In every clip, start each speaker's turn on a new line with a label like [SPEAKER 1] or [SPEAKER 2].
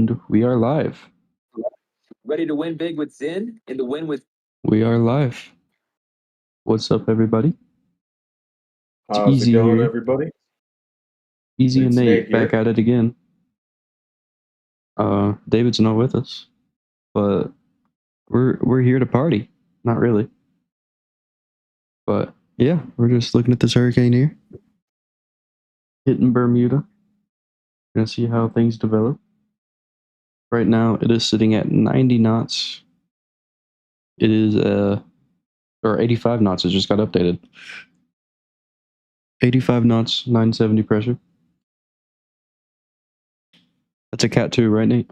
[SPEAKER 1] And we are live.
[SPEAKER 2] Ready to win big with Zin and to win with.
[SPEAKER 1] We are live. What's up, everybody? It's
[SPEAKER 3] How's
[SPEAKER 1] Easy
[SPEAKER 3] it going,
[SPEAKER 1] here.
[SPEAKER 3] everybody?
[SPEAKER 1] Easy and
[SPEAKER 3] It's
[SPEAKER 1] Nate
[SPEAKER 3] Nate
[SPEAKER 1] back
[SPEAKER 3] here.
[SPEAKER 1] at it again. David's not with us, but we're here to party. Not really, but yeah, we're just looking at this hurricane here, hitting Bermuda. Gonna see how things develop. Right now, it is sitting at 90 knots. It is or 85 knots. It just got updated. 85 knots, 970 pressure. That's a Cat 2, right, Nate?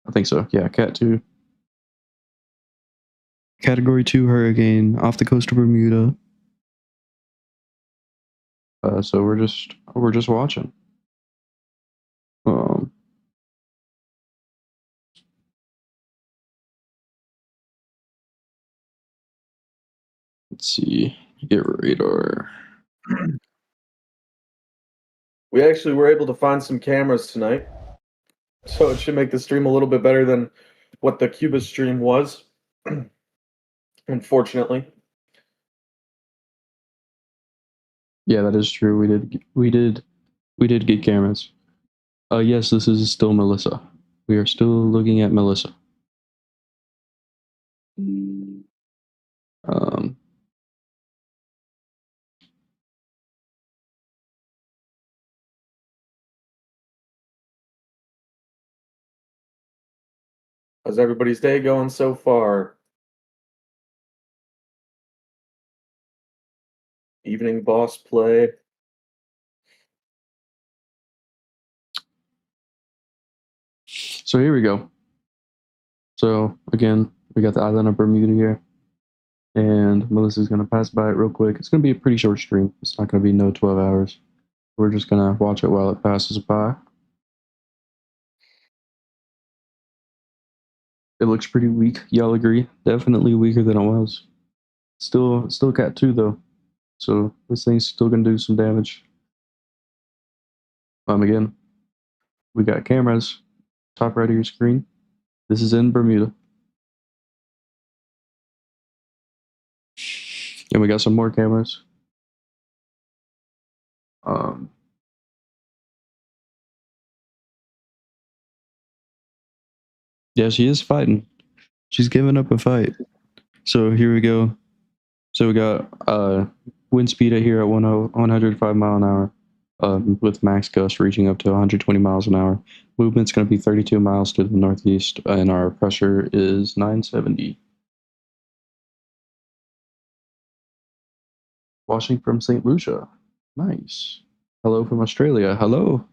[SPEAKER 1] I think so. Yeah, Cat 2. Category 2 hurricane off the coast of Bermuda. So we're just watching. Let's see. Get radar.
[SPEAKER 3] We actually were able to find some cameras tonight, so it should make the stream a little bit better than what the Cuba stream was. Unfortunately.
[SPEAKER 1] Yeah, that is true. We did get cameras. Yes, this is still Melissa. We are still looking at Melissa.
[SPEAKER 3] How's everybody's day going so far? Evening boss play.
[SPEAKER 1] So here we go. So again, we got the island of Bermuda here, and Melissa's gonna pass by it real quick. It's gonna be a pretty short stream. It's not gonna be no 12 hours. We're just gonna watch it while it passes by. It looks pretty weak. Y'all agree? Definitely weaker than it was. Still Cat 2 though. So this thing's still gonna do some damage. Again, we got cameras. Top right of your screen. This is in Bermuda. And we got some more cameras. Yeah, she is fighting. She's giving up a fight. So here we go. So we got wind speed here at 105 mile an hour, with max gust reaching up to 120 miles an hour. Movement's going to be 32 miles to the northeast, and our pressure is 970. Watching from St. Lucia. Nice. Hello from Australia. Hello.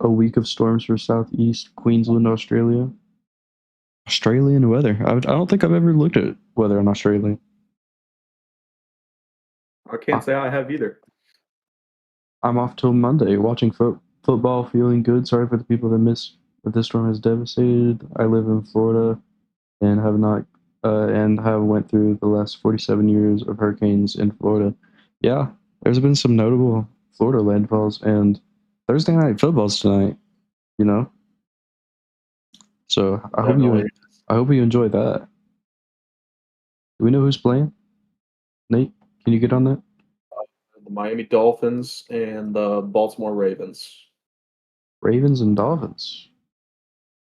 [SPEAKER 1] A week of storms for southeast Queensland, Australia. Australian weather. I don't think I've ever looked at weather in Australia.
[SPEAKER 3] I can't say I have either.
[SPEAKER 1] I'm off till Monday watching football, feeling good. Sorry for the people that miss what this storm has devastated. I live in Florida and have went through the last 47 years of hurricanes in Florida. Yeah, there's been some notable Florida landfalls, and Thursday night football's tonight, you know. So I hope you enjoy that. Do we know who's playing? Nate, can you get on that?
[SPEAKER 3] The Miami Dolphins and the Baltimore Ravens.
[SPEAKER 1] Ravens and Dolphins.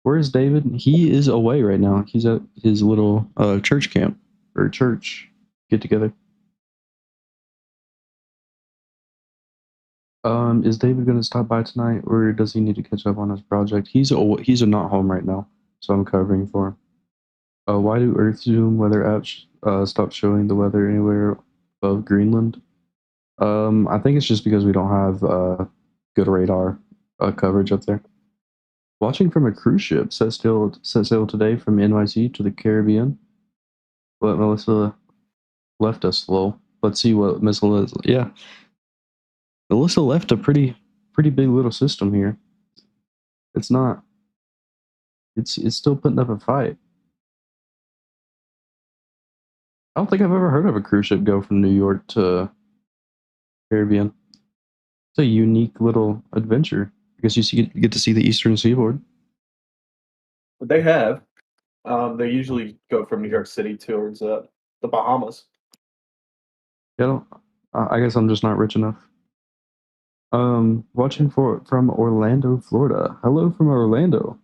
[SPEAKER 1] Where is David? He is away right now. He's at his little church camp or church get together. Is David going to stop by tonight, or does he need to catch up on his project? He's not home right now, so I'm covering for him. Why do Earth Zoom weather apps stop showing the weather anywhere above Greenland? I think it's just because we don't have good radar coverage up there. Watching from a cruise ship set sail today from NYC to the Caribbean. But Melissa left us slow. Let's see what Melissa. Yeah, Melissa left a pretty big little system here. It's not. It's still putting up a fight. I don't think I've ever heard of a cruise ship go from New York to Caribbean. It's a unique little adventure. I guess you get to see the Eastern Seaboard.
[SPEAKER 3] But they have. They usually go from New York City towards the Bahamas.
[SPEAKER 1] Yeah, I guess I'm just not rich enough. Watching from Orlando, Florida. Hello from Orlando.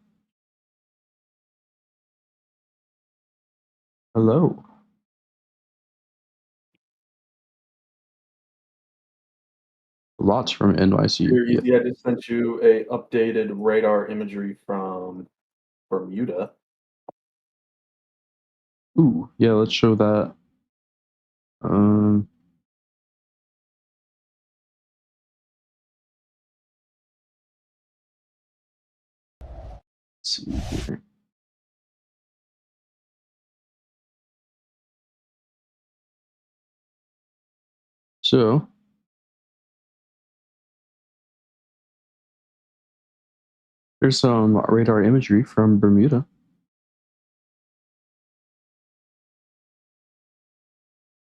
[SPEAKER 1] Hello. Lots from NYC.
[SPEAKER 3] Here,
[SPEAKER 1] Yeah.
[SPEAKER 3] easy. I just sent you a updated radar imagery from Bermuda.
[SPEAKER 1] Ooh, yeah. Let's show that. Um, let's see here. So, there's some radar imagery from Bermuda.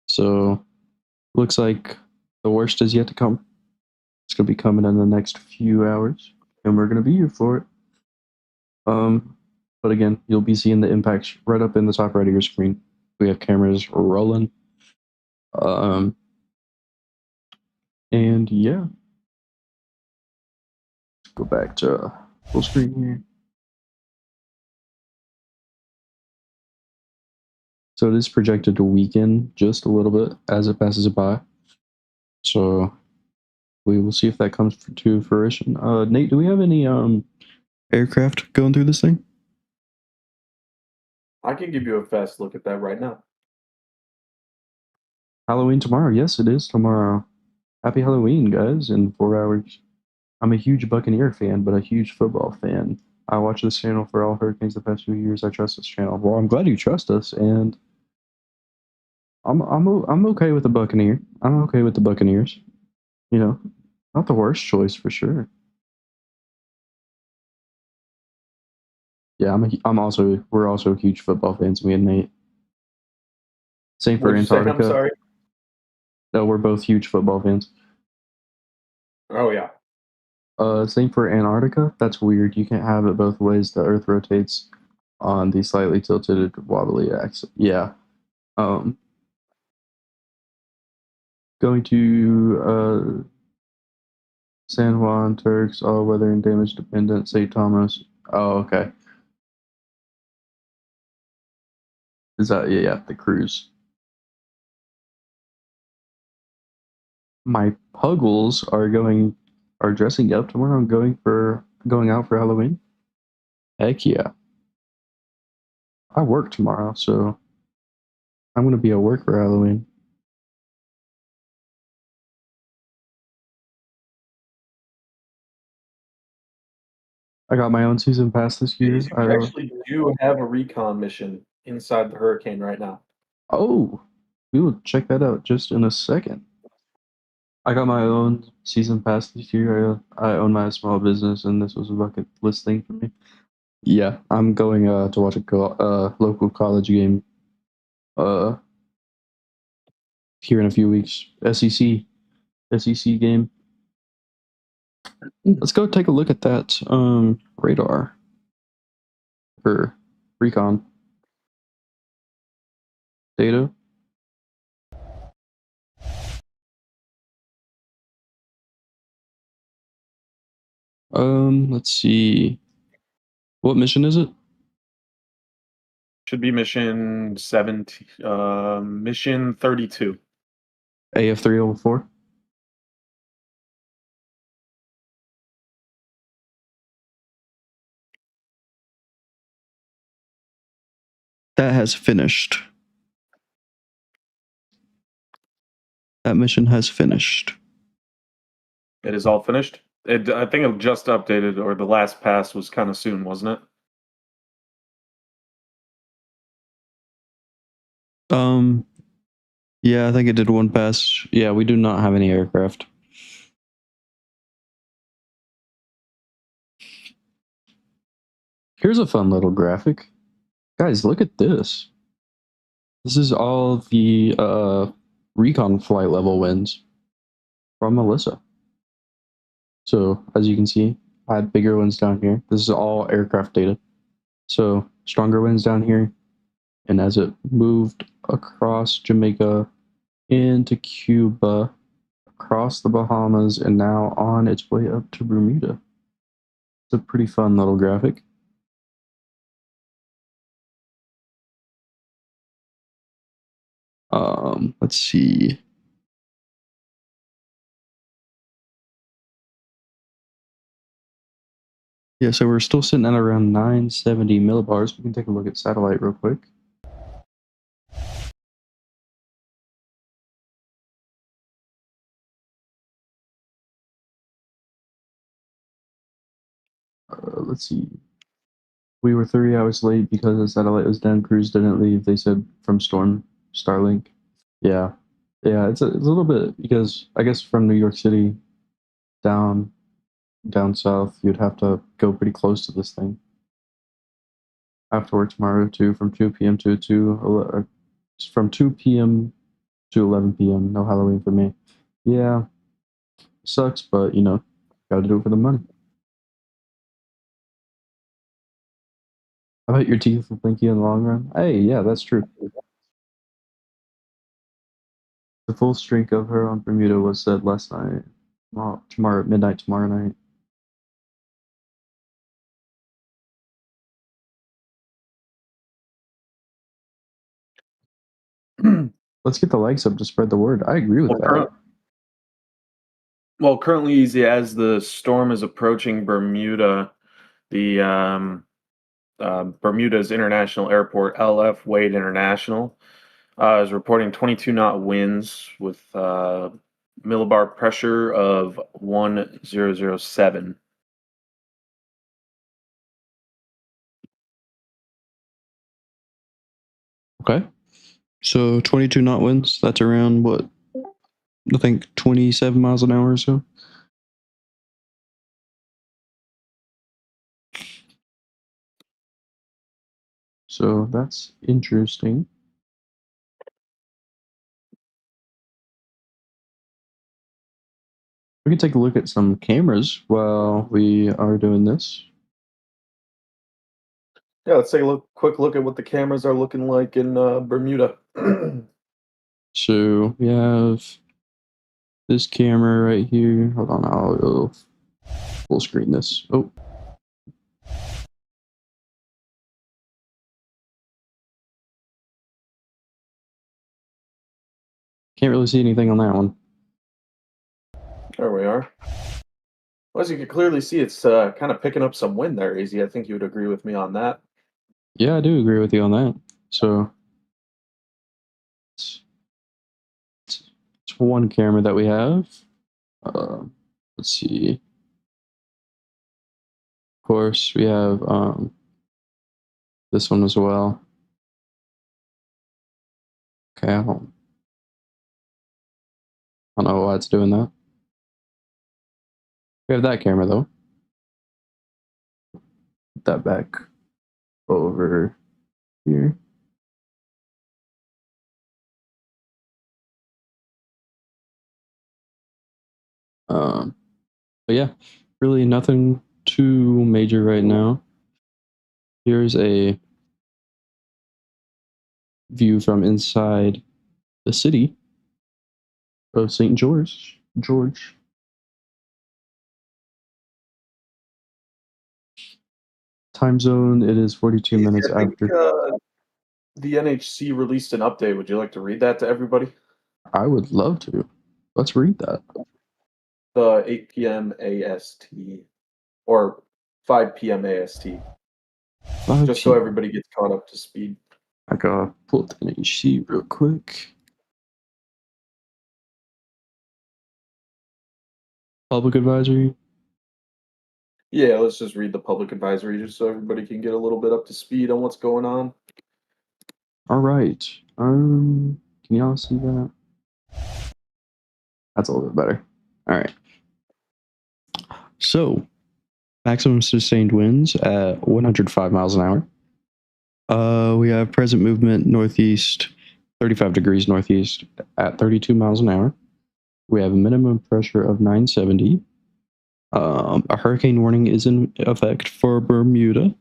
[SPEAKER 1] So, looks like the worst is yet to come. It's gonna be coming in the next few hours, and we're gonna be here for it. But again, you'll be seeing the impacts right up in the top right of your screen. We have cameras rolling. And yeah, let's go back to full screen here. So it is projected to weaken just a little bit as it passes it by. So we will see if that comes to fruition. Nate, do we have any aircraft going through this thing?
[SPEAKER 3] I can give you a fast look at that right now.
[SPEAKER 1] Halloween tomorrow. Yes, it is tomorrow. Happy Halloween, guys, in 4 hours. I'm a huge Buccaneer fan, but a huge football fan. I watch this channel for all hurricanes the past few years. I trust this channel. Well, I'm glad you trust us, and I'm okay with the Buccaneer. I'm okay with the Buccaneers. You know, not the worst choice for sure. Yeah, we're also huge football fans. Me and Nate. Same for
[SPEAKER 3] What'd you say? I'm
[SPEAKER 1] Antarctica.
[SPEAKER 3] sorry.
[SPEAKER 1] No, we're both huge football fans.
[SPEAKER 3] Oh yeah.
[SPEAKER 1] Same for Antarctica. That's weird. You can't have it both ways. The Earth rotates on the slightly tilted, wobbly axis. Yeah. Um, going to San Juan, Turks, all weather and damage dependent. St. Thomas. Oh, okay. Is that yeah, the cruise? My puggles are dressing up tomorrow. I'm going out for Halloween. Heck yeah. I work tomorrow, so I'm gonna be at work for Halloween. I got my own season pass this year.
[SPEAKER 3] These you actually do have a recon mission inside the hurricane right now.
[SPEAKER 1] Oh, we will check that out just in a second. I got my own season pass this year. I own my small business, and this was a bucket list thing for me. Yeah, I'm going to watch a local college game uh here in a few weeks. SEC game. Let's go take a look at that radar for recon data. Let's see. What mission is it?
[SPEAKER 3] Should be mission 17, mission 32.
[SPEAKER 1] AF304. That has finished. That mission has finished.
[SPEAKER 3] It is all finished. I think it just updated, or the last pass was kind of soon, wasn't it?
[SPEAKER 1] Yeah, I think it did one pass. Yeah, we do not have any aircraft. Here's a fun little graphic. Guys, look at this. This is all the recon flight level winds from Melissa. So as you can see, I had bigger winds down here. This is all aircraft data. So stronger winds down here. And as it moved across Jamaica into Cuba, across the Bahamas, and now on its way up to Bermuda. It's a pretty fun little graphic. Let's see. Yeah, so we're still sitting at around 970 millibars. We can take a look at satellite real quick. Let's see. We were 3 hours late because the satellite was down. Crews didn't leave. They said from storm Starlink. Yeah, yeah. It's a little bit because I guess from New York City down south, you'd have to go pretty close to this thing. I have to work tomorrow too, from 2 p.m. to from 2 p.m. to 11 p.m. No Halloween for me. Yeah, sucks, but you know, gotta do it for the money. I bet your teeth will thank you in the long run. Hey, yeah, that's true. The full streak of her on Bermuda was said last night. Well, tomorrow at midnight tomorrow night. Let's get the likes up to spread the word. I agree with that.
[SPEAKER 3] Currently, as the storm is approaching Bermuda, the Bermuda's International Airport, LF Wade International, is reporting 22 knot winds with millibar pressure of 1007.
[SPEAKER 1] Okay. So 22 knot winds, that's around what? I think 27 miles an hour or so. So that's interesting. We can take a look at some cameras while we are doing this.
[SPEAKER 3] Yeah, let's take a quick look at what the cameras are looking like in Bermuda.
[SPEAKER 1] So we have this camera right here. Hold on, I'll full screen this. Oh. Can't really see anything on that one.
[SPEAKER 3] There we are. Well, as you can clearly see, it's kind of picking up some wind there, Easy. I think you would agree with me on that.
[SPEAKER 1] Yeah, I do agree with you on that. So it's one camera that we have. Let's see. Of course, we have this one as well. Okay, I don't know why it's doing that. We have that camera though. Put that back over here. But yeah, really nothing too major right now. Here's a view from inside the city of St. George. Time zone, it is 42 minutes
[SPEAKER 3] I think,
[SPEAKER 1] after.
[SPEAKER 3] the NHC released an update. Would you like to read that to everybody?
[SPEAKER 1] I would love to. Let's read that.
[SPEAKER 3] The 8 p.m. AST or 5 p.m. AST. Just so everybody gets caught up to speed.
[SPEAKER 1] I gotta pull up the NHC real quick. Public advisory.
[SPEAKER 3] Yeah, let's just read the public advisory just so everybody can get a little bit up to speed on what's going on.
[SPEAKER 1] All right. Can y'all see that? That's a little bit better. All right. So, maximum sustained winds at 105 miles an hour. We have present movement northeast 35 degrees northeast at 32 miles an hour. We have a minimum pressure of 970. A hurricane warning is in effect for Bermuda.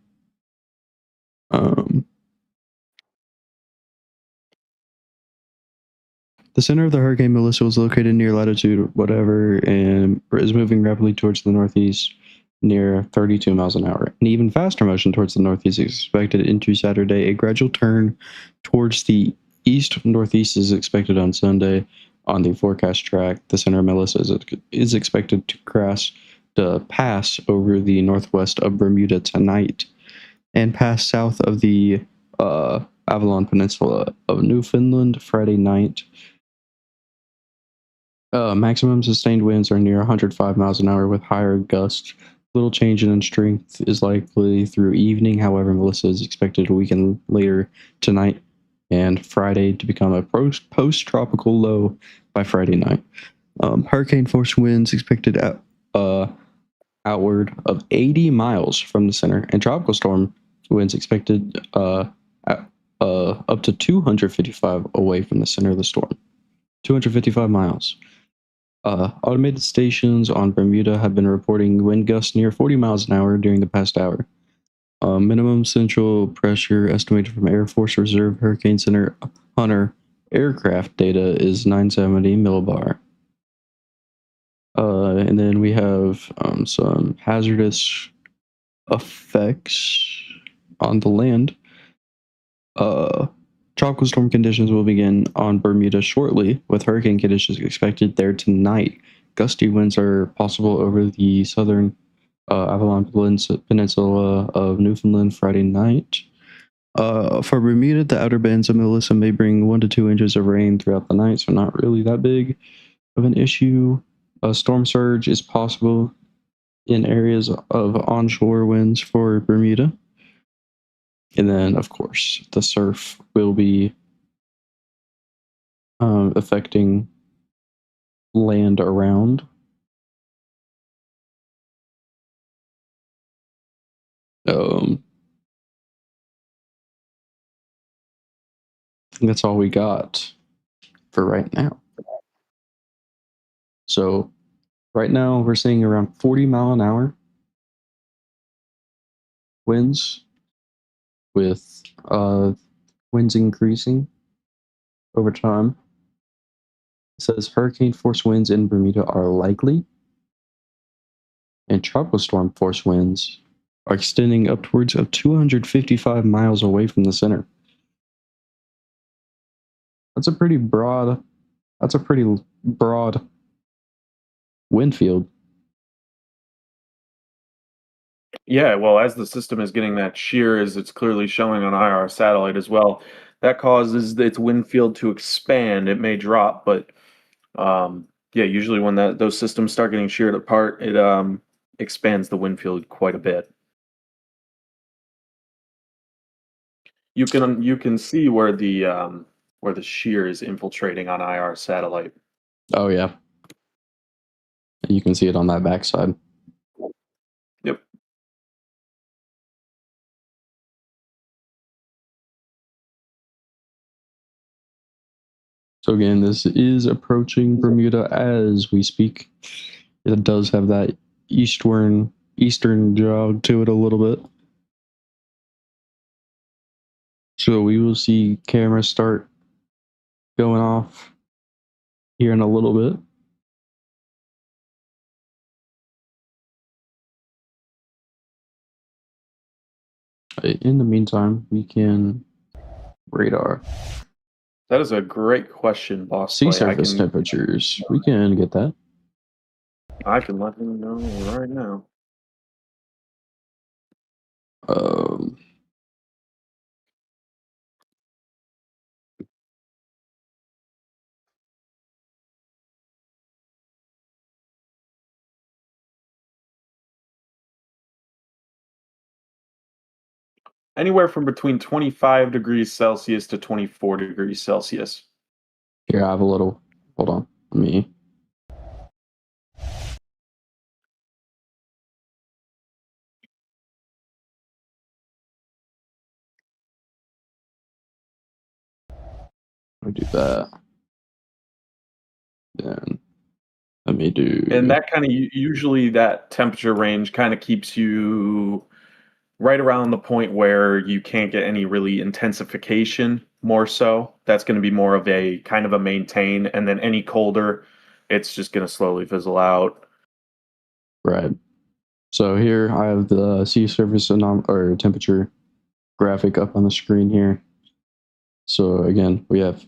[SPEAKER 1] The center of the Hurricane Melissa was located near latitude whatever and is moving rapidly towards the northeast near 32 miles an hour. An even faster motion towards the northeast is expected into Saturday. A gradual turn towards the east-northeast is expected on Sunday. On the forecast track, the center of Melissa is expected to pass over the northwest of Bermuda tonight and pass south of the Avalon Peninsula of Newfoundland Friday night. Maximum sustained winds are near 105 miles an hour with higher gusts. Little change in strength is likely through evening. However, Melissa is expected to weaken later tonight and Friday to become a post-tropical low by Friday night. Hurricane force winds expected outward of 80 miles from the center, and tropical storm winds expected up to 255 away from the center of the storm. 255 miles. Automated stations on Bermuda have been reporting wind gusts near 40 miles an hour during the past hour. Minimum central pressure estimated from Air Force Reserve Hurricane Center Hunter aircraft data is 970 millibar. And then we have some hazardous effects on the land. Tropical storm conditions will begin on Bermuda shortly, with hurricane conditions expected there tonight. Gusty winds are possible over the southern Avalon Peninsula of Newfoundland Friday night. For Bermuda, the outer bands of Melissa may bring 1 to 2 inches of rain throughout the night, so not really that big of an issue. A storm surge is possible in areas of onshore winds for Bermuda. And then, of course, the surf will be affecting land around. That's all we got for right now. So right now we're seeing around 40 mile an hour winds with winds increasing over time. It says hurricane force winds in Bermuda are likely, and tropical storm force winds are extending upwards of 255 miles away from the center. That's a pretty broad wind field.
[SPEAKER 3] Yeah, well, as the system is getting that shear, as it's clearly showing on IR satellite as well, that causes its wind field to expand. It may drop, but yeah, usually when those systems start getting sheared apart, it expands the wind field quite a bit. You can see where the shear is infiltrating on IR satellite.
[SPEAKER 1] Oh yeah, you can see it on that backside.
[SPEAKER 3] Yep.
[SPEAKER 1] So again, this is approaching Bermuda as we speak. It does have that eastern jog to it a little bit. So we will see cameras start going off here in a little bit. In the meantime, we can radar.
[SPEAKER 3] That is a great question, boss.
[SPEAKER 1] Sea surface temperatures. We can get that.
[SPEAKER 3] I can let him know right now. Anywhere from between 25 degrees Celsius to 24 degrees Celsius.
[SPEAKER 1] Here, I have a little. Hold on. Let me. Let me do that. Then let me do.
[SPEAKER 3] And that kind of usually that temperature range kind of keeps you right around the point where you can't get any really intensification more so. That's going to be more of a kind of a maintain. And then any colder, it's just going to slowly fizzle out.
[SPEAKER 1] Right. So here I have the sea surface or temperature graphic up on the screen here. So again, we have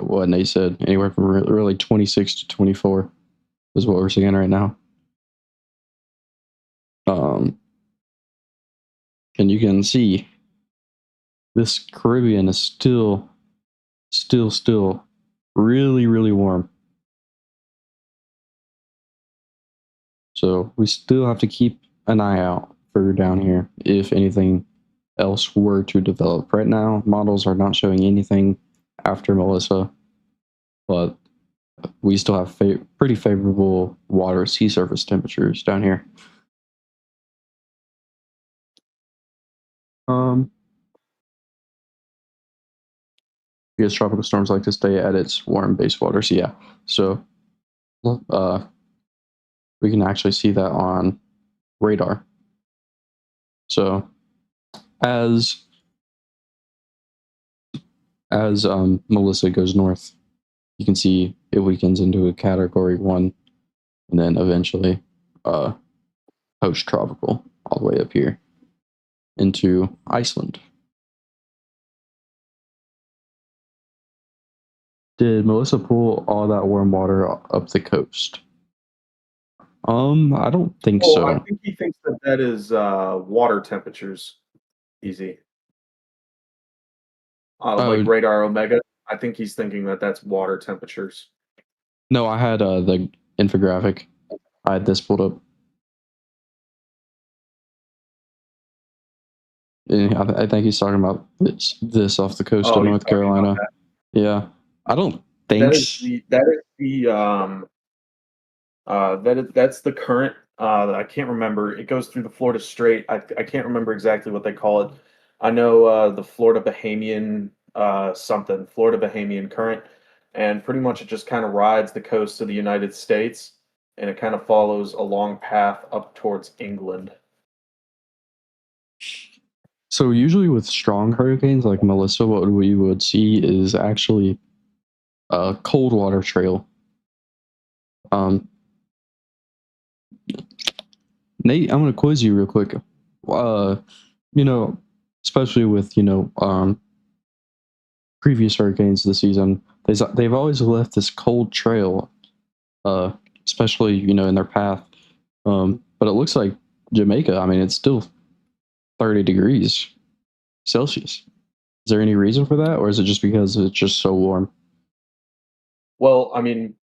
[SPEAKER 1] what Nate said, anywhere from really 26 to 24 is what we're seeing right now. And you can see this Caribbean is still really, really warm. So we still have to keep an eye out for down here if anything else were to develop. Right now, models are not showing anything after Melissa, but we still have pretty favorable water sea surface temperatures down here. Because tropical storms like to stay at its warm base water. So yeah, so we can actually see that on radar. So as Melissa goes north, you can see it weakens into a category 1, and then eventually post-tropical all the way up here into Iceland. Did Melissa pull all that warm water up the coast? I don't think so.
[SPEAKER 3] I think he thinks that is water temperatures. Easy. Like radar Omega. I think he's thinking that that's water temperatures.
[SPEAKER 1] No, I had the infographic. I had this pulled up. I think he's talking about this off the coast of North Carolina. Yeah, I don't think
[SPEAKER 3] that's the current. I can't remember. It goes through the Florida Strait. I can't remember exactly what they call it. I know the Florida Bahamian Florida Bahamian current, and pretty much it just kind of rides the coast of the United States, and it kind of follows a long path up towards England.
[SPEAKER 1] So usually with strong hurricanes like Melissa, what we would see is actually a cold water trail. Nate, I'm going to quiz you real quick. Especially with previous hurricanes this season, they've always left this cold trail, especially in their path. But it looks like Jamaica. I mean, it's still 30 degrees Celsius. Is there any reason for that, or is it just because it's just so warm?
[SPEAKER 3] Well, I mean,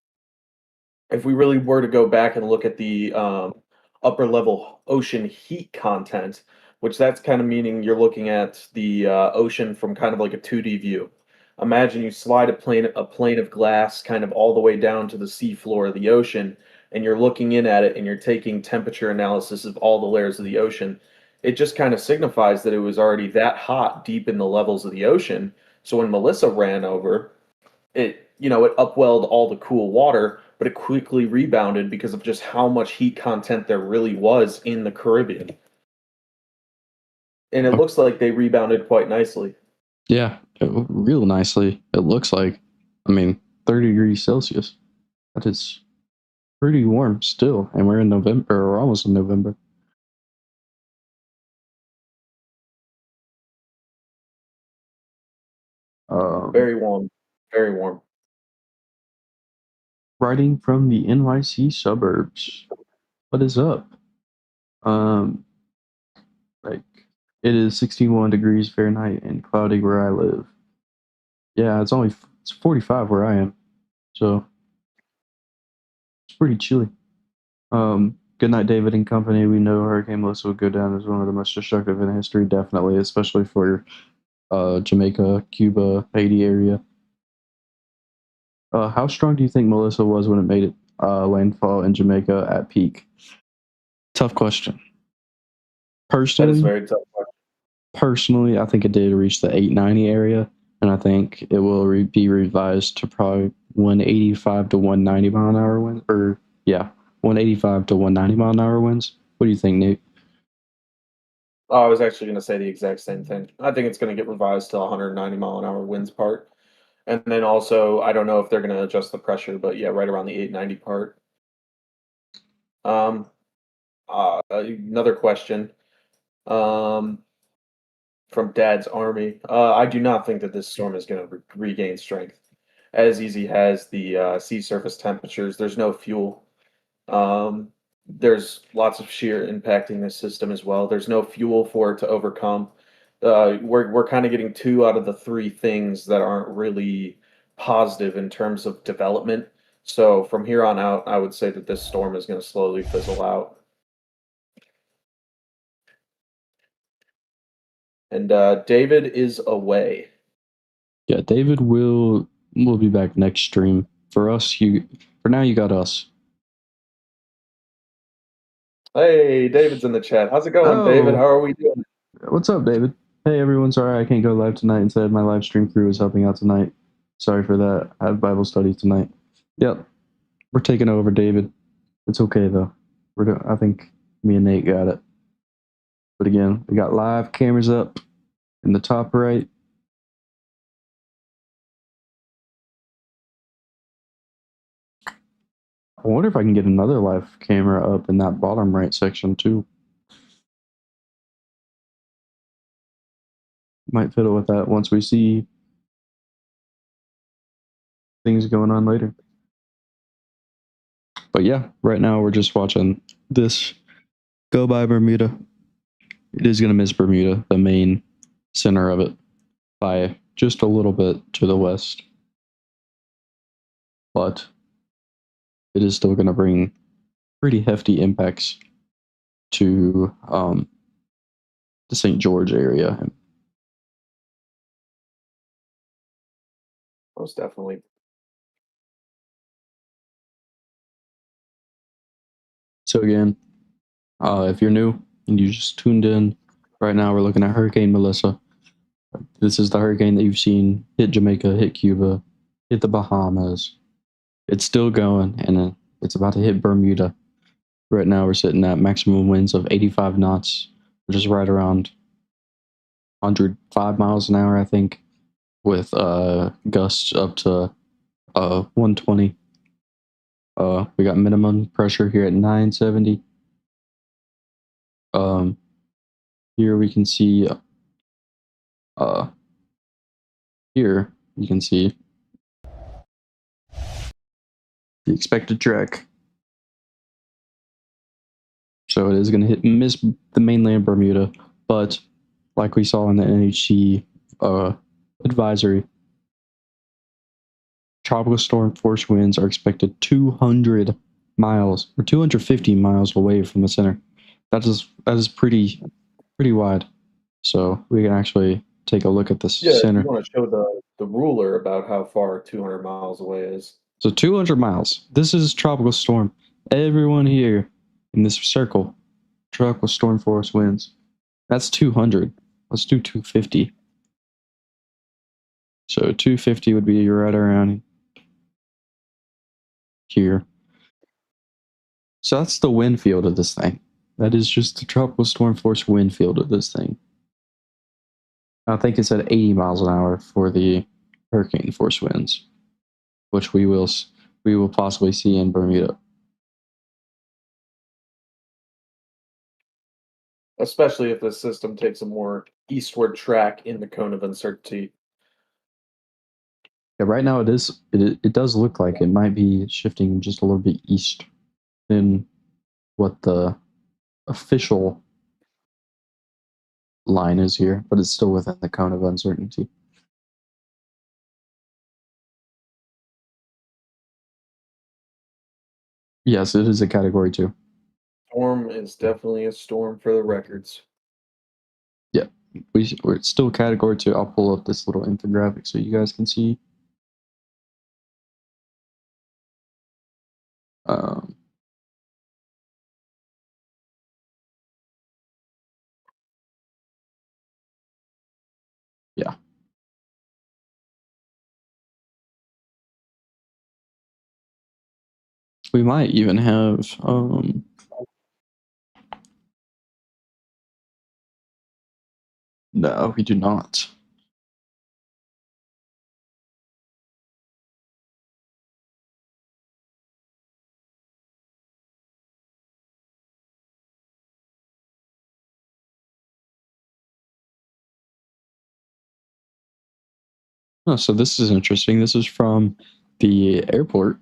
[SPEAKER 3] if we really were to go back and look at the upper level ocean heat content, which that's kind of meaning you're looking at the ocean from kind of like a 2D view. Imagine you slide a plane of glass kind of all the way down to the seafloor of the ocean, and you're looking in at it and you're taking temperature analysis of all the layers of the ocean. It just kind of signifies that it was already that hot deep in the levels of the ocean. So when Melissa ran over, it upwelled all the cool water, but it quickly rebounded because of just how much heat content there really was in the Caribbean. And it looks like they rebounded quite nicely.
[SPEAKER 1] Yeah, real nicely. It looks like, 30 degrees Celsius. That is pretty warm still, and we're in November, or almost in November.
[SPEAKER 3] Very warm. Very warm.
[SPEAKER 1] Writing from the NYC suburbs. What is up? It is 61 degrees Fahrenheit and cloudy where I live. Yeah, it's 45 where I am, so it's pretty chilly. Good night, David and company. We know Hurricane Melissa will go down as one of the most destructive in history, definitely, especially for Jamaica, Cuba, Haiti area. How strong do you think Melissa was when it made it landfall in Jamaica at peak? Tough question. Personally,
[SPEAKER 3] that is very tough question.
[SPEAKER 1] Personally, I think it did reach the 890 area, and I think it will be revised to probably 185 to 190 mile an hour winds, or yeah, 185 to 190 mile an hour winds. What do you think, Nate?
[SPEAKER 3] Oh, I was actually going to say the exact same thing. I think it's going to get revised to 190 mile an hour winds part. And then also, I don't know if they're going to adjust the pressure, but yeah, right around the 890 part. Um, Another question um, from Dad's Army. I do not think that this storm is going to regain strength. As easy has the sea surface temperatures, there's no fuel. Um, there's lots of shear impacting this system as well. There's no fuel for it to overcome. We're kind of getting two out of the three things that aren't really positive in terms of development. So from here on out, I would say that this storm is going to slowly fizzle out. And David is away.
[SPEAKER 1] Yeah, David will be back next stream. For us, for now you got us.
[SPEAKER 3] Hey, David's in the chat. How's it going, David?
[SPEAKER 1] Oh,
[SPEAKER 3] How are we doing?
[SPEAKER 1] what's up, David? Hey, everyone. Sorry I can't go live tonight. Instead, my live stream crew is helping out tonight. Sorry for that. I have Bible study tonight. Yep, we're taking over, David. It's okay though. I think me and Nate got it. But again, we got live cameras up in the top right. I wonder if I can get another live camera up in that bottom right section too. Might fiddle with that once we see things going on later. But yeah, right now we're just watching this go by Bermuda. It is going to miss Bermuda, the main center of it, by just a little bit to the west. But it is still going to bring pretty hefty impacts to the St. George area.
[SPEAKER 3] Most definitely.
[SPEAKER 1] So again, if you're new and you just tuned in, right now we're looking at Hurricane Melissa. This is the hurricane that you've seen hit Jamaica, hit Cuba, hit the Bahamas. It's still going, and it's about to hit Bermuda. Right now we're sitting at maximum winds of 85 knots, which is right around 105 miles an hour, I think, with gusts up to 120. We got minimum pressure here at 970. Here we can see here you can see the expected track. So it is going to miss the mainland Bermuda, but like we saw in the NHC advisory, tropical storm force winds are expected 200 miles or 250 miles away from the center. That is pretty wide. So we can actually take a look at this center.
[SPEAKER 3] You want to show the ruler about how far 200 miles away is.
[SPEAKER 1] So 200 miles. This is tropical storm. Everyone here in this circle, tropical storm force winds. That's 200. Let's do 250. So 250 would be right around here. So that's the wind field of this thing. That is just the tropical storm force wind field of this thing. I think it's at 80 miles an hour for the hurricane force winds, which we will possibly see in Bermuda.
[SPEAKER 3] Especially if the system takes a more eastward track in the cone of uncertainty.
[SPEAKER 1] Yeah, right now it does look like it might be shifting just a little bit east than what the official line is here, but it's still within the cone of uncertainty. Yes, it is a category 2.
[SPEAKER 3] Storm is definitely a storm for the records.
[SPEAKER 1] Yeah, we're still category 2. I'll pull up this little infographic so you guys can see. Yeah. We might even have no, we do not. Oh, so this is interesting. This is from the airport.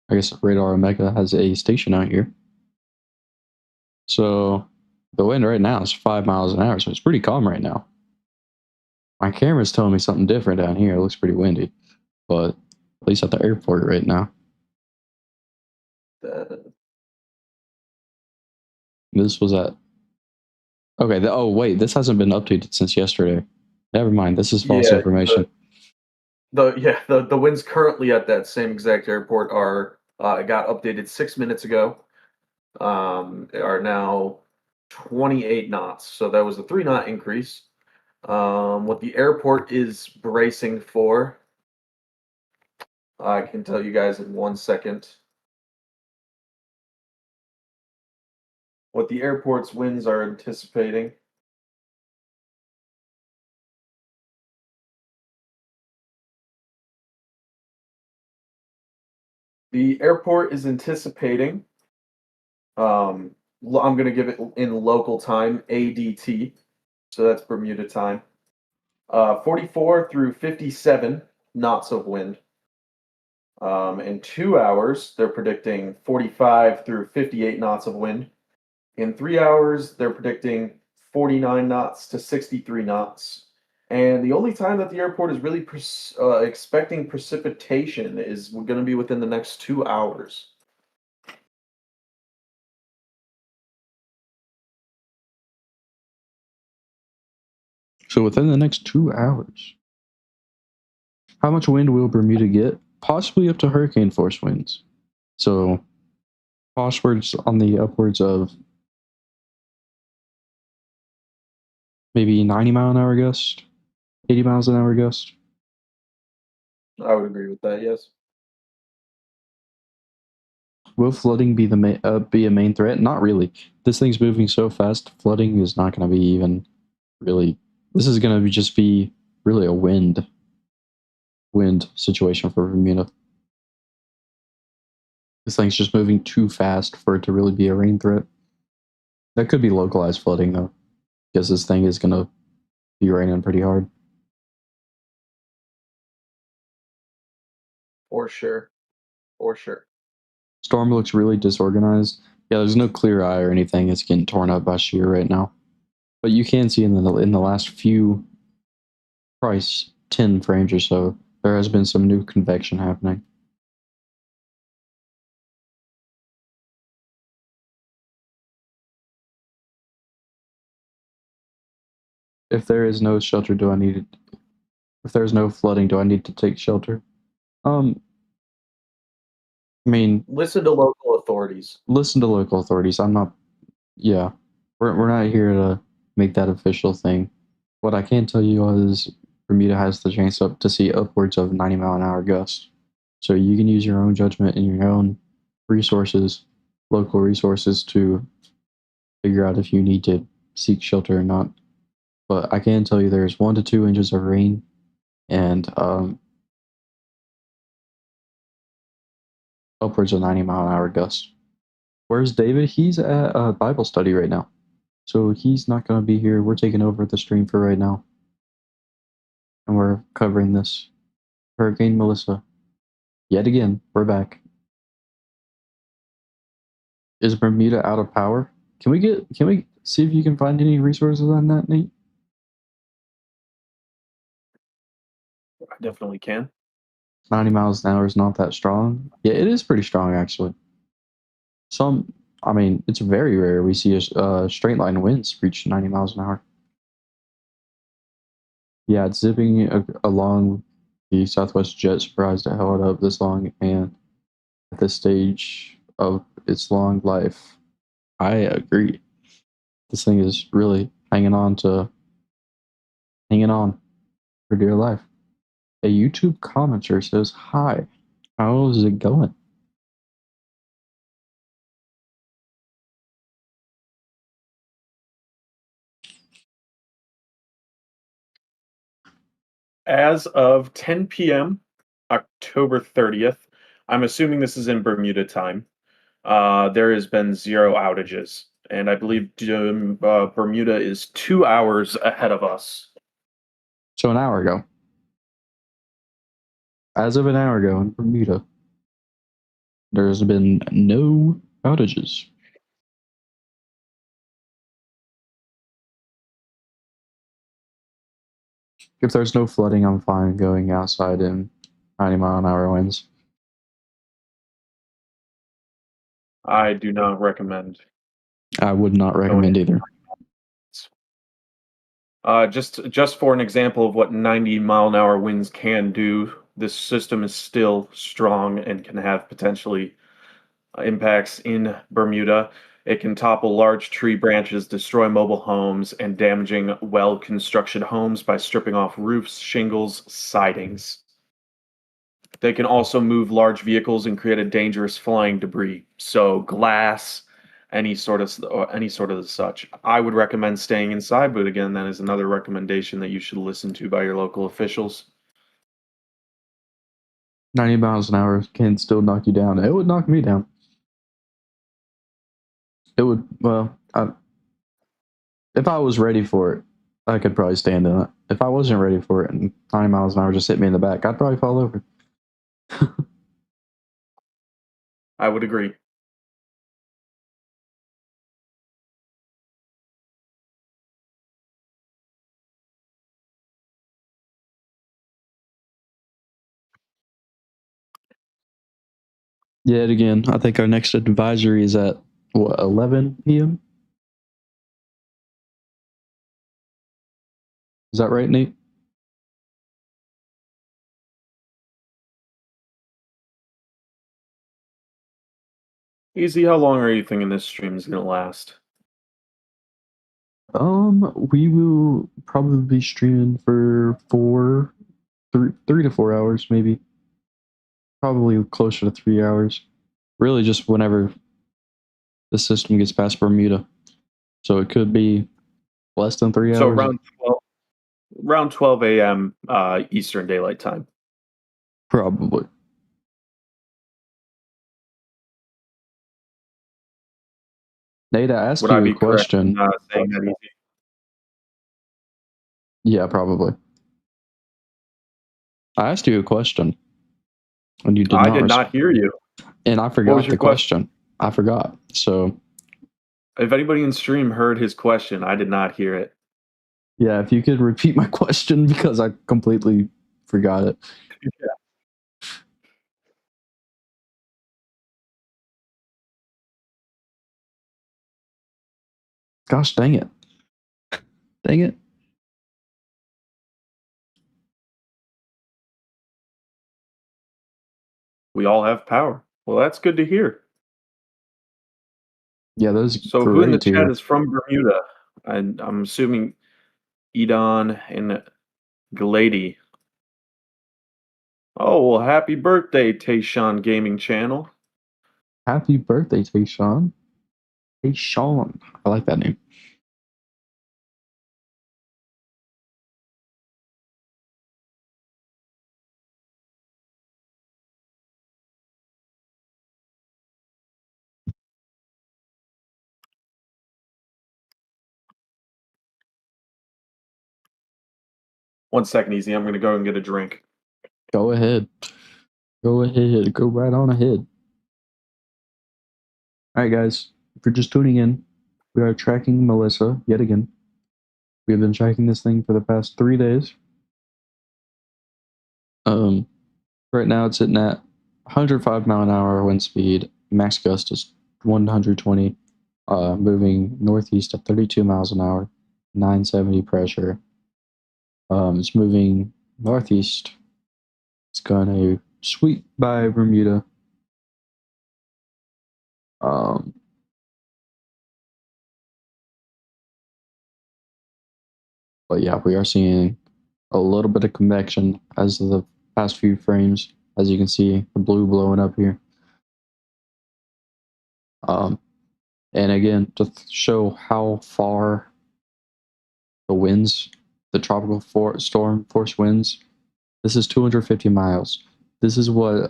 [SPEAKER 1] I guess Radar Omega has a station out here. So the wind right now is 5 miles an hour, so it's pretty calm right now. My camera's telling me something different down here. It looks pretty windy, but at least at the airport right now. This was at. Okay. Oh wait, this hasn't been updated since yesterday. Never mind. This is false information.
[SPEAKER 3] The winds currently at that same exact airport are got updated 6 minutes ago. Are now 28 knots. So that was a 3 knot increase. What the airport is bracing for, I can tell you guys in 1 second. What the airport's winds are anticipating. The airport is anticipating, I'm going to give it in local time, ADT. So that's Bermuda time. 44 through 57 knots of wind. In 2 hours, they're predicting 45 through 58 knots of wind. In 3 hours, they're predicting 49 knots to 63 knots. And the only time that the airport is really expecting precipitation is going to be within the next 2 hours.
[SPEAKER 1] So within the next 2 hours. How much wind will Bermuda get? Possibly up to hurricane force winds. So crosswords on the upwards of maybe 90 mile an hour gust, 80 miles an hour gust.
[SPEAKER 3] I would agree with that, yes.
[SPEAKER 1] Will flooding be a main threat? Not really. This thing's moving so fast. Flooding is not going to be even really. This is going to just be really a wind situation for Bermuda. This thing's just moving too fast for it to really be a rain threat. That could be localized flooding though, because this thing is going to be raining pretty hard.
[SPEAKER 3] For sure. For sure.
[SPEAKER 1] Storm looks really disorganized. Yeah, there's no clear eye or anything. It's getting torn up by shear right now. But you can see in the last few, probably 10 frames or so, there has been some new convection happening. If there is no shelter, if there's no flooding, do I need to take shelter? I mean,
[SPEAKER 3] listen to local authorities.
[SPEAKER 1] Listen to local authorities. I'm not. Yeah, we're not here to make that official thing. What I can tell you is Bermuda has the chance to see upwards of 90 mile an hour gusts. So you can use your own judgment and your own resources, local resources, to figure out if you need to seek shelter or not. But I can tell you there's 1 to 2 inches of rain and upwards of 90 mile an hour gusts. Where's David? He's at a Bible study right now. So he's not going to be here. We're taking over the stream for right now. And we're covering this. Hurricane Melissa. Yet again, we're back. Is Bermuda out of power? Can we see if you can find any resources on that, Nate?
[SPEAKER 3] I definitely can.
[SPEAKER 1] 90 miles an hour is not that strong. Yeah, it is pretty strong, actually. I mean, it's very rare we see a straight line winds reach 90 miles an hour. Yeah, it's zipping along the Southwest jet. Surprised it held up this long, and at this stage of its long life, I agree. This thing is really hanging on for dear life. A YouTube commenter says, "Hi, how is it going?"
[SPEAKER 3] As of 10 p.m., October 30th, I'm assuming this is in Bermuda time, there has been 0 outages. And I believe Bermuda is 2 hours ahead of us.
[SPEAKER 1] So an hour ago. As of an hour ago in Bermuda, there's been no outages. If there's no flooding, I'm fine going outside in 90-mile-an-hour winds.
[SPEAKER 3] I do not recommend.
[SPEAKER 1] I would not recommend either.
[SPEAKER 3] Just for an example of what 90-mile-an-hour winds can do, this system is still strong and can have potentially impacts in Bermuda. It can topple large tree branches, destroy mobile homes, and damaging well-constructed homes by stripping off roofs, shingles, sidings. They can also move large vehicles and create a dangerous flying debris. So glass, any sort of such. I would recommend staying inside, but again, that is another recommendation that you should listen to by your local officials.
[SPEAKER 1] 90 miles an hour can still knock you down. It would knock me down. It would, well, if I was ready for it, I could probably stand in it. If I wasn't ready for it and 90 miles an hour just hit me in the back, I'd probably fall over.
[SPEAKER 3] I would agree.
[SPEAKER 1] Yet again, I think our next advisory is at, what, 11 p.m.? Is that right, Nate?
[SPEAKER 3] Easy, how long are you thinking this stream is going to last?
[SPEAKER 1] We will probably be streaming for 3 to 4 hours, maybe. Probably closer to 3 hours. Really just whenever the system gets past Bermuda. So it could be less than 3 hours.
[SPEAKER 3] So around 12 a.m. Eastern Daylight Time.
[SPEAKER 1] Probably. Nate, I asked
[SPEAKER 3] Would
[SPEAKER 1] you
[SPEAKER 3] I
[SPEAKER 1] a
[SPEAKER 3] be correct in
[SPEAKER 1] question.
[SPEAKER 3] saying that easy?
[SPEAKER 1] Yeah, probably. I asked you a question, and you did
[SPEAKER 3] I
[SPEAKER 1] not
[SPEAKER 3] did not hear you.
[SPEAKER 1] And I
[SPEAKER 3] What was
[SPEAKER 1] forgot
[SPEAKER 3] your
[SPEAKER 1] the question. I forgot. So
[SPEAKER 3] If anybody in stream heard his question, I did not hear it.
[SPEAKER 1] yeah, if you could repeat my question because I completely forgot it.
[SPEAKER 3] Yeah.
[SPEAKER 1] Gosh, dang it. Dang it.
[SPEAKER 3] We all have power. Well, that's good to hear.
[SPEAKER 1] Yeah, that is
[SPEAKER 3] So who in the
[SPEAKER 1] great to
[SPEAKER 3] chat
[SPEAKER 1] hear.
[SPEAKER 3] is from Bermuda? I'm assuming Edon and Galady. Oh, well, happy birthday, Tayshawn Gaming Channel.
[SPEAKER 1] Happy birthday, Tayshawn. Hey, Sean. I like that name.
[SPEAKER 3] One second, Easy. I'm going to go and get a drink.
[SPEAKER 1] Go ahead. Go ahead. Go right on ahead. All right, guys. If you're just tuning in, we are tracking Melissa yet again. We have been tracking this thing for the past 3 days. Right now it's sitting at 105 mile an hour wind speed. Max gust is 120. Moving northeast at 32 miles an hour. 970 pressure. It's moving northeast. It's gonna sweep by Bermuda. But yeah, we are seeing a little bit of convection as of the past few frames. As you can see, the blue blowing up here. And again, to show how far the winds, the tropical storm force winds, This is 250 miles. This is what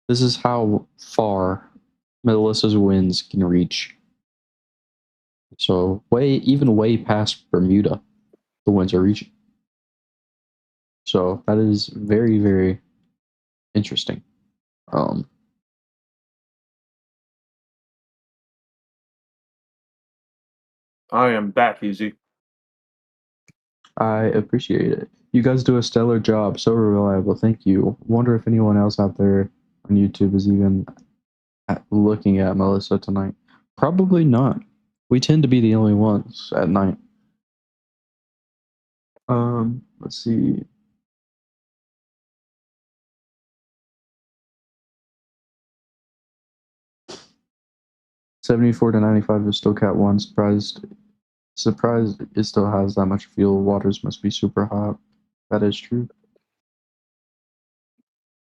[SPEAKER 1] this is how far Melissa's winds can reach. So even way past Bermuda, the winds are reaching. So that is very, very interesting.
[SPEAKER 3] I am back, Easy.
[SPEAKER 1] I appreciate it. You guys do a stellar job. So reliable. Thank you. Wonder if anyone else out there on YouTube is even looking at Melissa tonight. Probably not. We tend to be the only ones at night. Let's see. $74 to $95 is still Cat 1. Surprised it still has that much fuel. Waters must be super hot. That is true.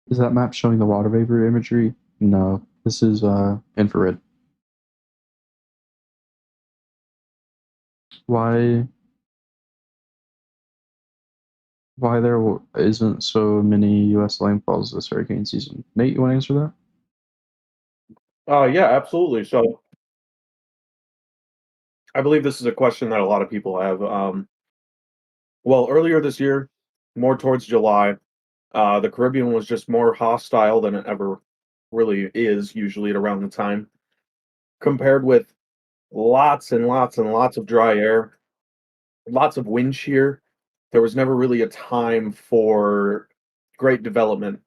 [SPEAKER 1] Is that map showing the water vapor imagery? No. This is infrared. Why there isn't so many U.S. landfalls this hurricane season? Nate, you want to answer that?
[SPEAKER 3] Yeah, absolutely. So I believe this is a question that a lot of people have. Well, earlier this year, more towards July, the Caribbean was just more hostile than it ever really is, usually at around the time, compared with lots and lots and lots of dry air, lots of wind shear. There was never really a time for great development.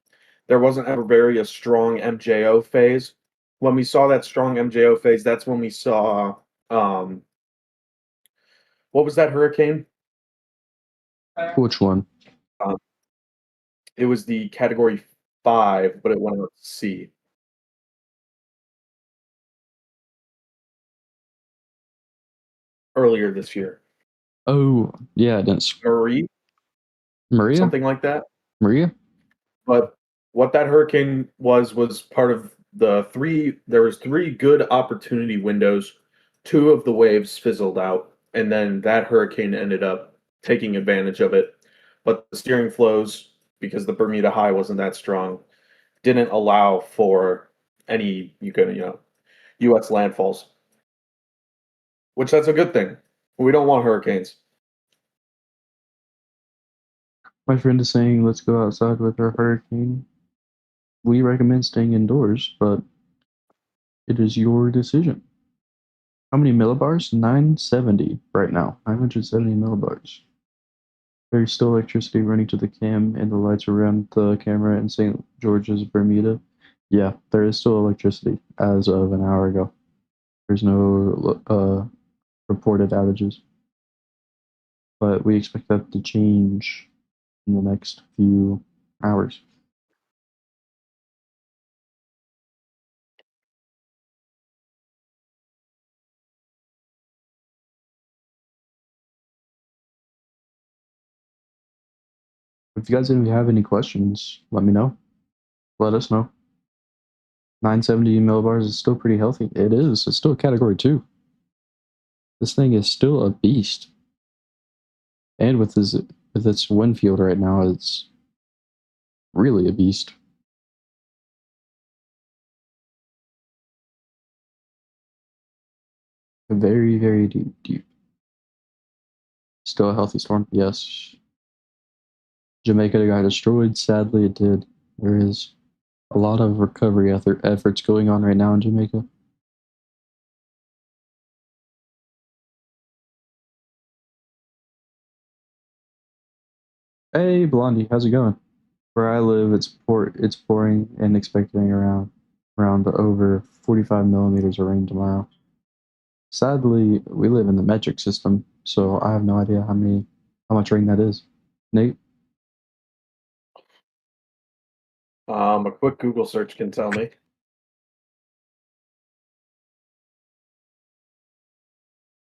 [SPEAKER 3] There wasn't ever very a strong MJO phase. When we saw that strong MJO phase, that's when we saw what was that hurricane?
[SPEAKER 1] Which one?
[SPEAKER 3] Um, it was the Category 5, but it went out to sea. Earlier this year.
[SPEAKER 1] Oh, yeah, that's Maria?
[SPEAKER 3] Something like that.
[SPEAKER 1] Maria?
[SPEAKER 3] But what that hurricane was part of there was 3 good opportunity windows. 2 of the waves fizzled out, and then that hurricane ended up taking advantage of it. But the steering flows, because the Bermuda high wasn't that strong, didn't allow for any US landfalls. Which that's a good thing. We don't want hurricanes.
[SPEAKER 1] My friend is saying let's go outside with our hurricane. We recommend staying indoors, but it is your decision. How many millibars? 970 right now. 970 millibars. There's still electricity running to the cam and the lights around the camera in St. George's, Bermuda. Yeah, there is still electricity as of an hour ago. There's no reported outages. But we expect that to change in the next few hours. If you guys have any questions, let me know. Let us know. 970 millibars is still pretty healthy. It is. It's still a category 2. This thing is still a beast. And with its wind field right now, it's really a beast. Very, very deep. Still a healthy storm, yes. Jamaica got destroyed. Sadly, it did. There is a lot of recovery efforts going on right now in Jamaica. Hey, Blondie, how's it going? Where I live, it's pouring and expecting around over 45 millimeters of rain tomorrow. Sadly, we live in the metric system, so I have no idea how much rain that is. Nate?
[SPEAKER 3] A quick Google search can tell me.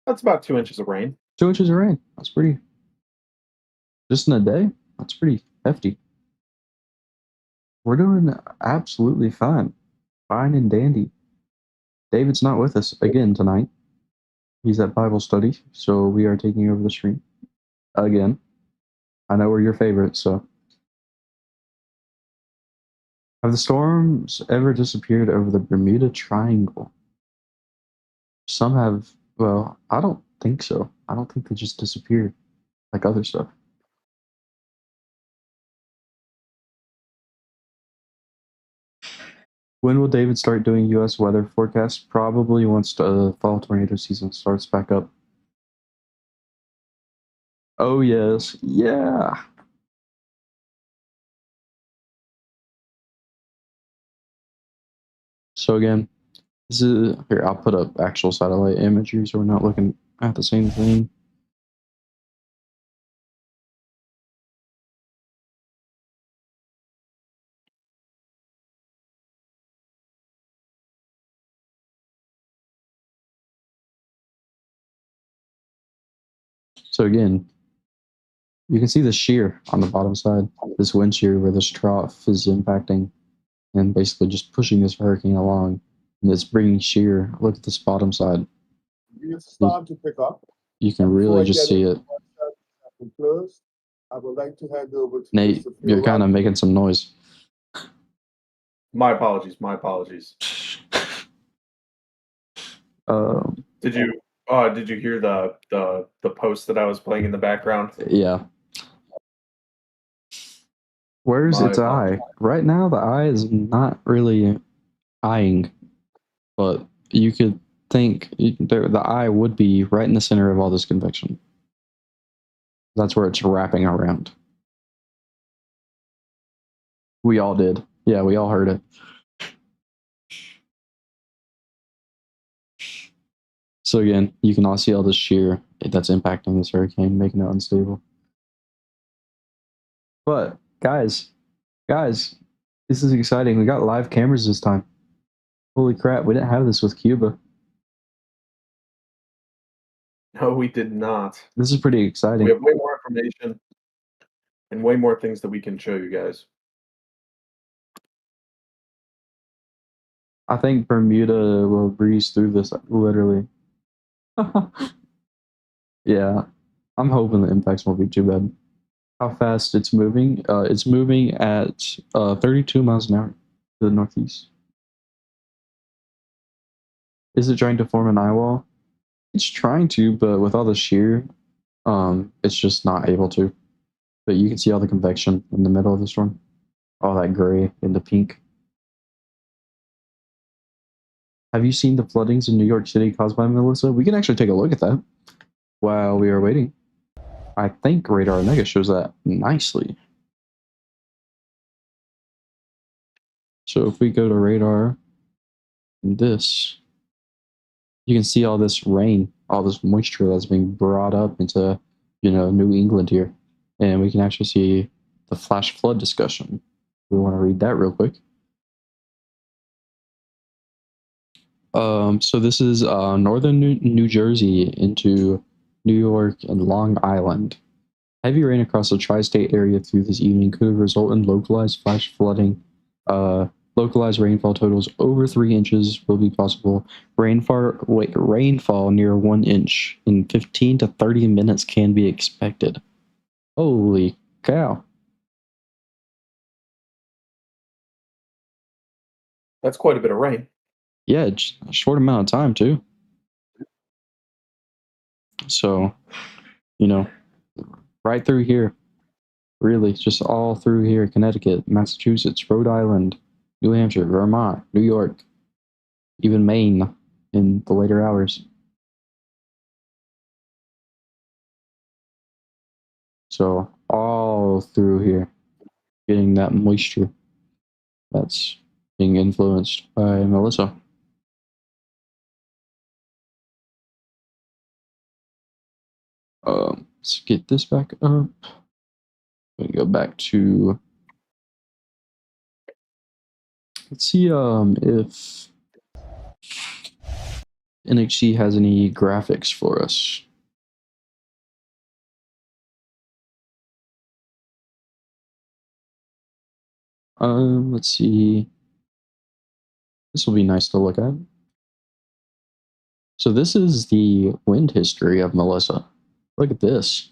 [SPEAKER 3] That's about 2 inches of rain.
[SPEAKER 1] 2 inches of rain. That's pretty. Just in a day? That's pretty hefty. We're doing absolutely fine. Fine and dandy. David's not with us again tonight. He's at Bible study, so we are taking over the stream again. I know we're your favorites, so. Have the storms ever disappeared over the Bermuda Triangle? Some have, well, I don't think so. I don't think they just disappeared like other stuff. When will David start doing U.S. weather forecasts? Probably once the fall tornado season starts back up. Oh, yes. Yeah. So again, this is, here, I'll put up actual satellite imagery so we're not looking at the same thing. So again, you can see the shear on the bottom side, this wind shear where this trough is impacting and basically just pushing this hurricane along. And it's bringing shear. Look at this bottom side.
[SPEAKER 4] It's time to pick up.
[SPEAKER 1] You can really just see it.
[SPEAKER 4] Close, I would like to hand over to
[SPEAKER 1] Nate, you're kind of making some noise.
[SPEAKER 3] My apologies. My apologies. Did you hear the post that I was playing in the background?
[SPEAKER 1] Yeah. Where's its eye? Right now, the eye is not really eyeing, but you could think the eye would be right in the center of all this convection. That's where it's wrapping around. We all did. Yeah, we all heard it. So again, you can all see all this shear that's impacting this hurricane, making it unstable. But guys, this is exciting. We got live cameras this time. Holy crap, we didn't have this with Cuba.
[SPEAKER 3] No, we did not.
[SPEAKER 1] This is pretty exciting.
[SPEAKER 3] We have way more information and way more things that we can show you guys.
[SPEAKER 1] I think Bermuda will breeze through this, literally. Yeah, I'm hoping the impacts won't be too bad. How fast it's moving? It's moving at 32 miles an hour to the northeast. Is it trying to form an eye wall? It's trying to, but with all the shear, it's just not able to. But you can see all the convection in the middle of the storm. All that gray and the pink. Have you seen the floodings in New York City caused by Melissa? We can actually take a look at that while we are waiting. I think Radar Omega shows that nicely. So if we go to radar and this, you can see all this rain, all this moisture that's being brought up into, New England here. And we can actually see the flash flood discussion. We want to read that real quick. So this is northern New Jersey into New York and Long Island. Heavy rain across the tri-state area through this evening could result in localized flash flooding. Localized rainfall totals over 3 inches will be possible. Rainfall near 1 inch in 15 to 30 minutes can be expected. Holy cow.
[SPEAKER 3] That's quite a bit of rain.
[SPEAKER 1] Yeah, it's a short amount of time too. So, right through here. Really, just all through here. Connecticut, Massachusetts, Rhode Island, New Hampshire, Vermont, New York, even Maine in the later hours. So all through here, getting that moisture that's being influenced by Melissa. Let's get this back up. We go back to, let's see if NHC has any graphics for us. Let's see. This will be nice to look at. So this is the wind history of Melissa. Look at this.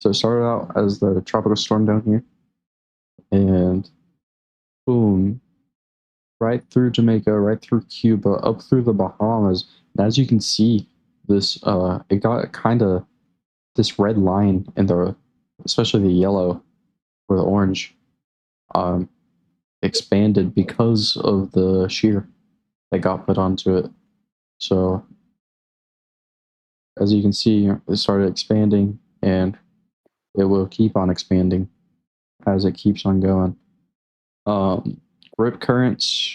[SPEAKER 1] So it started out as the tropical storm down here, and boom, right through Jamaica, right through Cuba, up through the Bahamas. And as you can see, this it got kind of this red line in the, especially the yellow or the orange, um, expanded because of the shear that got put onto it. So as you can see, it started expanding, and it will keep on expanding as it keeps on going. Rip currents,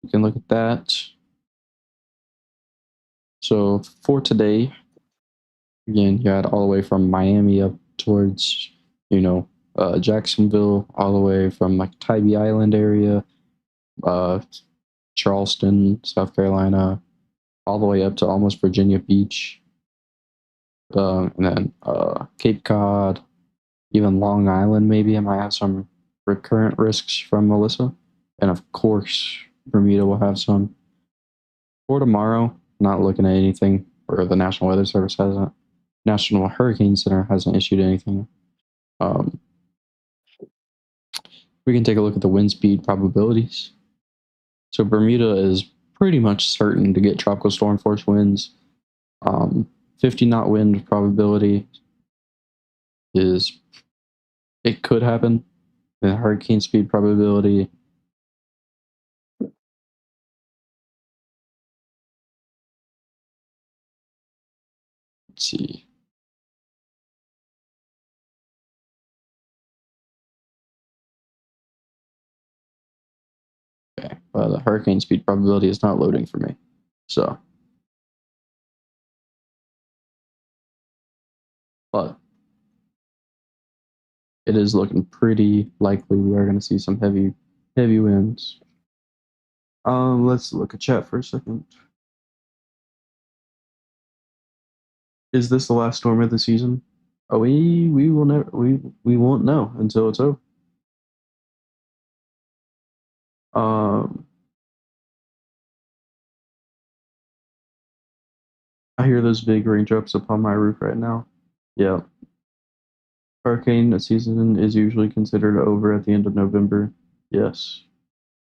[SPEAKER 1] you can look at that. So for today, again, you had all the way from Miami up towards, Jacksonville, all the way from like Tybee Island area, uh, Charleston, South Carolina, all the way up to almost Virginia Beach, and then Cape Cod, even Long Island. Maybe I might have some recurrent risks from Melissa, and of course Bermuda will have some. For tomorrow, not looking at anything, or the National Weather Service hasn't. National Hurricane Center hasn't issued anything. We can take a look at the wind speed probabilities. So Bermuda is pretty much certain to get tropical storm force winds. 50 knot wind probability is, it could happen. The hurricane speed probability, let's see. Okay, well, the hurricane speed probability is not loading for me. So, but it is looking pretty likely we are going to see some heavy winds. Let's look at chat for a second. Is this the last storm of the season? Oh, we will never, we won't know until it's over. I hear those big raindrops upon my roof right now. Yeah. Hurricane season is usually considered over at the end of November. Yes.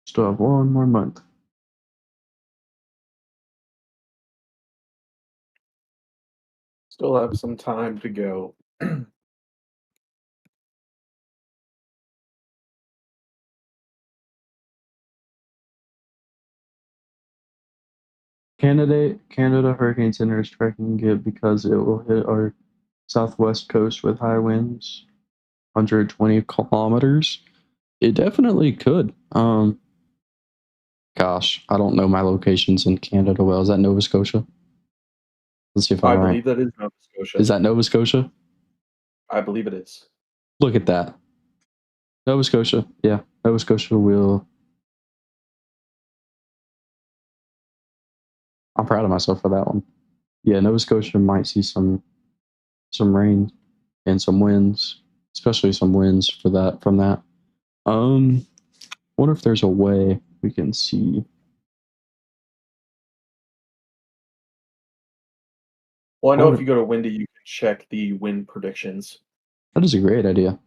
[SPEAKER 1] Still have one more month.
[SPEAKER 3] Still have some time to go.
[SPEAKER 1] Canada Hurricane Center is tracking it because it will hit our southwest coast with high winds, 120 kilometers. It definitely could. Gosh, I don't know my locations in Canada well. Is that Nova Scotia? Let's see if I'm
[SPEAKER 3] I
[SPEAKER 1] right.
[SPEAKER 3] believe that is Nova Scotia.
[SPEAKER 1] Is that Nova Scotia?
[SPEAKER 3] I believe it is.
[SPEAKER 1] Look at that. Nova Scotia. Yeah, Nova Scotia will. I'm proud of myself for that one. Yeah, Nova Scotia might see some rain and some winds, especially some winds for that from that. Wonder if there's a way we can see.
[SPEAKER 3] Well, I know if you go to Windy, you can check the wind predictions.
[SPEAKER 1] That is a great idea.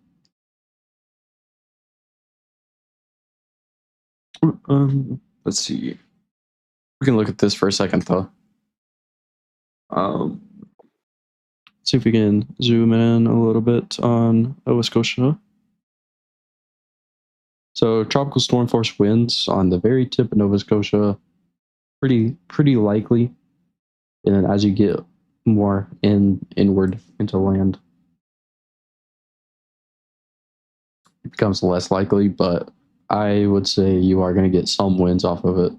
[SPEAKER 1] Let's see. We can look at this for a second, though. See if we can zoom in a little bit on Nova Scotia. So tropical storm force winds on the very tip of Nova Scotia, pretty likely. And then as you get more inward into land, it becomes less likely, but I would say you are going to get some winds off of it,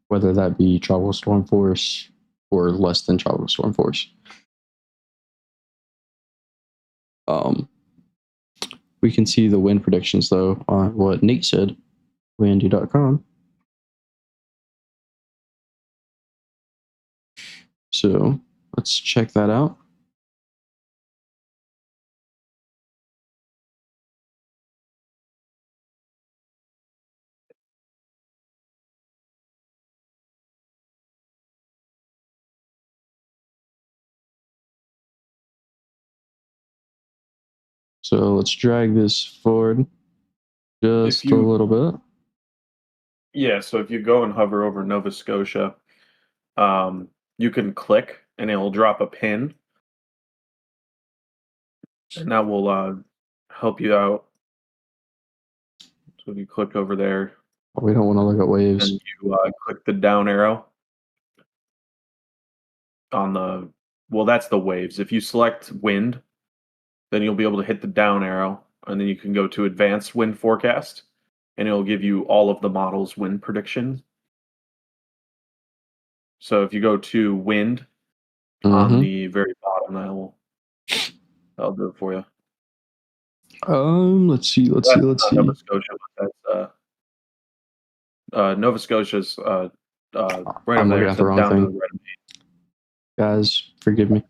[SPEAKER 1] whether that be tropical storm force or less than tropical storm force. We can see the wind predictions, though, on what Nate said, windy.com. So let's check that out. So let's drag this forward just a little bit.
[SPEAKER 3] Yeah, so if you go and hover over Nova Scotia, you can click and it'll drop a pin, and that will help you out. So if you click over there
[SPEAKER 1] We don't want to look at waves.
[SPEAKER 3] and you click the down arrow on the, well, that's the waves. If you select wind, then you'll be able to hit the down arrow, and then you can go to advanced wind forecast, and it'll give you all of the model's wind predictions. So if you go to wind on the very bottom, that'll do it for you.
[SPEAKER 1] Let's see.
[SPEAKER 3] That's not Nova Scotia, but that's Nova Scotia's right
[SPEAKER 1] I'm
[SPEAKER 3] over
[SPEAKER 1] looking
[SPEAKER 3] there.
[SPEAKER 1] at
[SPEAKER 3] So
[SPEAKER 1] the wrong
[SPEAKER 3] down to
[SPEAKER 1] thing.
[SPEAKER 3] the right.
[SPEAKER 1] Guys, forgive me.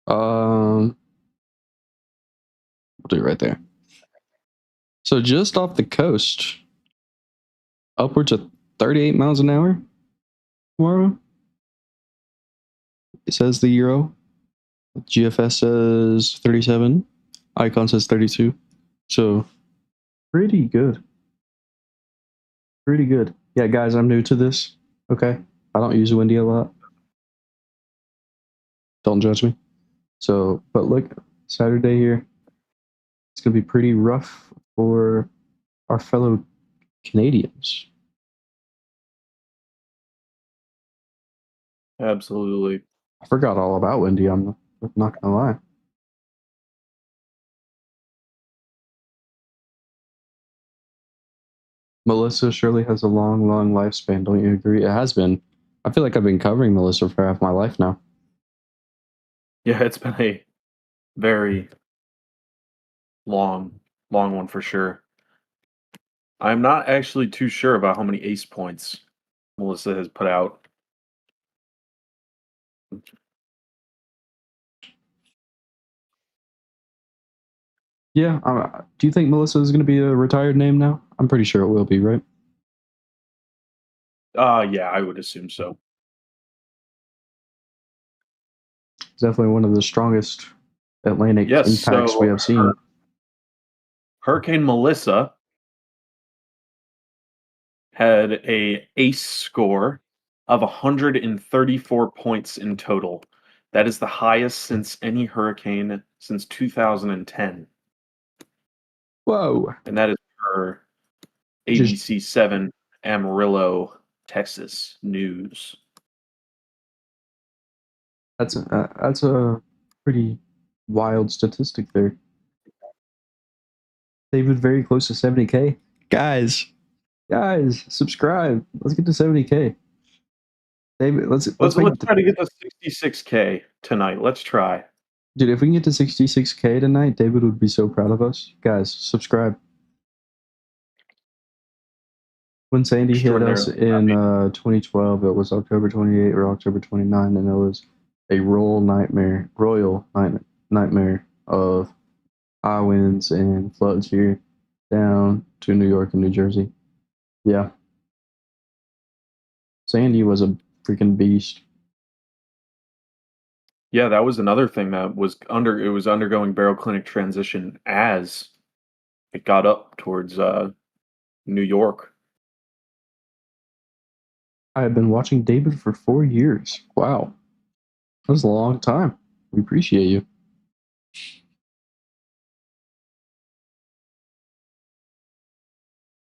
[SPEAKER 1] We'll do it right there. So just off the coast, upwards of 38 miles an hour tomorrow. It says the Euro. GFS says 37. Icon says 32. So pretty good. Pretty good. Yeah, guys, I'm new to this. Okay. I don't use windy a lot. Don't judge me. So, but look, Saturday here, it's going to be pretty rough for our fellow Canadians.
[SPEAKER 3] Absolutely.
[SPEAKER 1] I forgot all about windy. I'm not going to lie. Melissa surely has a long, long lifespan. Don't you agree? It has been. I feel like I've been covering Melissa for half my life now.
[SPEAKER 3] Yeah, it's been a very long one for sure. I'm not actually too sure about how many ace points Melissa has put out.
[SPEAKER 1] Yeah. Do you think Melissa is going to be a retired name now? I'm pretty sure it will be, right?
[SPEAKER 3] Yeah, I would assume so.
[SPEAKER 1] It's definitely one of the strongest Atlantic impacts we have seen.
[SPEAKER 3] Hurricane Melissa had a ace score of 134 points in total. That is the highest since any hurricane since 2010.
[SPEAKER 1] Whoa.
[SPEAKER 3] And that is per ABC 7 Amarillo, Texas news.
[SPEAKER 1] That's a pretty wild statistic there. David, very close to 70K. Guys, subscribe. Let's get to 70K. David, let's
[SPEAKER 3] try to get to 66K tonight. Let's try.
[SPEAKER 1] Dude, if we can get to 66K tonight, David would be so proud of us. Guys, subscribe. When Sandy hit us in 2012, it was October 28 or October 29, and it was a royal nightmare of high winds and floods here down to New York and New Jersey. Yeah. Sandy was a freaking beast.
[SPEAKER 3] Yeah, that was another thing that was undergoing baroclinic transition as it got up towards New York.
[SPEAKER 1] I have been watching David for 4 years. Wow. That was a long time. We appreciate you.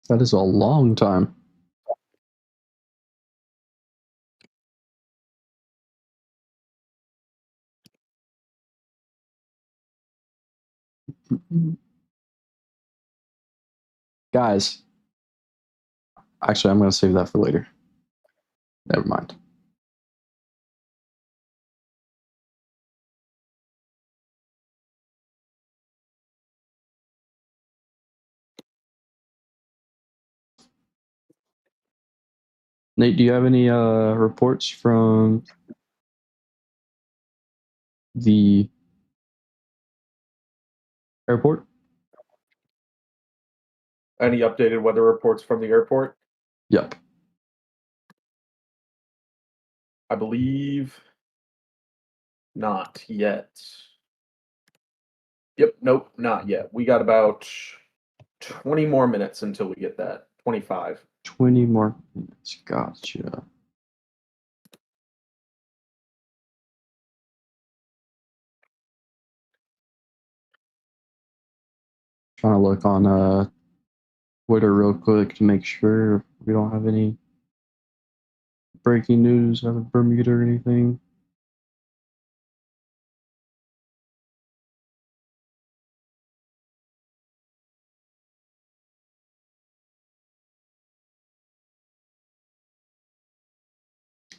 [SPEAKER 1] That is a long time. Guys, actually, I'm going to save that for later. Never mind. Nate, do you have any reports from the airport?
[SPEAKER 3] Any updated weather reports from the airport?
[SPEAKER 1] Yep.
[SPEAKER 3] I believe Not yet. Yep, nope, not yet. We got about 20 more minutes until we get that. 25.
[SPEAKER 1] 20 more minutes. Gotcha. Trying to look on Twitter real quick to make sure we don't have any breaking news out of Bermuda or anything.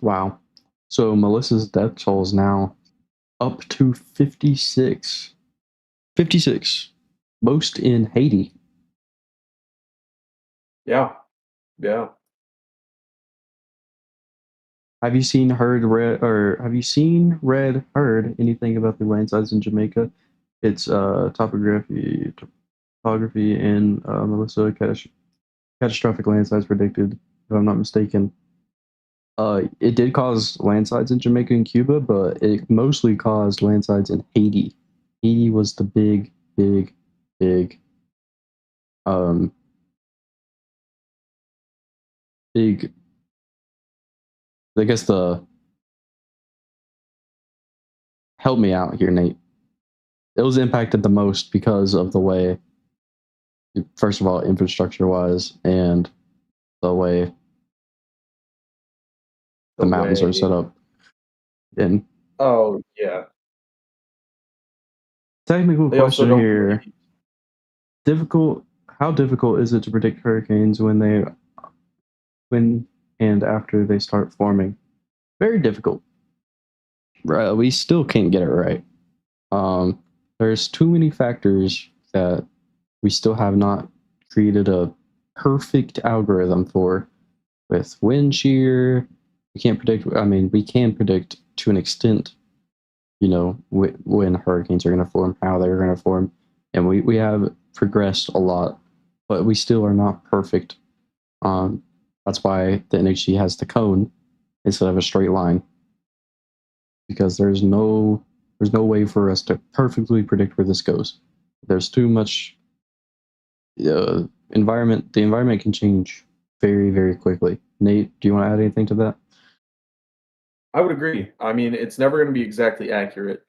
[SPEAKER 1] Wow. So Melissa's death toll is now up to 56. 56. Most in Haiti.
[SPEAKER 3] Yeah. Yeah.
[SPEAKER 1] Have you seen, heard, anything about the landslides in Jamaica? It's topography, and Melissa catastrophic landslides predicted, if I'm not mistaken. It did cause landslides in Jamaica and Cuba, but it mostly caused landslides in Haiti. Haiti was the big, um, big, I guess help me out here, Nate. It was impacted the most because of the way, first of all, infrastructure wise, and the way the mountains are set up. And
[SPEAKER 3] Oh, yeah.
[SPEAKER 1] technical
[SPEAKER 3] They also
[SPEAKER 1] question
[SPEAKER 3] don't
[SPEAKER 1] here. How difficult is it to predict hurricanes when and after they start forming? Very difficult. Right, we still can't get it right. There's too many factors that we still have not created a perfect algorithm for. With wind shear, we can't predict. I mean, we can predict to an extent, when hurricanes are going to form, how they're going to form, and we have progressed a lot, but we still are not perfect. That's why the NHC has the cone instead of a straight line, because there's no way for us to perfectly predict where this goes. There's too much environment. The environment can change very, very quickly. Nate, do you want to add anything to that?
[SPEAKER 3] I would agree. I mean, it's never going to be exactly accurate,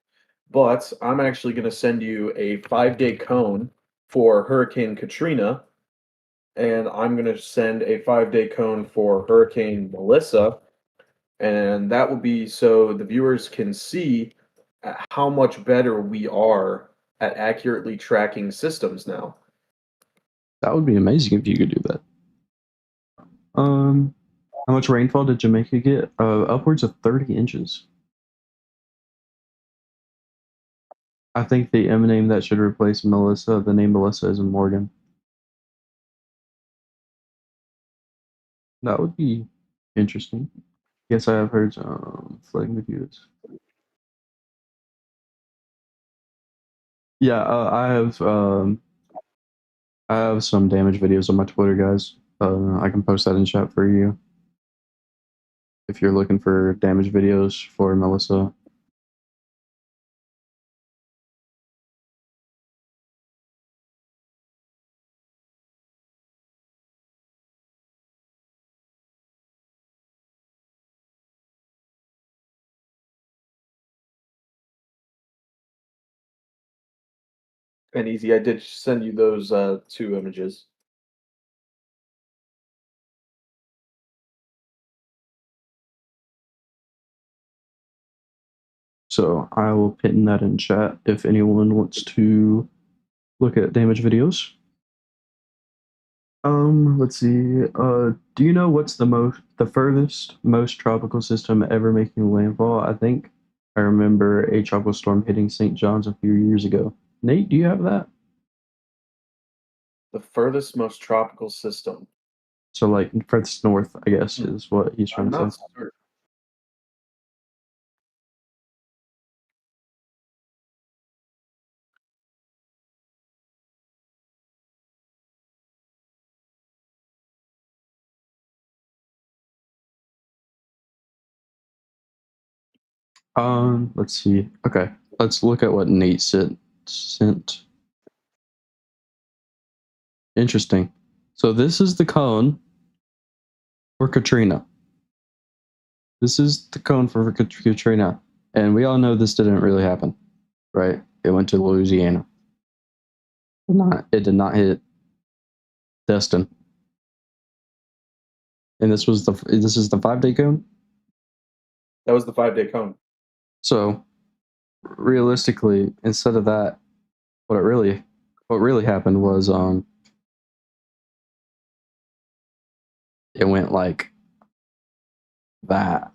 [SPEAKER 3] but I'm actually going to send you a 5-day cone for Hurricane Katrina, and I'm going to send a 5-day cone for Hurricane Melissa, and that will be so the viewers can see how much better we are at accurately tracking systems now.
[SPEAKER 1] That would be amazing if you could do that. How much rainfall did Jamaica get? Upwards of 30 inches. I think the M name that should replace Melissa, the name Melissa, is in Morgan. That would be interesting. Yes, I have heard flooding videos. Yeah, I have some damage videos on my Twitter, guys. I can post that in chat for you if you're looking for damage videos for Melissa.
[SPEAKER 3] And easy, I did send you those 2 images.
[SPEAKER 1] So I will pin that in chat if anyone wants to look at damage videos. Let's see. Do you know what's the furthest most tropical system ever making landfall? I think I remember a tropical storm hitting St. John's a few years ago. Nate, do you have that?
[SPEAKER 3] The furthest most tropical system.
[SPEAKER 1] So like furthest north, I guess, is what he's trying
[SPEAKER 3] I'm
[SPEAKER 1] to
[SPEAKER 3] not
[SPEAKER 1] say.
[SPEAKER 3] certain.
[SPEAKER 1] Let's see. Okay, let's look at what Nate sent. Interesting. So this is the cone for Katrina. This is the cone for Katrina, and we all know this didn't really happen, right? It went to Louisiana. It did not hit Destin. And this is the 5-day cone.
[SPEAKER 3] That was the 5-day cone.
[SPEAKER 1] So realistically, instead of that, what really happened was it went like that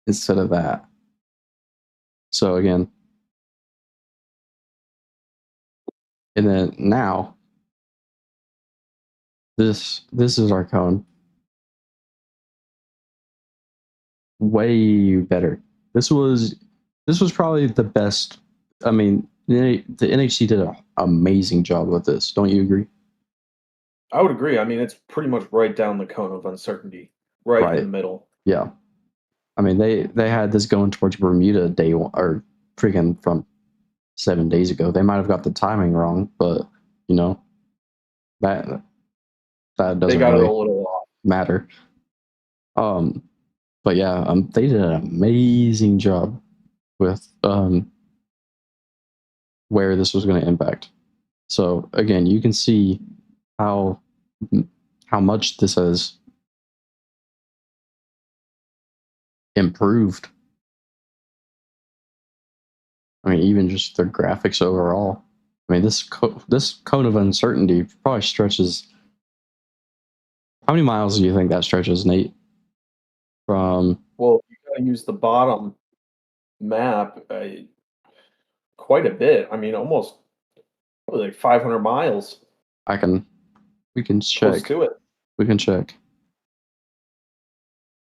[SPEAKER 1] instead of that. So again, and then now this is our cone. Way better. This was probably the best. I mean, the NHC did an amazing job with this. Don't you agree?
[SPEAKER 3] I would agree. I mean, it's pretty much right down the cone of uncertainty, right in the
[SPEAKER 1] Right.
[SPEAKER 3] middle.
[SPEAKER 1] Yeah. I mean, they had this going towards Bermuda day one, or freaking from 7 days ago. They might have got the timing wrong, but you know that
[SPEAKER 3] They
[SPEAKER 1] doesn't
[SPEAKER 3] got it a
[SPEAKER 1] really
[SPEAKER 3] little off.
[SPEAKER 1] matter. But yeah, they did an amazing job with where this was going to impact. So again, you can see how much this has improved. I mean, even just the graphics overall. I mean, this cone of uncertainty probably stretches. How many miles do you think that stretches, Nate? From
[SPEAKER 3] Well, you got to use the bottom map quite a bit. I mean, almost probably like 500 miles.
[SPEAKER 1] we can
[SPEAKER 3] Close
[SPEAKER 1] check.
[SPEAKER 3] to it.
[SPEAKER 1] We can check.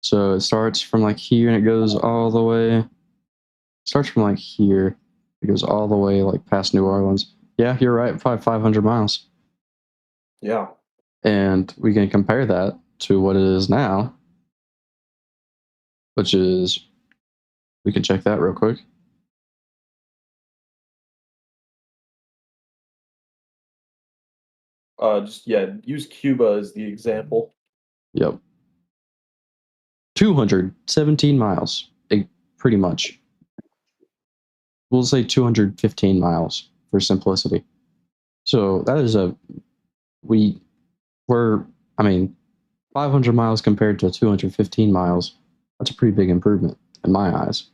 [SPEAKER 1] So it starts from like here and it goes all the way. Starts from like here. It goes all the way like past New Orleans. Yeah, you're right. Probably 500 miles.
[SPEAKER 3] Yeah.
[SPEAKER 1] And we can compare that to what it is now, which is, we can check that real quick.
[SPEAKER 3] Use Cuba as the example.
[SPEAKER 1] Yep. 217 miles, pretty much. We'll say 215 miles for simplicity. So that is I mean, 500 miles compared to 215 miles, that's a pretty big improvement in my eyes.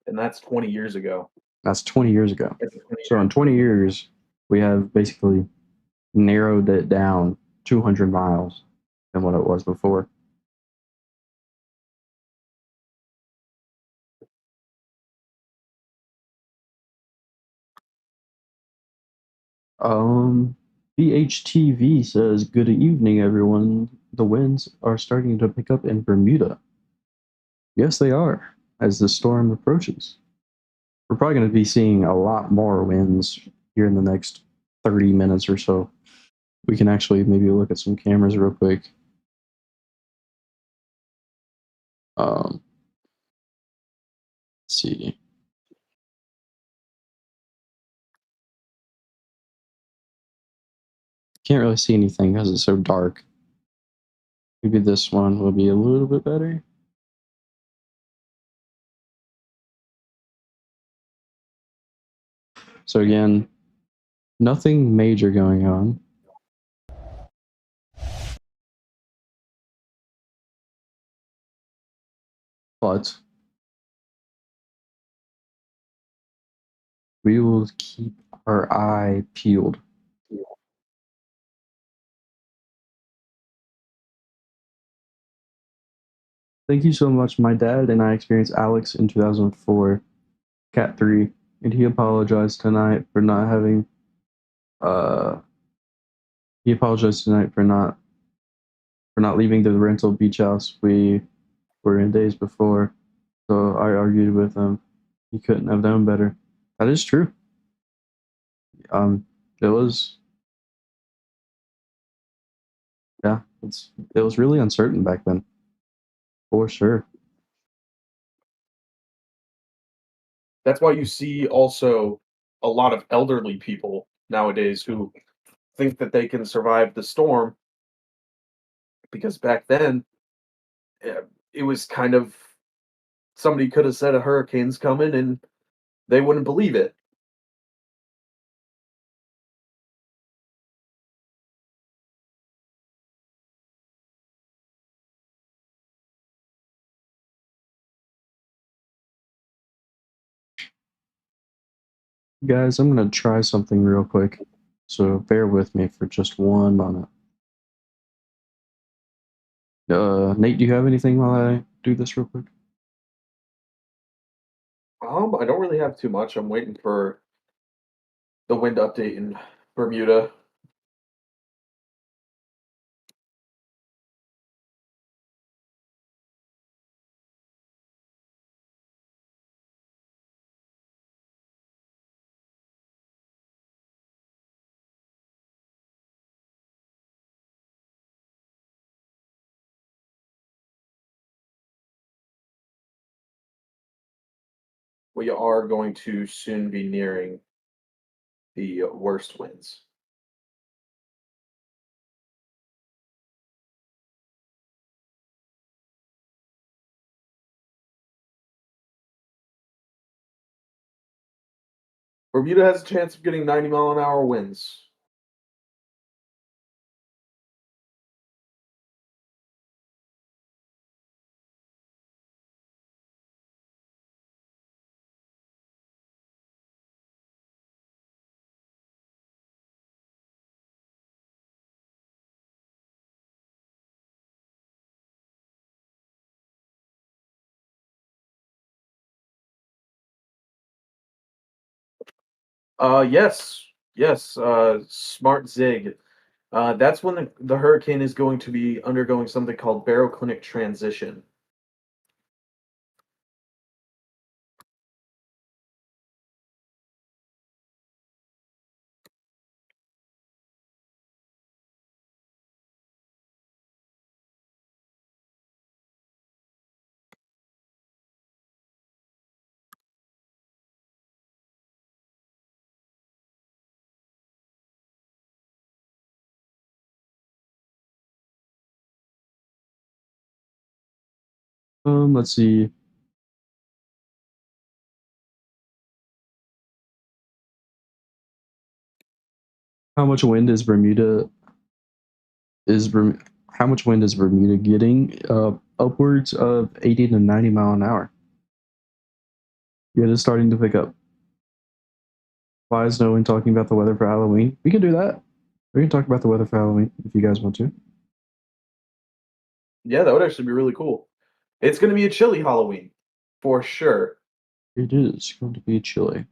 [SPEAKER 3] And that's 20 years ago.
[SPEAKER 1] That's 20 years ago.
[SPEAKER 3] That's a 20
[SPEAKER 1] So in 20 years, we have basically narrowed it down 200 miles than what it was before. BHTV says, "Good evening, everyone. The winds are starting to pick up in Bermuda." Yes, they are, as the storm approaches. We're probably going to be seeing a lot more winds here in the next 30 minutes or so. We can actually maybe look at some cameras real quick. Let's see. Can't really see anything because it's so dark. Maybe this one will be a little bit better. So again, nothing major going on. But we will keep our eye peeled. Thank you so much. My dad and I experienced Alex in 2004, Cat 3, and he apologized tonight for not having. He apologized tonight for not leaving the rental beach house we were in days before. So I argued with him. He couldn't have known better. That is true. It was, yeah, it was really uncertain back then, for sure.
[SPEAKER 3] That's why you see also a lot of elderly people nowadays who think that they can survive the storm because back then eh, it was kind of somebody could have said a hurricane's coming and they wouldn't believe it.
[SPEAKER 1] Guys, I'm gonna try something real quick, so bear with me for just one moment. Nate, do you have anything while I do this real quick?
[SPEAKER 3] I don't really have too much. I'm waiting for the wind update in Bermuda. We are going to soon be nearing the worst winds. Bermuda has a chance of getting 90-mile-an-hour winds. Yes, smart zig. That's when the hurricane is going to be undergoing something called baroclinic transition.
[SPEAKER 1] Let's see. How much wind is Bermuda? How much wind is Bermuda getting? Upwards of 80 to 90 mile an hour. Yeah, it is starting to pick up. Why is no one talking about the weather for Halloween? We can do that. We can talk about the weather for Halloween if you guys want to.
[SPEAKER 3] Yeah, that would actually be really cool. It's going to be a chilly Halloween, for sure.
[SPEAKER 1] It is going to be chilly.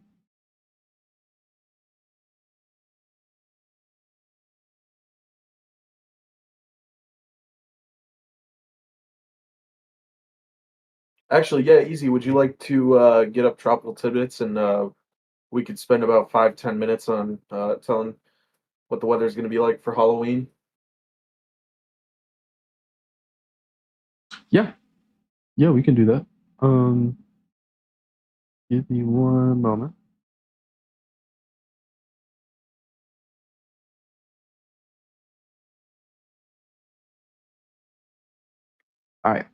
[SPEAKER 3] Actually, yeah, easy. Would you like to get up tropical tidbits and we could spend about 5-10 minutes on telling what the weather's going to be like for Halloween?
[SPEAKER 1] Yeah, yeah, we can do that. Give me one moment. All right.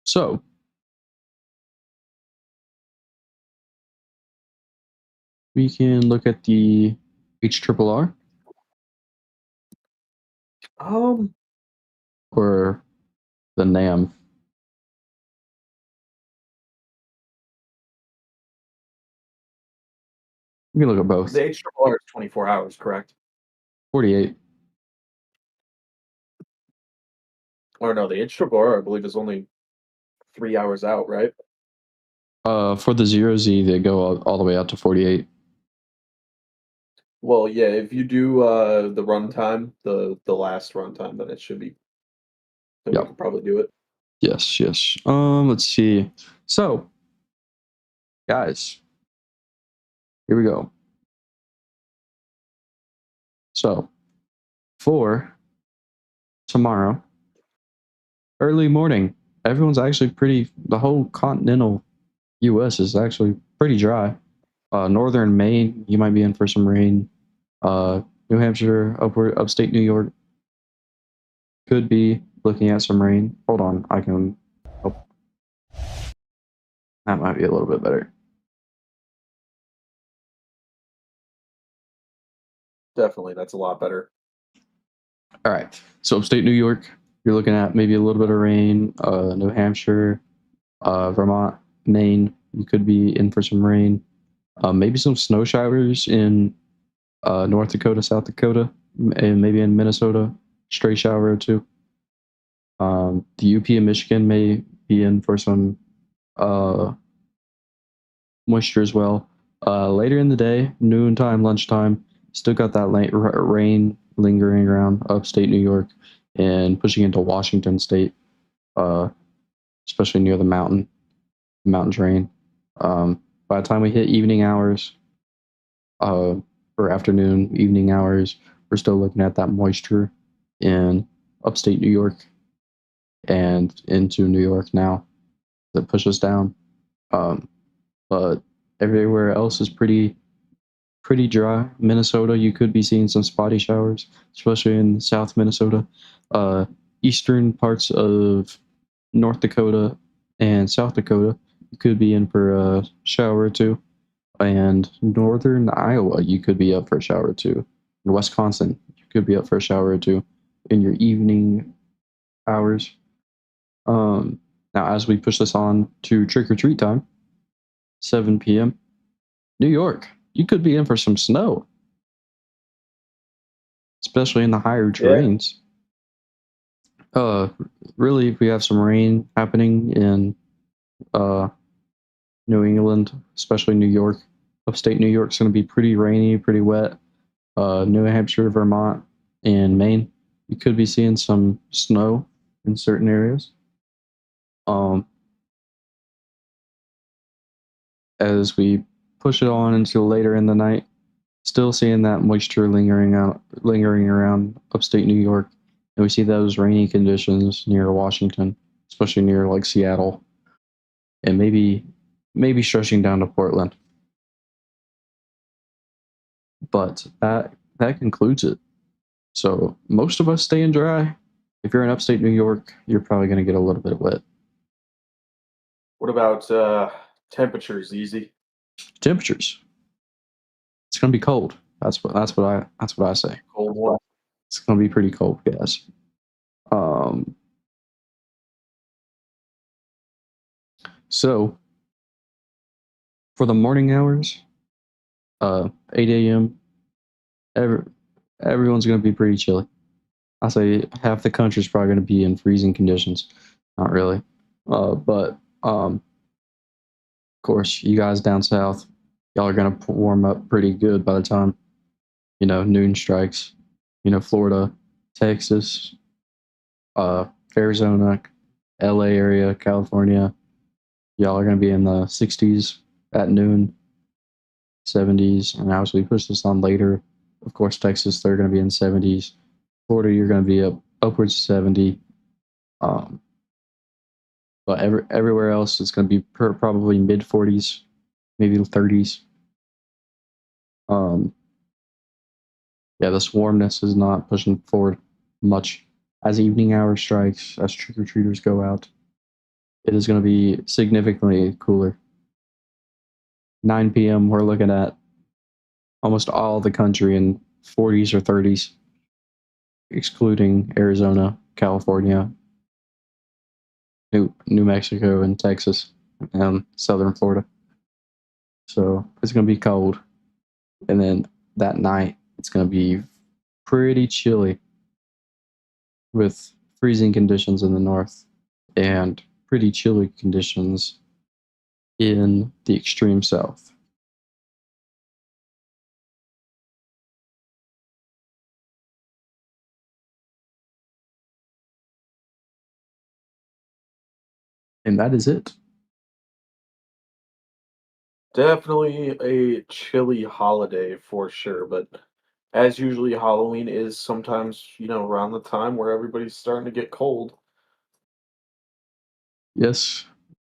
[SPEAKER 1] So we can look at the HRRR
[SPEAKER 3] Um,
[SPEAKER 1] or the NAM. We can look at both.
[SPEAKER 3] the HRRR is 24 hours, correct?
[SPEAKER 1] 48.
[SPEAKER 3] Or no, the HRRR, I believe, is only 3 hours out, right?
[SPEAKER 1] For the 0Z, they go all the way out to 48.
[SPEAKER 3] Well, yeah, if you do the runtime, the last runtime, then it should be. Then we
[SPEAKER 1] Yep.
[SPEAKER 3] could probably do it.
[SPEAKER 1] Yes, yes. Let's see. So, guys, here we go. So for tomorrow, early morning, everyone's actually the whole continental US is actually pretty dry. Northern Maine, you might be in for some rain. New Hampshire, upstate New York could be looking at some rain. Hold on, oh, that might be a little bit better.
[SPEAKER 3] Definitely, that's a lot better.
[SPEAKER 1] All right, so upstate New York, you're looking at maybe a little bit of rain. New Hampshire, Vermont, Maine, you could be in for some rain. Maybe some snow showers in North Dakota, South Dakota, and maybe in Minnesota, stray shower or two. The UP and Michigan may be in for some moisture as well. Later in the day, noontime, lunchtime, still got that rain lingering around upstate New York and pushing into Washington State, especially near the mountains rain. By the time we hit evening hours, or afternoon, evening hours, we're still looking at that moisture in upstate New York and into New York now that pushes down. But everywhere else is pretty dry. Minnesota, you could be seeing some spotty showers, especially in South Minnesota. Eastern parts of North Dakota and South Dakota, you could be in for a shower or two. And northern Iowa, you could be up for a shower or two. In Wisconsin, you could be up for a shower or two in your evening hours. Now, as we push this on to trick or treat time, 7 p.m., New York, you could be in for some snow, especially in the higher terrains. Really, we have some rain happening in New England, especially New York. Upstate New York's going to be pretty rainy, pretty wet. New Hampshire, Vermont, and Maine, you could be seeing some snow in certain areas. As we push it on until later in the night, still seeing that moisture lingering around upstate New York, and we see those rainy conditions near Washington, especially near like Seattle, and maybe stretching down to Portland. But that concludes it. So most of us staying dry. If you're in upstate New York, you're probably going to get a little bit wet.
[SPEAKER 3] What about temperatures, Easy?
[SPEAKER 1] Temperatures. It's going to be cold. That's what I say.
[SPEAKER 3] Cold one.
[SPEAKER 1] It's going to be pretty cold, guys. So for the morning hours, 8 a.m., everyone's going to be pretty chilly. I say half the country's probably going to be in freezing conditions. Not really. But of course, you guys down south, y'all are going to warm up pretty good by the time, noon strikes. Florida, Texas, Arizona, LA area, California, y'all are going to be in the 60s at noon, 70s. And as we push this on later, of course, Texas, they're going to be in 70s. Florida, you're going to be upwards of 70. But everywhere else, it's going to be probably mid 40s, maybe 30s. Yeah, this warmness is not pushing forward much. As evening hour strikes, as trick-or-treaters go out, it is going to be significantly cooler. 9 p.m., we're looking at almost all the country in 40s or 30s, excluding Arizona, California, New Mexico, and Texas, and southern Florida. So it's going to be cold. And then that night, it's going to be pretty chilly with freezing conditions in the north and pretty chilly conditions in the extreme south. And that is it.
[SPEAKER 3] Definitely a chilly holiday for sure, but as usually, Halloween is sometimes, around the time where everybody's starting to get cold.
[SPEAKER 1] Yes,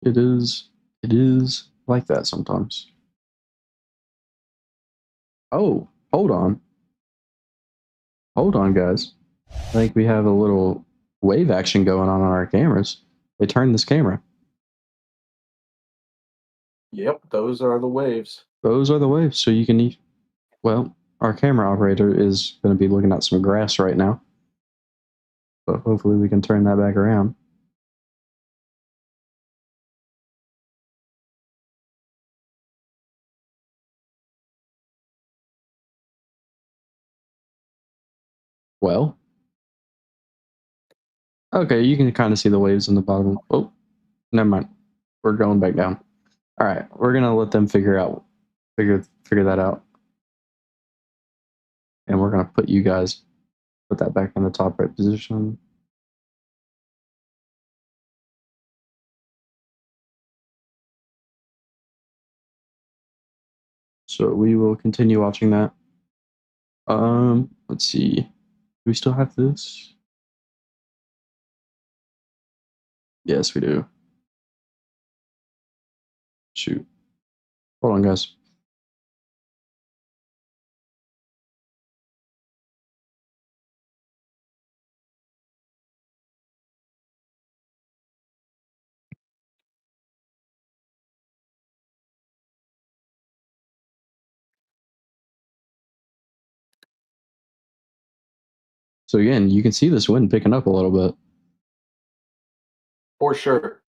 [SPEAKER 1] it is. It is like that sometimes. Oh, hold on. Hold on, guys. I think we have a little wave action going on our cameras. They turned this camera.
[SPEAKER 3] Yep, those are the waves.
[SPEAKER 1] Those are the waves. So you can, well, our camera operator is going to be looking at some grass right now. But hopefully we can turn that back around. Well, okay, you can kind of see the waves in the bottom. Oh, never mind. We're going back down. All right, we're gonna let them figure that out, and we're gonna put that back in the top right position. So we will continue watching that. Let's see. Do we still have this? Yes, we do. Shoot. Hold on, guys. So again, you can see this wind picking up a little bit.
[SPEAKER 3] For sure.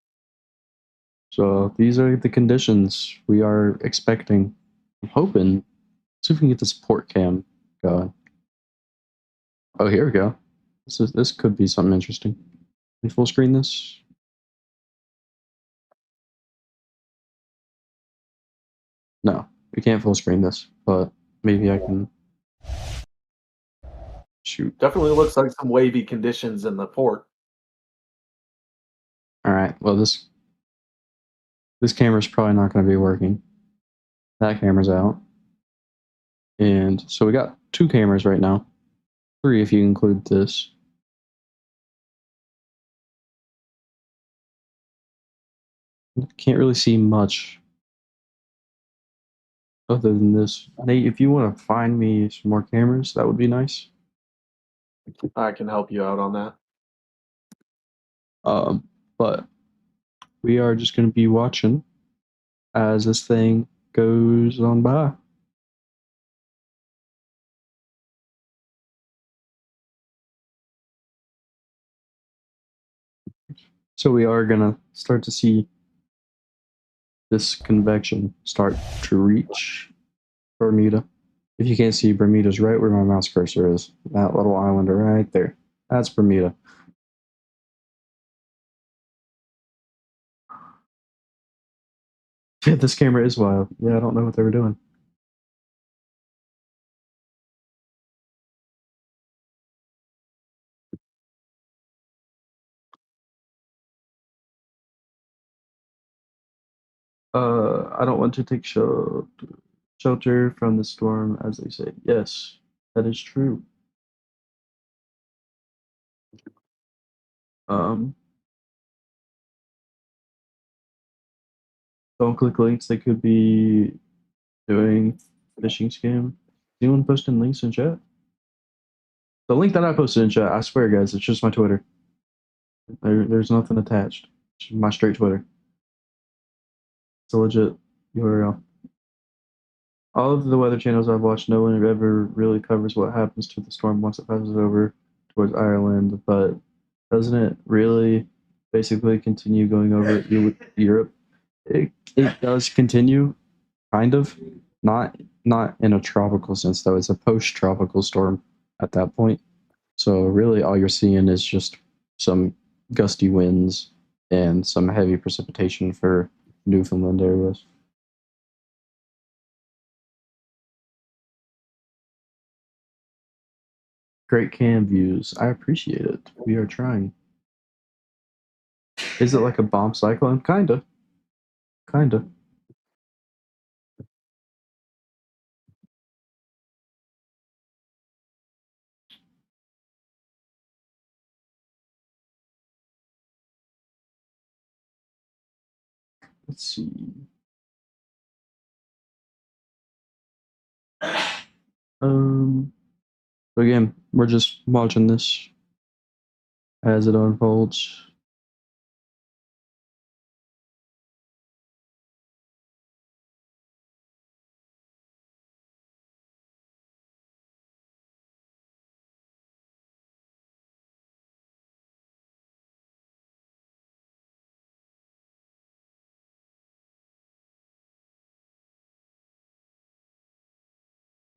[SPEAKER 1] So these are the conditions we are expecting. I'm hoping. See if we can get this port cam going. Oh, here we go. This could be something interesting. Can we full screen this? No, we can't full screen this, but maybe I can. Shoot.
[SPEAKER 3] Definitely looks like some wavy conditions in the port.
[SPEAKER 1] All right. Well, this camera's probably not going to be working. That camera's out. And so we got 2 cameras right now. 3 if you include this. Can't really see much other than this. Nate, if you want to find me some more cameras, that would be nice.
[SPEAKER 3] I can help you out on that.
[SPEAKER 1] But we are just going to be watching as this thing goes on by. So we are going to start to see this convection start to reach Bermuda. If you can't see, Bermuda's right where my mouse cursor is. That little island right there. That's Bermuda. Yeah, this camera is wild. Yeah, I don't know what they were doing. I don't want to take shelter from the storm, as they say. Yes, that is true. Um, don't click links. They could be doing phishing scam. Anyone posting links in chat? The link that I posted in chat, I swear, guys, it's just my Twitter. There's nothing attached. It's my straight Twitter. It's a legit URL. All of the weather channels I've watched, no one ever really covers what happens to the storm once it passes over towards Ireland, but doesn't it really basically continue going over Europe? It does continue, kind of. Not in a tropical sense, though. It's a post-tropical storm at that point. So really all you're seeing is just some gusty winds and some heavy precipitation for Newfoundland areas. Great cam views. I appreciate it. We are trying. Is it like a bomb cyclone? Kinda. Kinda. Let's see. So again, we're just watching this as it unfolds.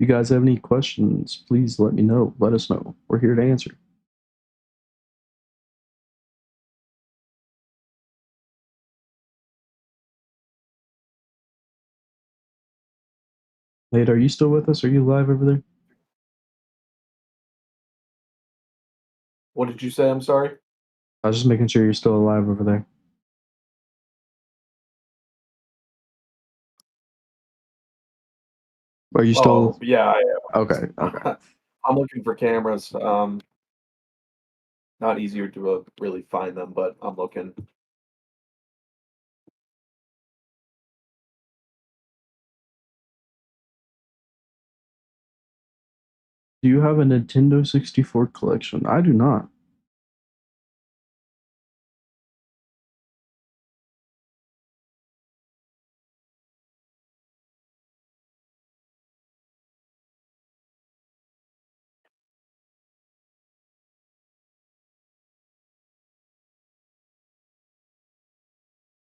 [SPEAKER 1] If you guys have any questions, please let me know. Let us know. We're here to answer. Nate, are you still with us? Are you live over there?
[SPEAKER 3] What did you say? I'm sorry.
[SPEAKER 1] I was just making sure you're still alive over there. Are you still?
[SPEAKER 3] Oh, yeah, I
[SPEAKER 1] Okay. Okay.
[SPEAKER 3] am. I'm looking for cameras. Not easier to really find them, but I'm looking.
[SPEAKER 1] Do you have a Nintendo 64 collection? I do not.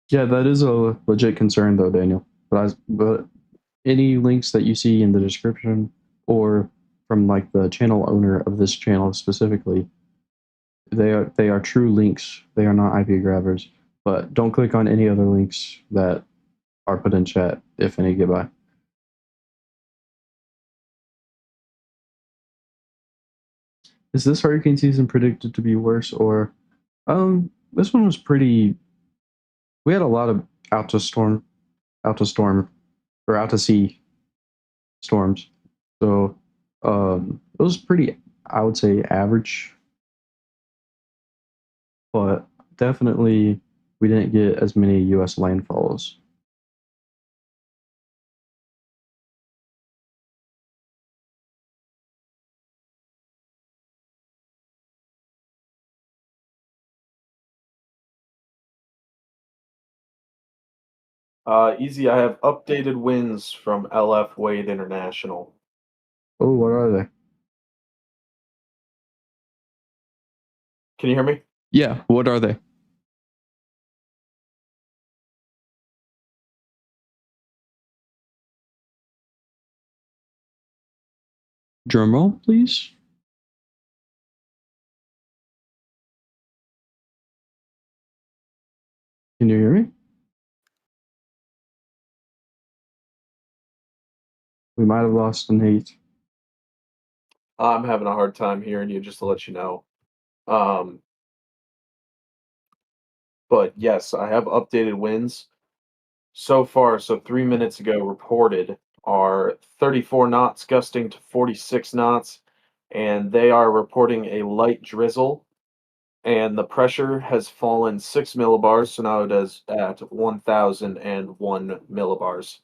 [SPEAKER 1] Yeah, that is a legit concern, though, Daniel. But any links that you see in the description or from like the channel owner of this channel specifically, they are true links. They are not IP grabbers. But don't click on any other links that are put in chat if any get by. Is this hurricane season predicted to be worse or this one was pretty. We had a lot of out to storm or out to sea storms. So it was pretty, I would say, average, but definitely we didn't get as many U.S. landfalls.
[SPEAKER 3] Easy. I have updated wins from LF Wade International.
[SPEAKER 1] Oh, what are they?
[SPEAKER 3] Can you hear me?
[SPEAKER 1] Yeah, what are they? Drum roll, please. Can you hear me? We might have lost an 8.
[SPEAKER 3] I'm having a hard time hearing you, just to let you know. But yes, I have updated wins. So far, so 3 minutes ago reported are 34 knots gusting to 46 knots, and they are reporting a light drizzle, and the pressure has fallen 6 millibars, so now it is at 1,001 millibars.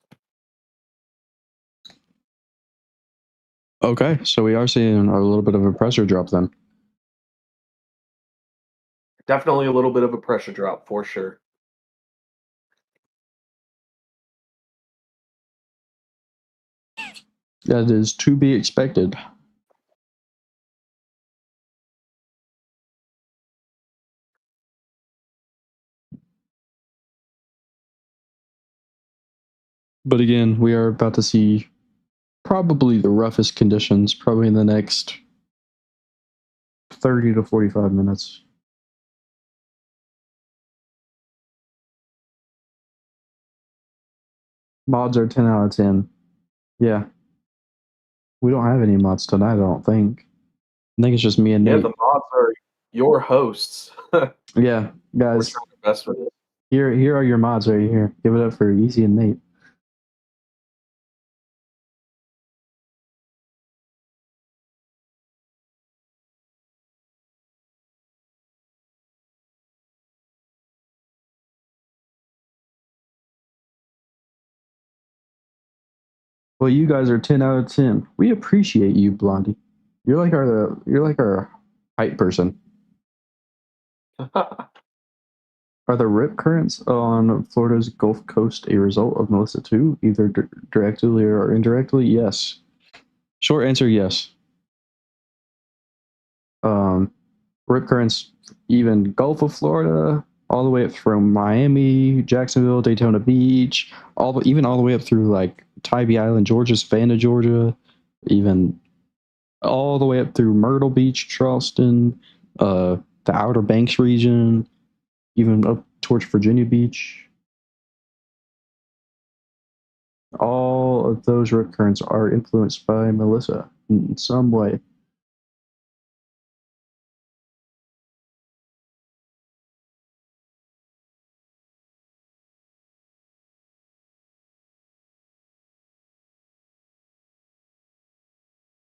[SPEAKER 1] Okay, so we are seeing a little bit of a pressure drop then.
[SPEAKER 3] Definitely a little bit of a pressure drop for sure.
[SPEAKER 1] That is to be expected. But again, we are about to see probably the roughest conditions, probably in the next 30 to 45 minutes. Mods are 10 out of 10. Yeah. We don't have any mods tonight, I don't think. I think it's just me and
[SPEAKER 3] Yeah,
[SPEAKER 1] Nate.
[SPEAKER 3] the mods are your hosts.
[SPEAKER 1] Yeah,
[SPEAKER 3] We're
[SPEAKER 1] guys,
[SPEAKER 3] trying our best with it.
[SPEAKER 1] here are your mods right here. Give it up for Easy and Nate. Well, you guys are 10 out of 10. We appreciate you, Blondie. You're like our hype person. Are the rip currents on Florida's Gulf Coast a result of Melissa 2, either directly or indirectly? Yes. Short answer, yes. Rip currents, even Gulf of Florida, all the way up from Miami, Jacksonville, Daytona Beach, even all the way up through like Tybee Island, Georgia, Savannah, Georgia, even all the way up through Myrtle Beach, Charleston, the Outer Banks region, even up towards Virginia Beach. All of those rip currents are influenced by Melissa in some way.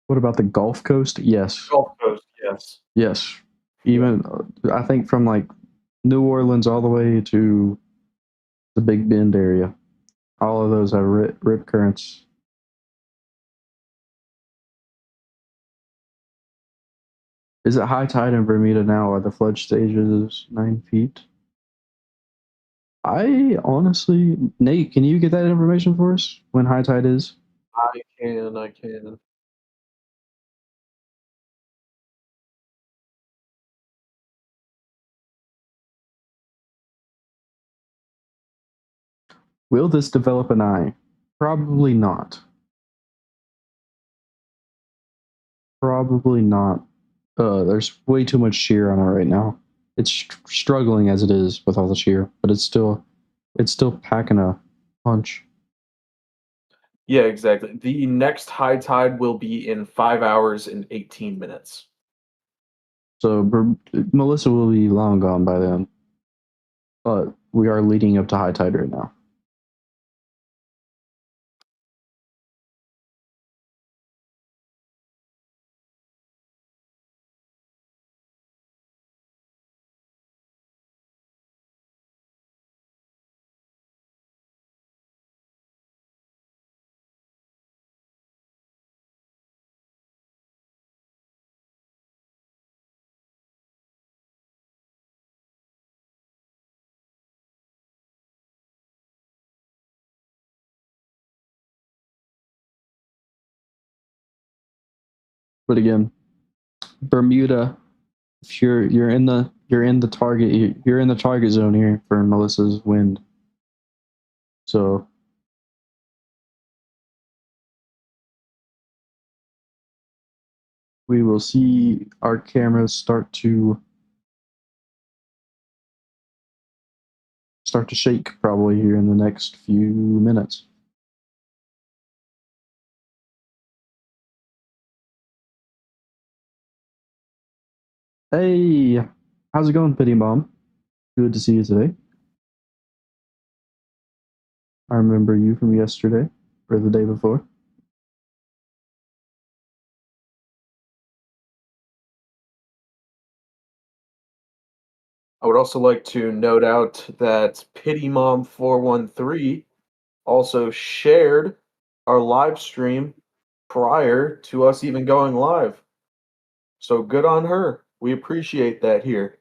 [SPEAKER 1] What about the Gulf Coast? Yes.
[SPEAKER 3] Gulf Coast, yes.
[SPEAKER 1] Yes. Even I think from like New Orleans all the way to the Big Bend area. All of those have rip currents. Is it high tide in Bermuda now? Are the flood stages 9 feet? I honestly, Nate, can you get that information for us when high tide is?
[SPEAKER 3] I can.
[SPEAKER 1] Will this develop an eye? Probably not. Probably not. There's way too much shear on it right now. It's struggling as it is with all the shear, but it's still packing a punch.
[SPEAKER 3] Yeah, exactly. The next high tide will be in 5 hours and 18 minutes.
[SPEAKER 1] So Melissa will be long gone by then. But we are leading up to high tide right now. But again, Bermuda, if you're in the target zone here for Melissa's wind. So we will see our cameras start to shake probably here in the next few minutes. Hey, how's it going, Pity Mom? Good to see you today. I remember you from yesterday or the day before.
[SPEAKER 3] I would also like to note out that Pity Mom 413 also shared our live stream prior to us even going live. So good on her. We appreciate that here.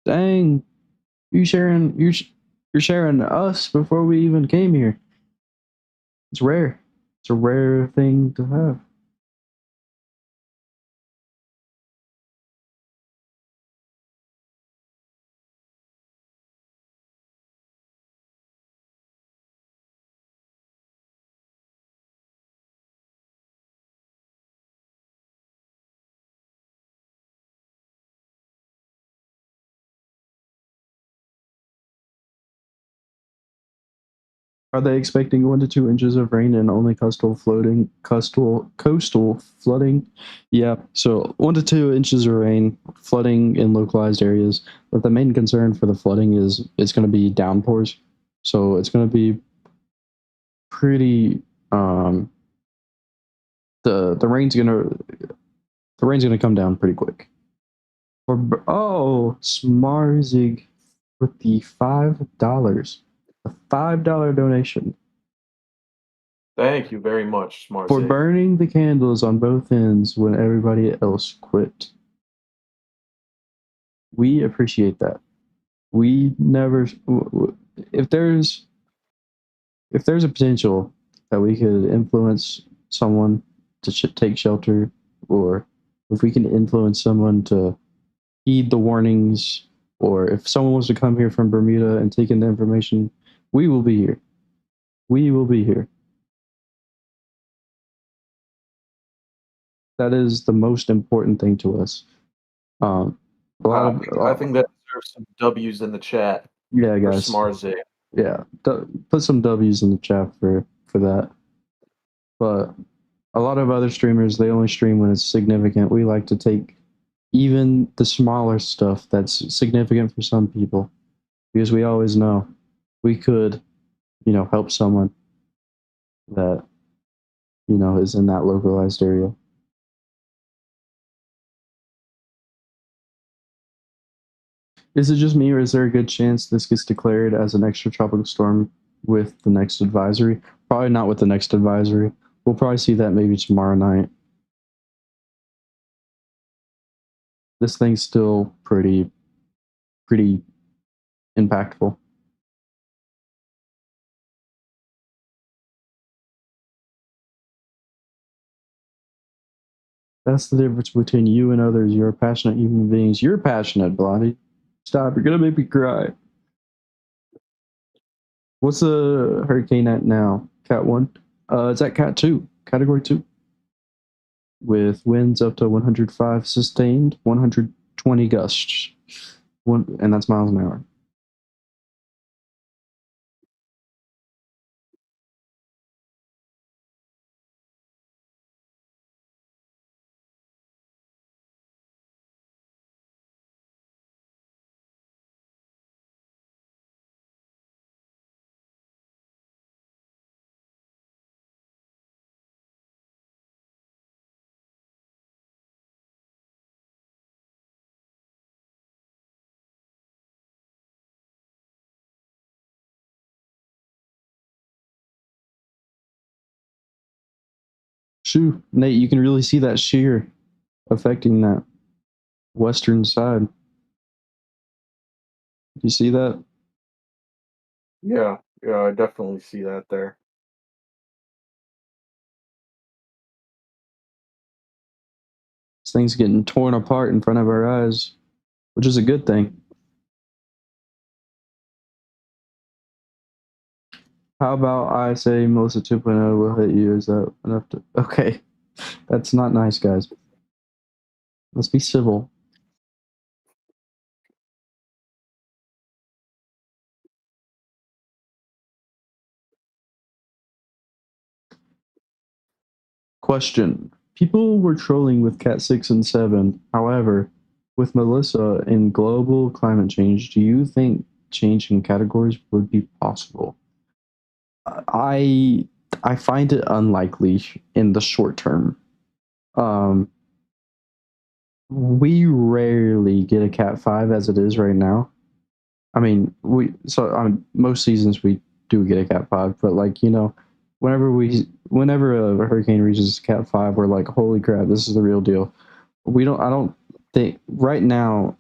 [SPEAKER 1] Dang, you're sharing us before we even came here. It's rare. It's a rare thing to have. Are they expecting 1 to 2 inches of rain and only coastal flooding? Yeah, so 1 to 2 inches of rain, flooding in localized areas. But the main concern for the flooding is it's going to be downpours. So it's going to be pretty. The rain's gonna come down pretty quick. Smarzig with the $5, a $5 donation.
[SPEAKER 3] Thank you very much, Smart
[SPEAKER 1] for burning the candles on both ends when everybody else quit. We appreciate that. We never, if there's a potential that we could influence someone to take shelter, or if we can influence someone to heed the warnings, or if someone wants to come here from Bermuda and take in the information, we will be here. We will be here. That is the most important thing to us. A lot of,
[SPEAKER 3] I think that deserves some W's in the chat.
[SPEAKER 1] yeah,
[SPEAKER 3] For
[SPEAKER 1] guys.
[SPEAKER 3] Smarze.
[SPEAKER 1] Yeah, put some W's in the chat for that. But a lot of other streamers, they only stream when it's significant. We like to take even the smaller stuff that's significant for some people, because we always know we could, help someone that, is in that localized area. Is it just me, or is there a good chance this gets declared as an extratropical storm with the next advisory? Probably not with the next advisory. We'll probably see that maybe tomorrow night. This thing's still pretty impactful. That's the difference between you and others. You're passionate human beings. You're passionate, Blondie. Stop. You're going to make me cry. What's the hurricane at now? Cat 1? It's at Cat 2. Category 2. With winds up to 105 sustained, 120 gusts. And that's miles an hour. Shoo, Nate, you can really see that shear affecting that western side. Do you see that?
[SPEAKER 3] Yeah, I definitely see that there.
[SPEAKER 1] This thing's getting torn apart in front of our eyes, which is a good thing. How about I say Melissa 2.0 will hit you? Is that enough to... Okay. That's not nice, guys. Let's be civil. Question. People were trolling with Cat 6 and 7. However, with Melissa and global climate change, do you think changing categories would be possible? I find it unlikely in the short term. We rarely get a Cat 5 as it is right now. I mean, most seasons we do get a Cat 5, but whenever a hurricane reaches Cat 5, we're like, holy crap, this is the real deal. I don't think right now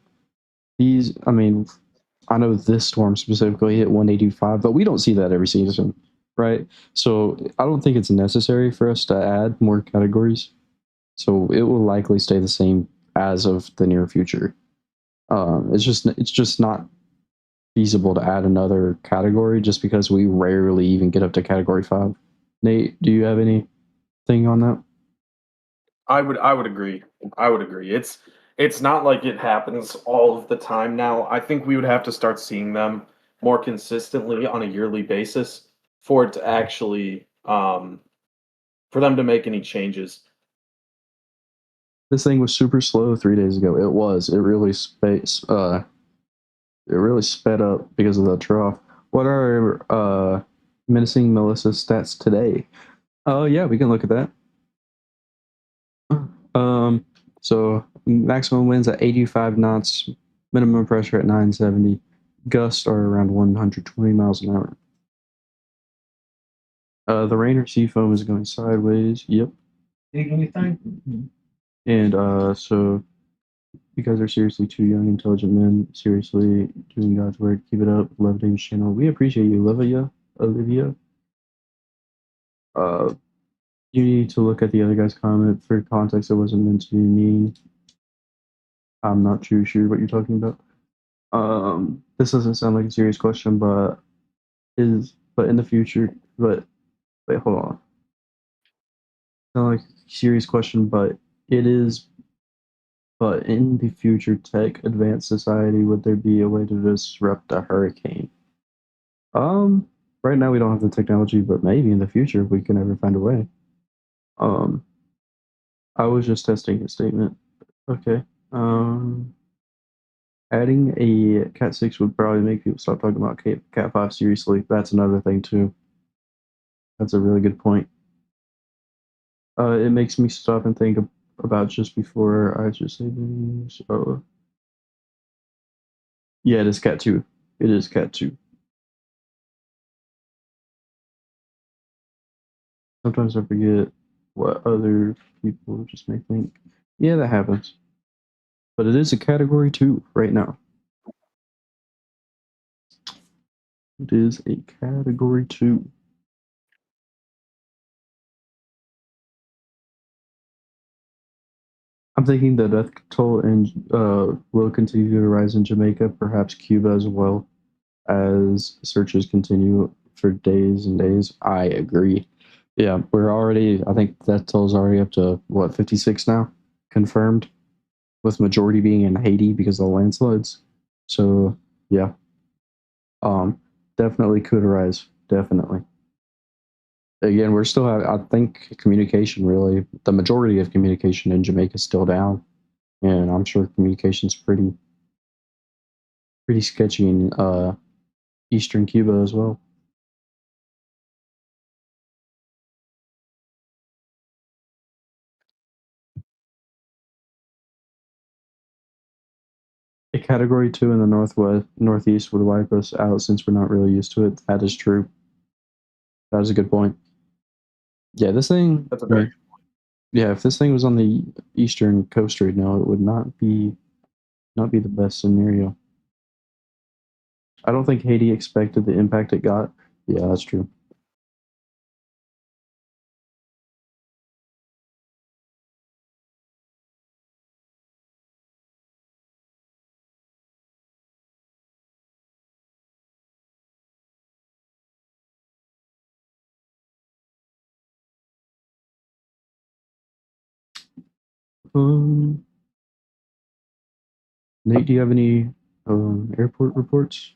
[SPEAKER 1] I know this storm specifically hit 185, but we don't see that every season, right? So I don't think it's necessary for us to add more categories. So it will likely stay the same as of the near future. It's just not feasible to add another category just because we rarely even get up to category 5. Nate, do you have anything on that?
[SPEAKER 3] I would agree. It's not like it happens all of the time now. I think we would have to start seeing them more consistently on a yearly basis for it to actually for them to make any changes.
[SPEAKER 1] This thing was super slow 3 days ago. It was. It really sped up because of the trough. What are menacing Melissa stats today? Oh yeah, we can look at that. So maximum winds at 85 knots, minimum pressure at 970, gusts are around 120 miles an hour. The rain or sea foam is going sideways. Yep. And so you guys are seriously two young, intelligent men. Seriously doing God's work. Keep it up. Love Dave's channel. We appreciate you, Olivia. You need to look at the other guy's comment for context. It wasn't meant to be mean. I'm not too sure what you're talking about. This doesn't sound like a serious question, but in the future, but wait, hold on. Not like a serious question, but it is. But in the future tech advanced society, would there be a way to disrupt a hurricane? Right now we don't have the technology, but maybe in the future we can ever find a way. I was just testing his statement. Okay. Adding a Cat 6 would probably make people stop talking about Cat 5 seriously. That's another thing too. That's a really good point. It makes me stop and think about just before I just say things. Yeah, it is Cat 2. It is Cat 2. Sometimes I forget what other people just may think. Yeah, that happens. But it is a Category 2 right now. It is a Category 2. I'm thinking the death toll will continue to rise in Jamaica, perhaps Cuba as well, as searches continue for days and days. I agree. Yeah, we're already, I think death toll is already up to, 56 now? Confirmed, with majority being in Haiti because of the landslides. So, yeah. Definitely could rise. Definitely. Again, we're still, I think communication really, the majority of communication in Jamaica is still down. And I'm sure communication's pretty sketchy in eastern Cuba as well. A Category 2 in the northeast would wipe us out since we're not really used to it. That is true. That is a good point. Yeah, this thing.
[SPEAKER 3] That's a very good point.
[SPEAKER 1] Yeah, if this thing was on the eastern coast right now, it would not be the best scenario. I don't think Haiti expected the impact it got. Yeah, that's true. Nate, do you have any airport reports?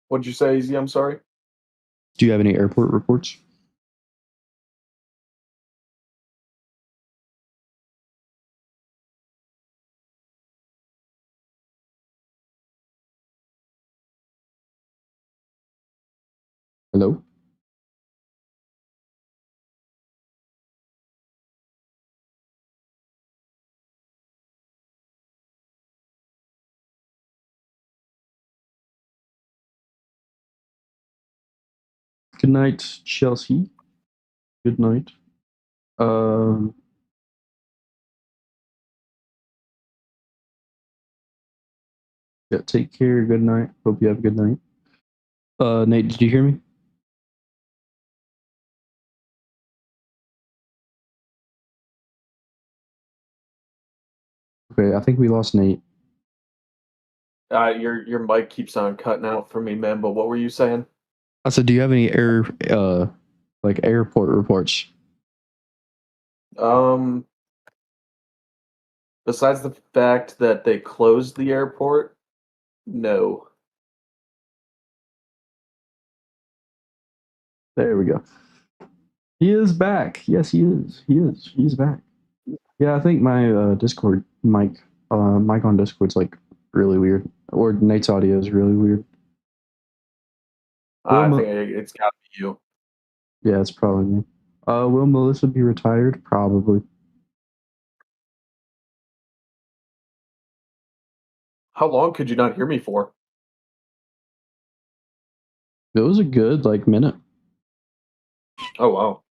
[SPEAKER 3] What'd you say, Easy? I'm sorry.
[SPEAKER 1] Do you have any airport reports? Hello? Good night, Chelsea. Good night. Yeah, take care. Good night. Hope you have a good night. Nate, did you hear me? Okay, I think we lost Nate.
[SPEAKER 3] Your mic keeps on cutting out for me, man. But what were you saying?
[SPEAKER 1] I said, do you have any airport reports?
[SPEAKER 3] Besides the fact that they closed the airport, no.
[SPEAKER 1] There we go. He is back. Yes, he is. He is. He's back. Yeah, I think my Discord mic on Discord's like really weird, or Nate's audio is really weird.
[SPEAKER 3] I think it's got to be you.
[SPEAKER 1] Yeah, it's probably me. Will Melissa be retired? Probably.
[SPEAKER 3] How long could you not hear me for?
[SPEAKER 1] It was a good like minute.
[SPEAKER 3] Oh wow.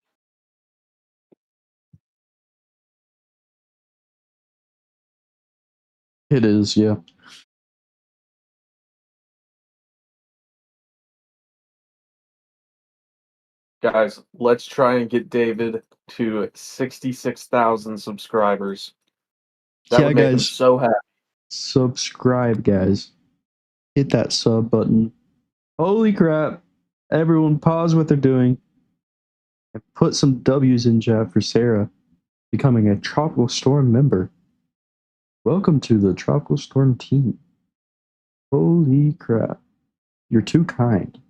[SPEAKER 1] It is, yeah.
[SPEAKER 3] Guys, let's try and get David to 66,000 subscribers. That
[SPEAKER 1] Yeah,
[SPEAKER 3] would make him
[SPEAKER 1] guys.
[SPEAKER 3] so happy.
[SPEAKER 1] Subscribe, guys. Hit that sub button. Holy crap. Everyone pause what they're doing and put some W's in chat for Sarah becoming a Tropical Storm member. Welcome to the Tropical Storm team. Holy crap. You're too kind.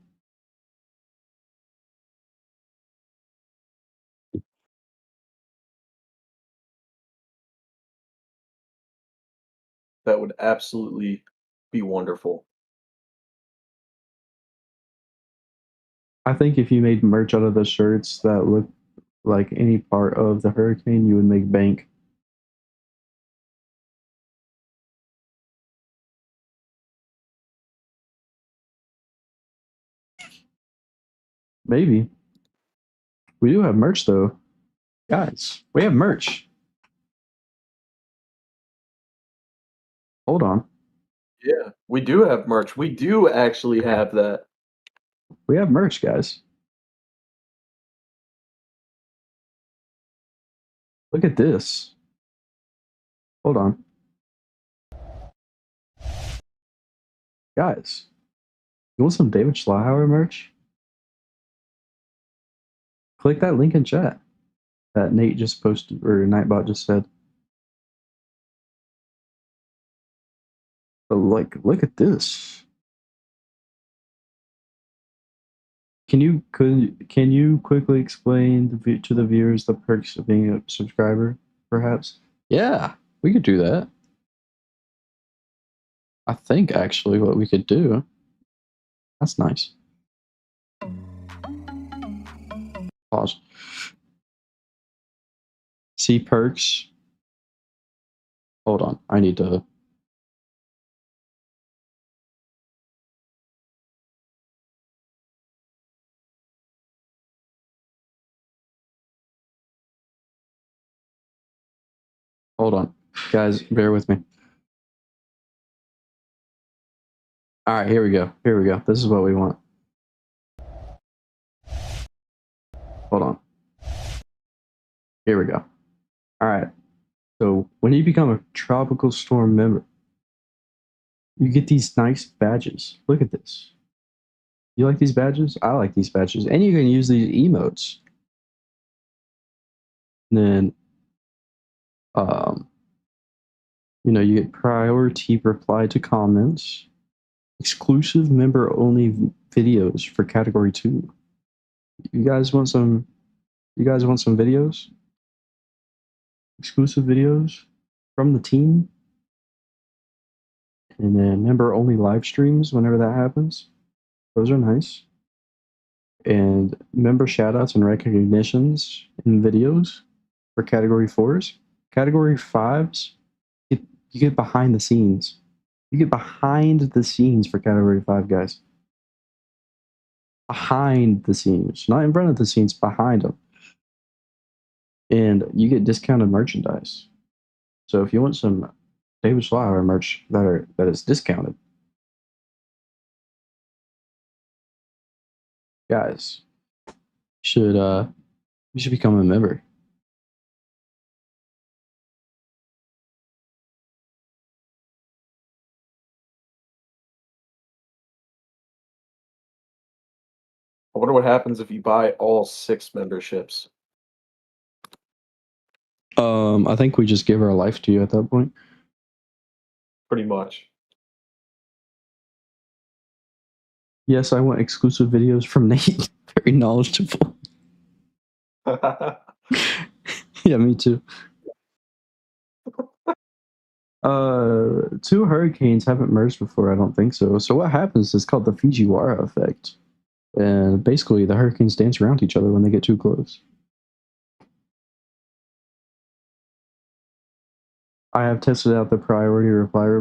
[SPEAKER 3] That would absolutely be wonderful.
[SPEAKER 1] I think if you made merch out of the shirts that look like any part of the hurricane, you would make bank. Maybe. We do have merch though. Guys, we have merch. Hold on.
[SPEAKER 3] Yeah, we do have merch. We do actually have that.
[SPEAKER 1] We have merch, guys. Look at this. Hold on. Guys, you want some David Schlauer merch? Click that link in chat that Nate just posted, or Nightbot just said. But like, look at this. Can you quickly explain to the viewers the perks of being a subscriber, perhaps? Yeah, we could do that. I think actually what we could do. That's nice. Pause. See perks. Hold on. I need to. Hold on. Guys, bear with me. All right, here we go. Here we go. This is what we want. Hold on. Here we go. All right. So when you become a Tropical Storm member, you get these nice badges. Look at this. You like these badges? I like these badges. And you can use these emotes. And then, you get priority reply to comments, exclusive member only videos for category 2. You guys want some videos? Exclusive videos from the team? And then member only live streams whenever that happens. Those are nice. And member shoutouts and recognitions in videos for category 4s. Category 5s, you get behind the scenes. You get behind the scenes for category 5, guys. Behind the scenes, not in front of the scenes, behind them. And you get discounted merchandise. So if you want some David Schlauer merch that is discounted, guys, you should become a member.
[SPEAKER 3] I wonder what happens if you buy all 6 memberships.
[SPEAKER 1] I think we just give our life to you at that point.
[SPEAKER 3] Pretty much.
[SPEAKER 1] Yes, I want exclusive videos from Nate. Very knowledgeable. Yeah, me too. 2 hurricanes haven't merged before, I don't think so. So what happens is called the Fujiwara effect. And basically the hurricanes dance around each other when they get too close. I have tested out the priority reply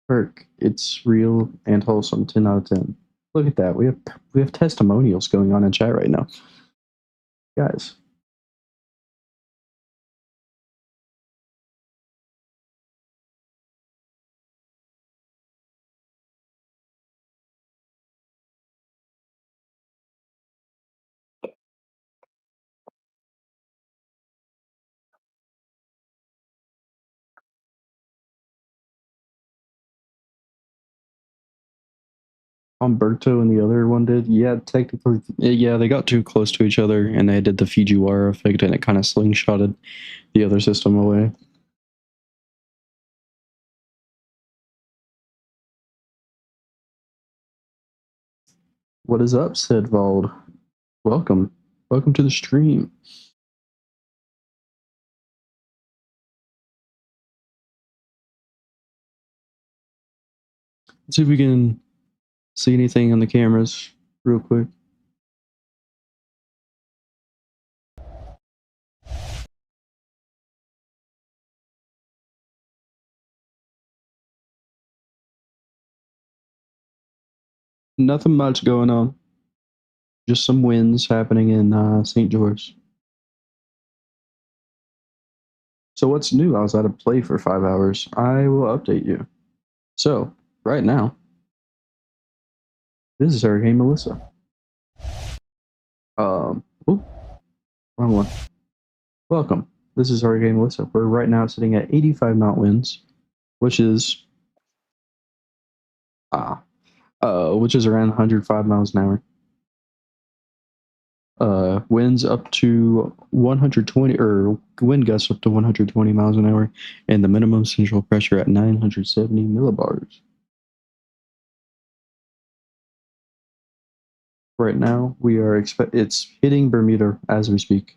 [SPEAKER 1] perk. It's real and wholesome, 10 out of 10. Look at that. We have testimonials going on in chat right now, guys. Umberto and the other one did. Yeah, technically, yeah, they got too close to each other, and they did the Fujiwara effect, and it kind of slingshotted the other system away. What is up, said Vald? Welcome. Welcome to the stream. Let's see if we can see anything on the cameras real quick. Nothing much going on. Just some winds happening in St. George. So what's new? I was out of play for 5 hours. I will update you. So, right now, this is Hurricane Melissa. Wrong one. Welcome. This is Hurricane Melissa. We're right now sitting at 85 knot winds, which is around 105 miles an hour. Winds up to 120, or wind gusts up to 120 miles an hour, and the minimum central pressure at 970 millibars. Right now, we are it's hitting Bermuda as we speak.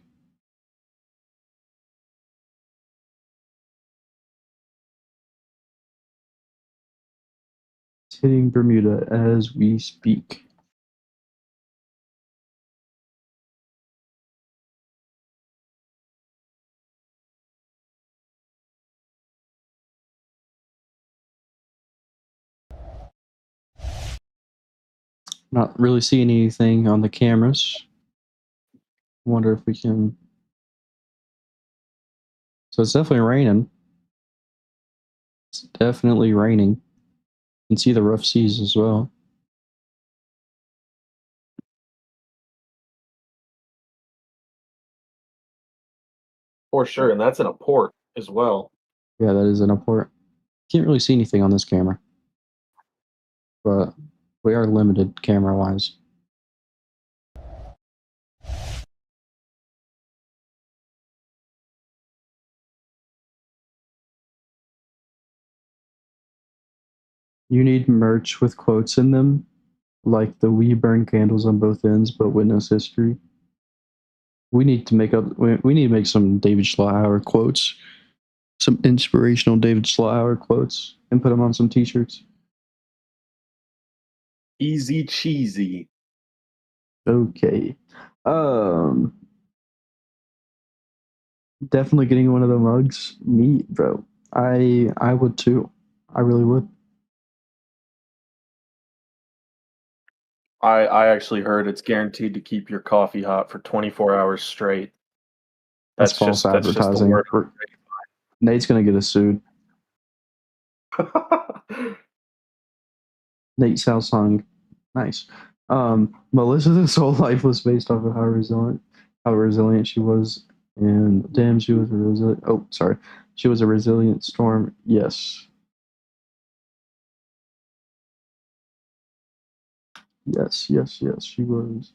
[SPEAKER 1] It's hitting Bermuda as we speak. Not really seeing anything on the cameras. Wonder if we can. So it's definitely raining. It's definitely raining. You can see the rough seas as well.
[SPEAKER 3] For sure, and that's in a port as well.
[SPEAKER 1] Yeah, that is in a port. Can't really see anything on this camera, but we are limited camera-wise. You need merch with quotes in them, like the "We burn candles on both ends, but witness history." We need to make some David Schlauer quotes, some inspirational David Schlauer quotes, and put them on some t-shirts.
[SPEAKER 3] Easy cheesy.
[SPEAKER 1] Okay. Definitely getting one of the mugs. Me, bro. I would too. I really would.
[SPEAKER 3] I actually heard it's guaranteed to keep your coffee hot for 24 hours straight.
[SPEAKER 1] That's false
[SPEAKER 3] that's just the
[SPEAKER 1] advertising.
[SPEAKER 3] word.
[SPEAKER 1] Nate's gonna get us sued. Nate Salsong. Nice. Melissa's whole life was based off of how resilient she was, and damn, she was a resilient. Oh, sorry, she was a resilient storm. Yes. Yes, yes, yes, she was.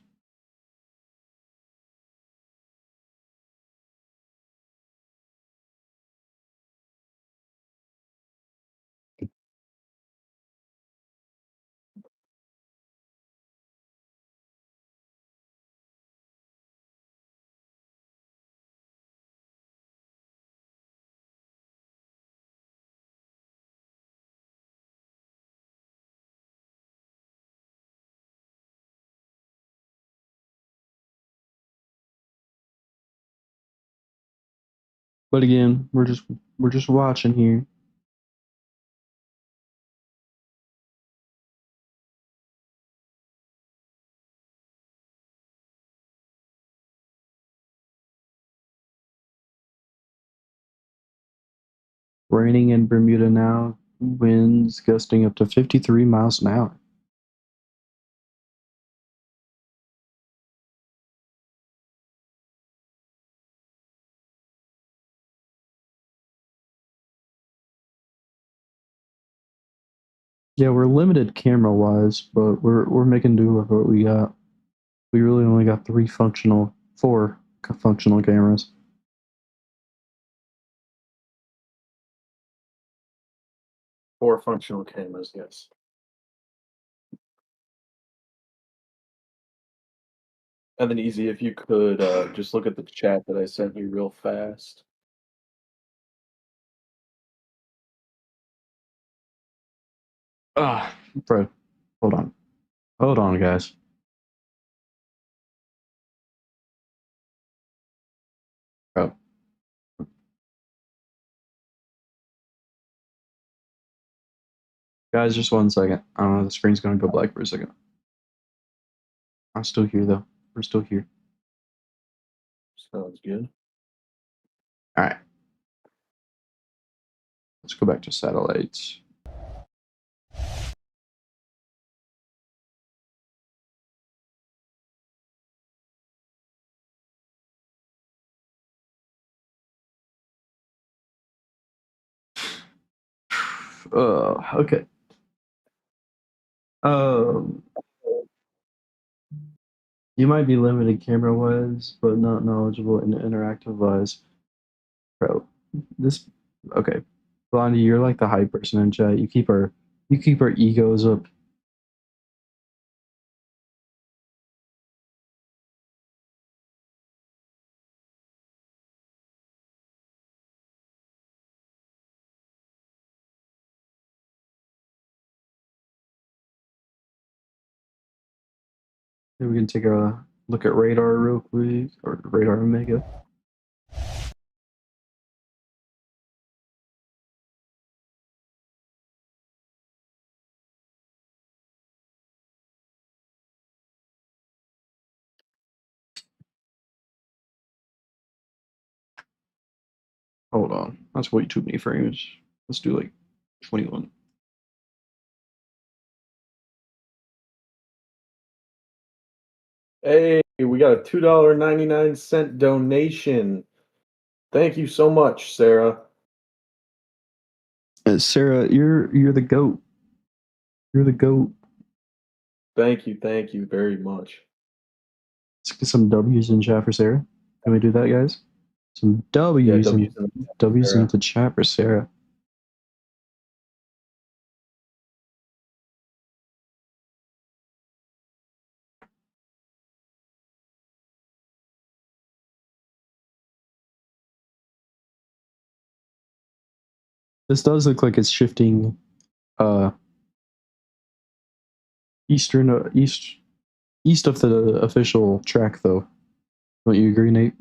[SPEAKER 1] But again, we're just watching here. raining in Bermuda now. Winds gusting up to 53 miles an hour. Yeah, we're limited camera wise, but we're making do with what we got. We really only got four functional cameras.
[SPEAKER 3] Four functional cameras, yes. And then Easy, if you could just look at the chat that I sent you real fast.
[SPEAKER 1] Fred, hold on. Hold on, guys. Bro. Guys, just 1 second. I don't know, the screen's gonna go black for a second. I'm still here, though. We're still here.
[SPEAKER 3] Sounds good.
[SPEAKER 1] Alright. Let's go back to satellites. Okay. You might be limited camera wise, but not knowledgeable in interactive wise. Bro, this okay. Blondie, you're like the hype person in chat. You keep our egos up. Maybe we can take a look at radar real quick, or radar Omega. Hold on, that's way too many frames. Let's do like 21.
[SPEAKER 3] Hey, we got a $2.99 donation. Thank you so much, Sarah.
[SPEAKER 1] Sarah, you're the goat. You're the goat.
[SPEAKER 3] Thank you very much.
[SPEAKER 1] Let's get some W's in chat for Sarah. Can we do that, guys? Some W's, W's
[SPEAKER 3] Sarah.
[SPEAKER 1] into chat for Sarah. This does look like it's shifting east of the official track, though. Don't you agree, Nate?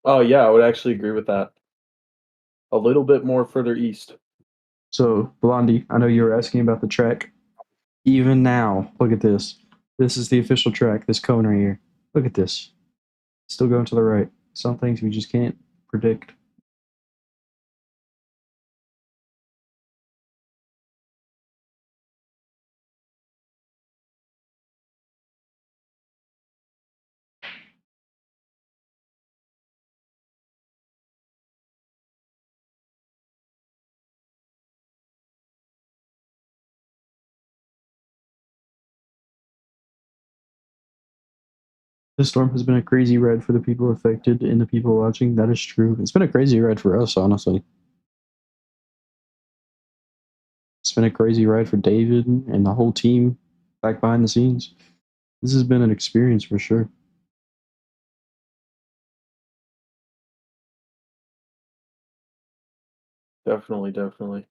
[SPEAKER 3] Oh yeah, I would actually agree with that. A little bit more further east.
[SPEAKER 1] So, Blondie, I know you were asking about the track. Even now, look at this. This is the official track, this cone right here. Look at this. Still going to the right. Some things we just can't predict. This storm has been a crazy ride for the people affected and the people watching. That is true. It's been a crazy ride for us, honestly. It's been a crazy ride for David and the whole team back behind the scenes. This has been an experience for sure.
[SPEAKER 3] Definitely.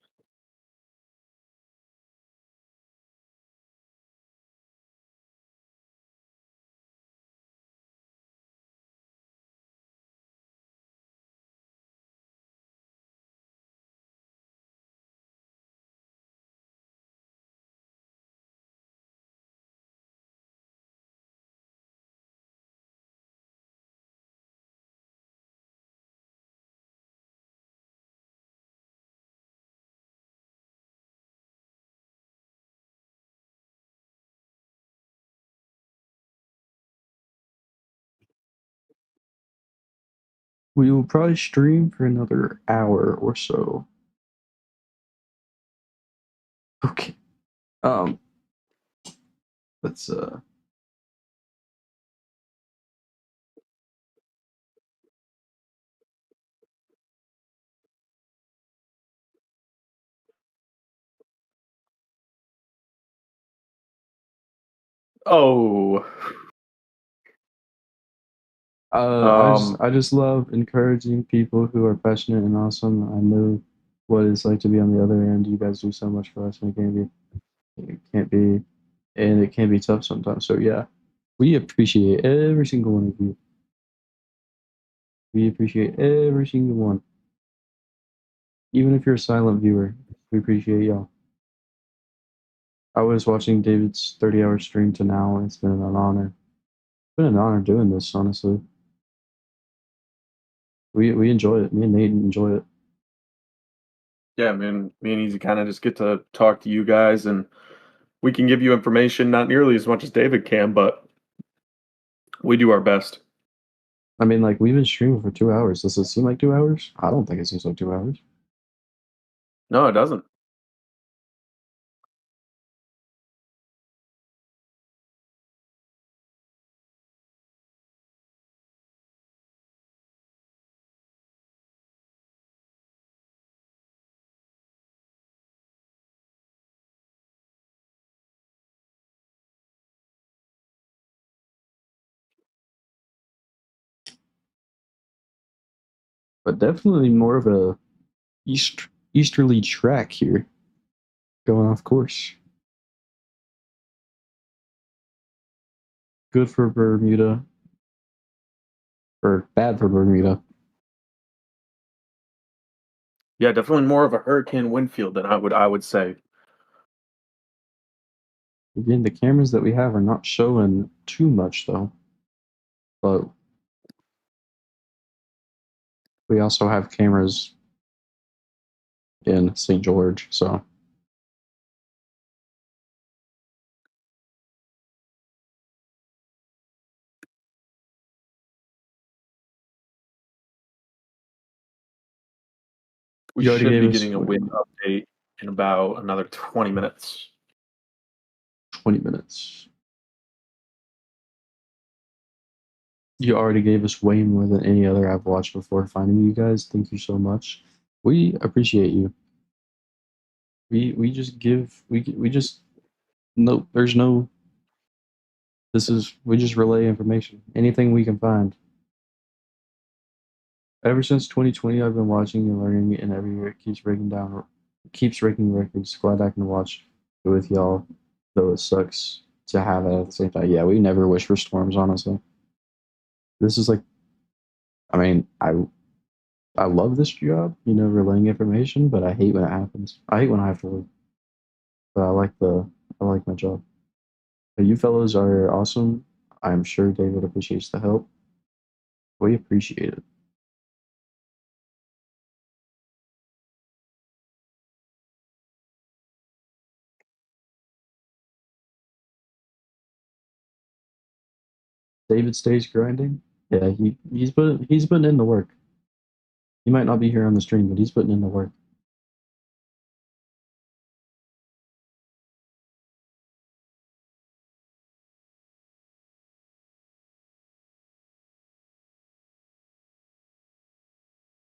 [SPEAKER 1] We will probably stream for another hour or so. Okay. Let's
[SPEAKER 3] Oh.
[SPEAKER 1] I just love encouraging people who are passionate and awesome. I know what it's like to be on the other end. You guys do so much for us, and it can be tough sometimes. So yeah, we appreciate every single one of you. We appreciate every single one. Even if you're a silent viewer, we appreciate y'all. I was watching David's 30-hour stream to now, and it's been an honor. It's been an honor doing this, honestly. We enjoy it. Me and Nate enjoy it.
[SPEAKER 3] Yeah, man, me and Easy kind of just get to talk to you guys, and we can give you information not nearly as much as David can, but we do our best.
[SPEAKER 1] I mean, like, we've been streaming for 2 hours. Does it seem like 2 hours? I don't think it seems like 2 hours.
[SPEAKER 3] No, it doesn't.
[SPEAKER 1] But definitely more of a easterly track here, going off course. Good for Bermuda, or bad for Bermuda.
[SPEAKER 3] Yeah, definitely more of a hurricane wind field than I would say.
[SPEAKER 1] Again, the cameras that we have are not showing too much though, but we also have cameras in St. George, so
[SPEAKER 3] We
[SPEAKER 1] you already
[SPEAKER 3] should
[SPEAKER 1] gave
[SPEAKER 3] be
[SPEAKER 1] us
[SPEAKER 3] getting a wind update in about another 20 minutes.
[SPEAKER 1] 20 minutes. You already gave us way more than any other I've watched before finding you guys. Thank you so much. We appreciate you. We just give we just no there's no we just relay information. Anything we can find. Ever since 2020 I've been watching and learning, and every year it keeps breaking records. Glad I can watch it with y'all, though it sucks to have it at the same time. Yeah, we never wish for storms, honestly. This is like, I mean, I love this job, relaying information, but I hate when it happens. I hate when I have to work. But I like my job. But you fellows are awesome. I'm sure David appreciates the help. We appreciate it. David stays grinding. Yeah, he's putting in the work. He might not be here on the stream, but he's putting in the work.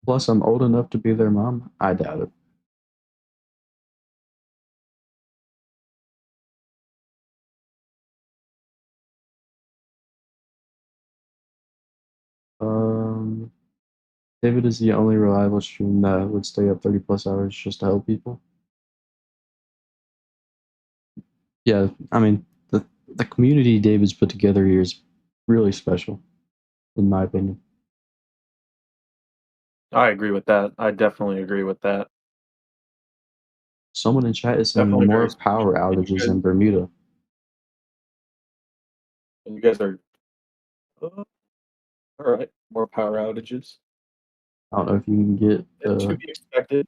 [SPEAKER 1] Plus, I'm old enough to be their mom. I doubt it. Um, David is the only reliable stream that would stay up 30 plus hours just to help people. Yeah, I mean, the community David's put together here is really special, in my opinion.
[SPEAKER 3] I agree with that. I definitely agree with that.
[SPEAKER 1] Someone in chat is saying
[SPEAKER 3] Definitely
[SPEAKER 1] more
[SPEAKER 3] very
[SPEAKER 1] power
[SPEAKER 3] special.
[SPEAKER 1] outages in Bermuda.
[SPEAKER 3] You guys are all right. More power outages.
[SPEAKER 1] I don't know if you can get
[SPEAKER 3] It's to be expected.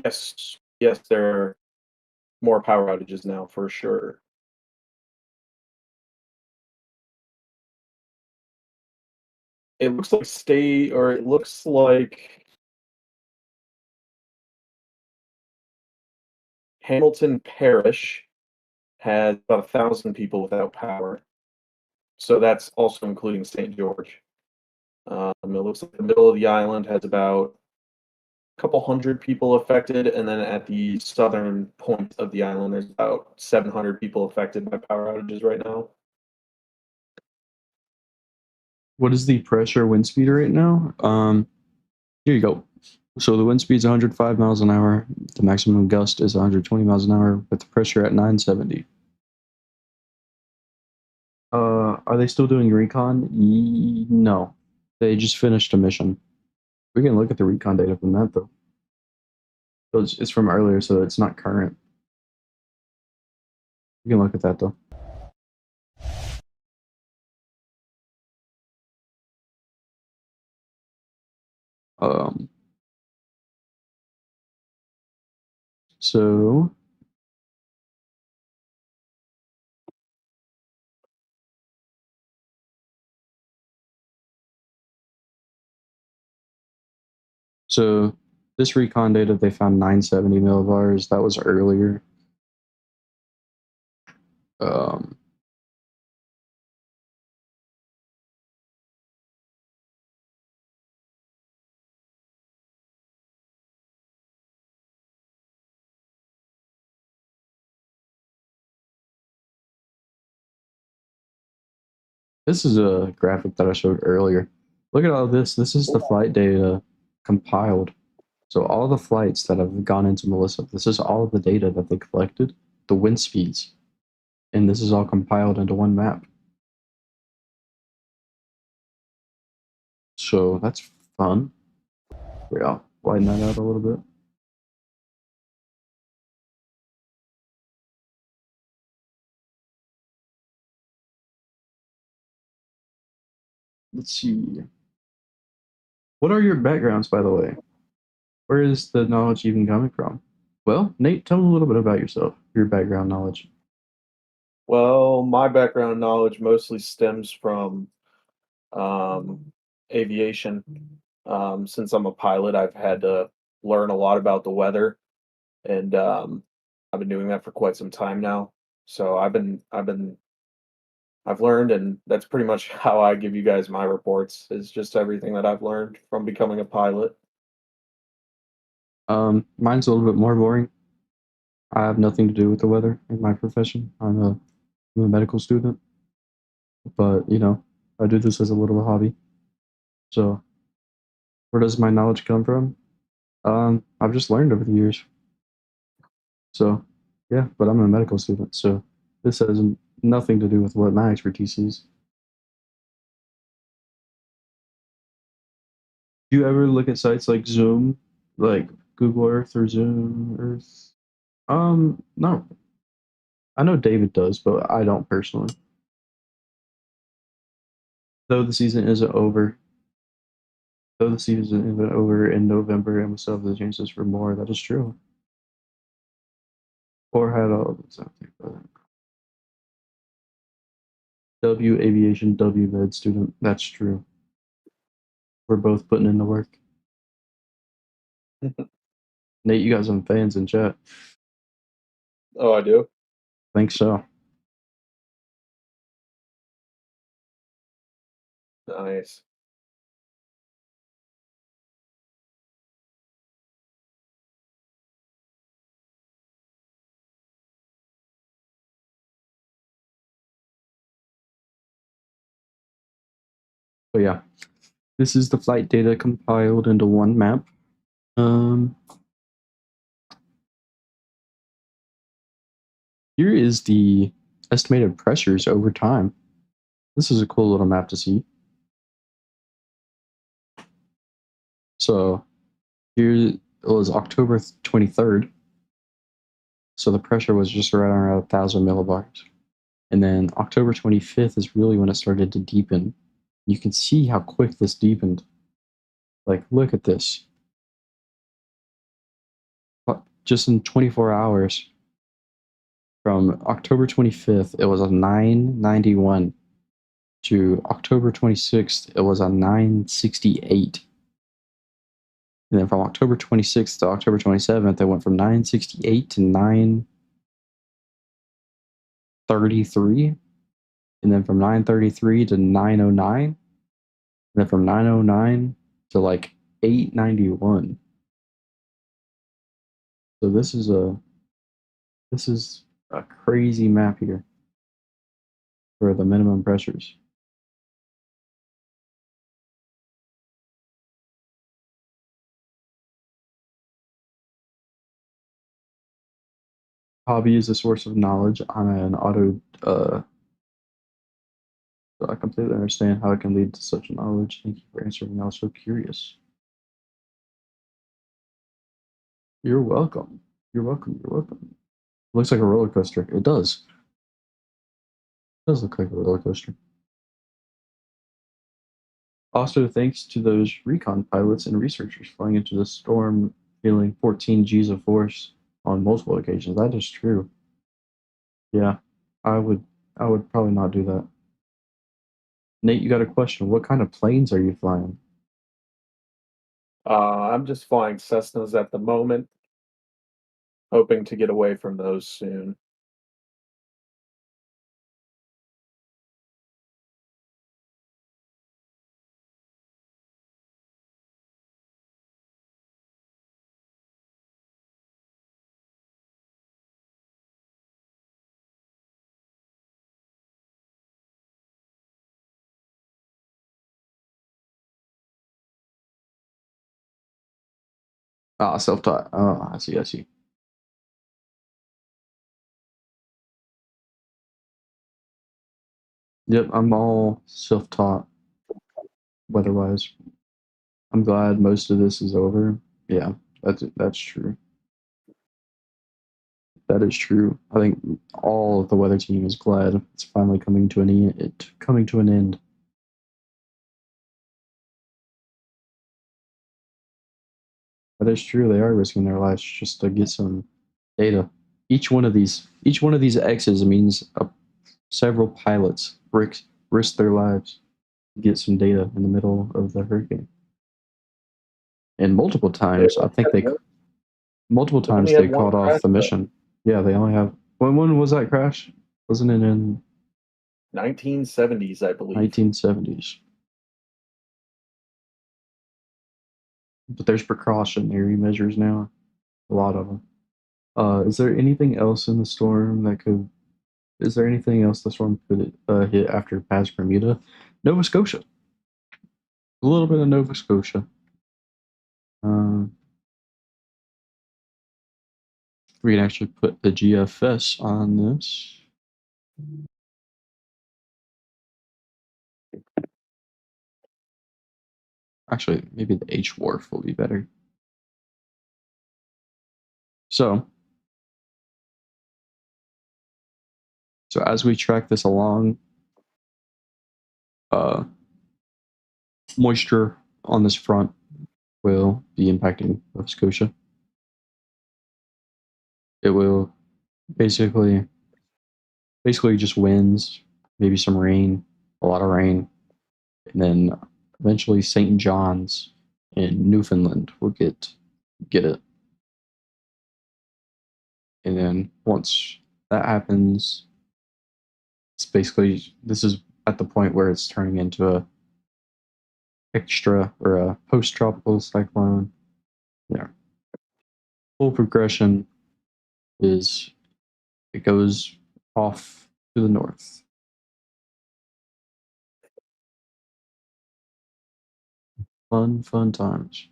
[SPEAKER 3] Yes, yes, there are more power outages now for sure. It looks like it looks like Hamilton Parish has about 1,000 people without power. So that's also including St. George. It looks like the middle of the island has about a couple hundred people affected, and then at the southern point of the island, there's about 700 people affected by power outages right now.
[SPEAKER 1] What is the pressure wind speed right now? Here you go. So the wind speed is 105 miles an hour. The maximum gust is 120 miles an hour with the pressure at 970. Are they still doing recon? No. They just finished a mission. We can look at the recon data from that though. It's from earlier, so it's not current. We can look at that though. So this recon data, they found 970 millibars. That was earlier. This is a graphic that I showed earlier. Look at all this. This is the flight data compiled. So all the flights that have gone into Melissa, this is all of the data that they collected, the wind speeds. And this is all compiled into one map. So that's fun. Yeah, widen that out a little bit. Let's see. What are your backgrounds, by the way? Where is the knowledge even coming from? Well, Nate, tell me a little bit about yourself, your background knowledge.
[SPEAKER 3] Well, my background knowledge mostly stems from aviation. Since I'm a pilot, I've had to learn a lot about the weather, and I've been doing that for quite some time now. So I've learned, and that's pretty much how I give you guys my reports. Is just everything that I've learned from becoming a pilot.
[SPEAKER 1] Mine's a little bit more boring. I have nothing to do with the weather in my profession. I'm a medical student, but you know, I do this as a little hobby. So, where does my knowledge come from? I've just learned over the years. So, yeah, but I'm a medical student, so this has nothing to do with what my expertise is. Do you ever look at sites like Zoom, like Google Earth or Zoom Earth? No. I know David does, but I don't personally. Though the season isn't over. Though the season isn't over in November and we still have the chances for more, that is true. Or had all of something. W aviation, W med student. That's true. We're both putting in the work. Nate, you got some fans in chat.
[SPEAKER 3] Oh, I do.
[SPEAKER 1] Think so.
[SPEAKER 3] Nice.
[SPEAKER 1] So yeah, this is the flight data compiled into one map. Here is the estimated pressures over time. This is a cool little map to see. So here it was October 23rd. So the pressure was just around 1,000 millibars. And then October 25th is really when it started to deepen. You can see how quick this deepened. Like, look at this. Just in 24 hours, from October 25th, it was a 991. to October 26th, it was a 968. And then from October 26th to October 27th, it went from 968 to 933. And then from 933 to 909. And then from 909 to like 891. So this is a crazy map here for the minimum pressures. Hobby is a source of knowledge. I'm an auto. So I completely understand how it can lead to such knowledge. Thank you for answering. I was so curious. You're welcome. You're welcome. You're welcome. Looks like a roller coaster. It does. It does look like a roller coaster. Also, thanks to those recon pilots and researchers flying into the storm, feeling 14 G's of force on multiple occasions. That is true. Yeah, I would probably not do that. Nate, you got a question. What kind of planes are you flying?
[SPEAKER 3] I'm just flying Cessnas at the moment, hoping to get away from those soon.
[SPEAKER 1] Ah, self-taught. Oh, I see, I see. Yep, I'm all self-taught weather-wise. I'm glad most of this is over. Yeah, that's true. That is true. I think all of the weather team is glad it's finally coming to an end. That is true. They are risking their lives just to get some data. Each one of these X's means several pilots risk their lives to get some data in the middle of the hurricane. And multiple times, I think they called off the mission. Yeah, they only have. When was that crash? Wasn't it in
[SPEAKER 3] 1970s, I believe.
[SPEAKER 1] 1970s? But there's precautionary measures now. A lot of them. Is there anything else in the storm that could? Is there anything else the storm could hit after past Bermuda? Nova Scotia. A little bit of Nova Scotia. We can actually put the GFS on this. Actually, maybe the H-Wharf will be better. So as we track this along, moisture on this front will be impacting Nova Scotia. It will basically just winds, maybe some rain, a lot of rain, and then eventually St. John's in Newfoundland will get it. And then once that happens, it's basically, this is at the point where it's turning into a extra or a post-tropical cyclone. Yeah. Full progression is it goes off to the north. Fun times.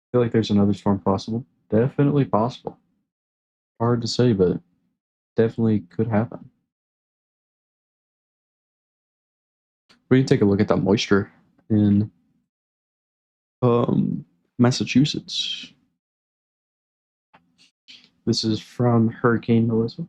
[SPEAKER 1] I feel like there's another storm possible. Definitely possible. Hard to say, but definitely could happen. We can take a look at that moisture in Massachusetts. This is from Hurricane Melissa.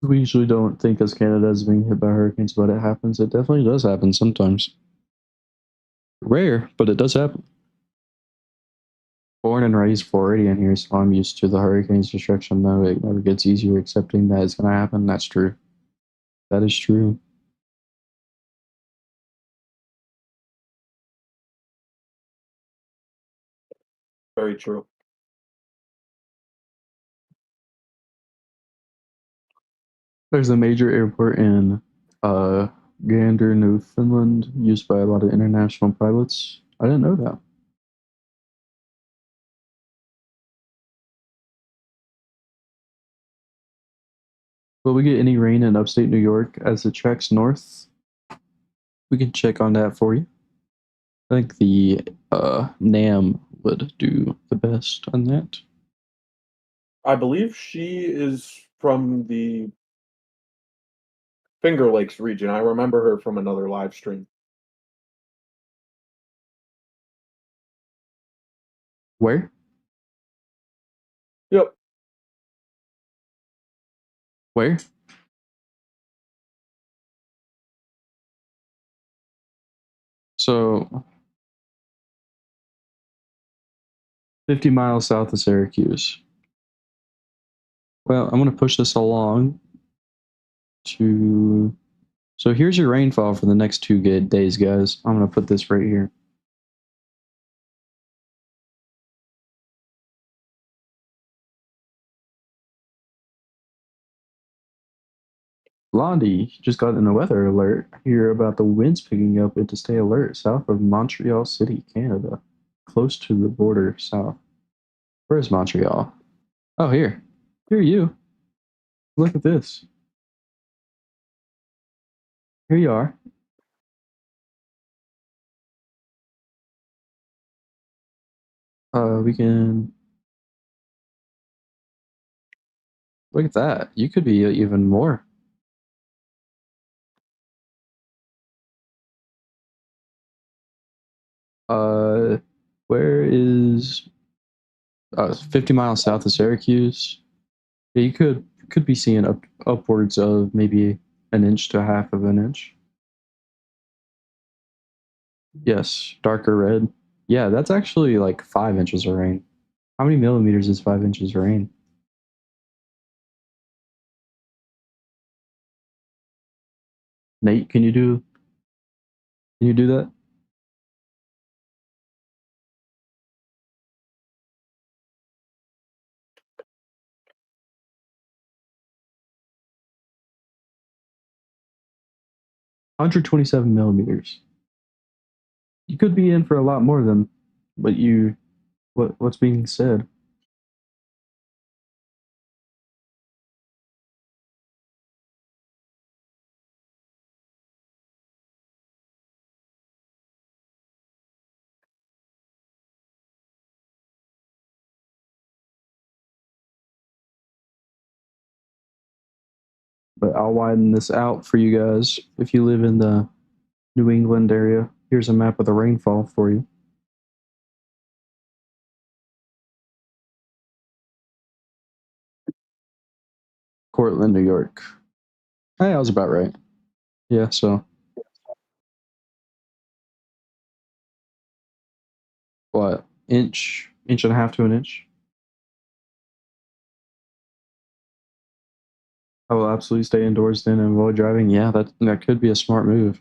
[SPEAKER 1] We usually don't think as Canada is being hit by hurricanes, but it happens. It definitely does happen sometimes. Rare, but it does happen. Born and raised Floridian here, so I'm used to the hurricanes destruction, though. It never gets easier accepting that it's going to happen. That's true. That is true.
[SPEAKER 3] Very true.
[SPEAKER 1] There's a major airport in Gander, Newfoundland, used by a lot of international pilots. I didn't know that. Will we get any rain in upstate New York as it tracks north? We can check on that for you. I think the NAM would do the best on that.
[SPEAKER 3] I believe she is from the Finger Lakes region. I remember her from another live stream.
[SPEAKER 1] Where?
[SPEAKER 3] Yep.
[SPEAKER 1] Where? So 50 miles south of Syracuse. Well, I'm going to push this along to... So here's your rainfall for the next 2 days, guys. I'm going to put this right here. Blondie just got in a weather alert here about the winds picking up and to stay alert south of Montreal City, Canada, close to the border south. Where's Montreal? Oh, here. Here you. Look at this. Here you are. We can... Look at that. You could be even more. Where is 50 miles south of Syracuse? Yeah, you could be seeing upwards of maybe an inch to half of an inch. Yes, darker red. Yeah, that's actually like 5 inches of rain. How many millimeters is 5 inches of rain? Nate, can you do that? $127 millimeters. You could be in for a lot more than what's being said. But I'll widen this out for you guys. If you live in the New England area, here's a map of the rainfall for you. Cortland, New York. Hey, I was about right. Yeah, so what? Inch and a half to an inch? I will absolutely stay indoors then and avoid driving. Yeah, that could be a smart move.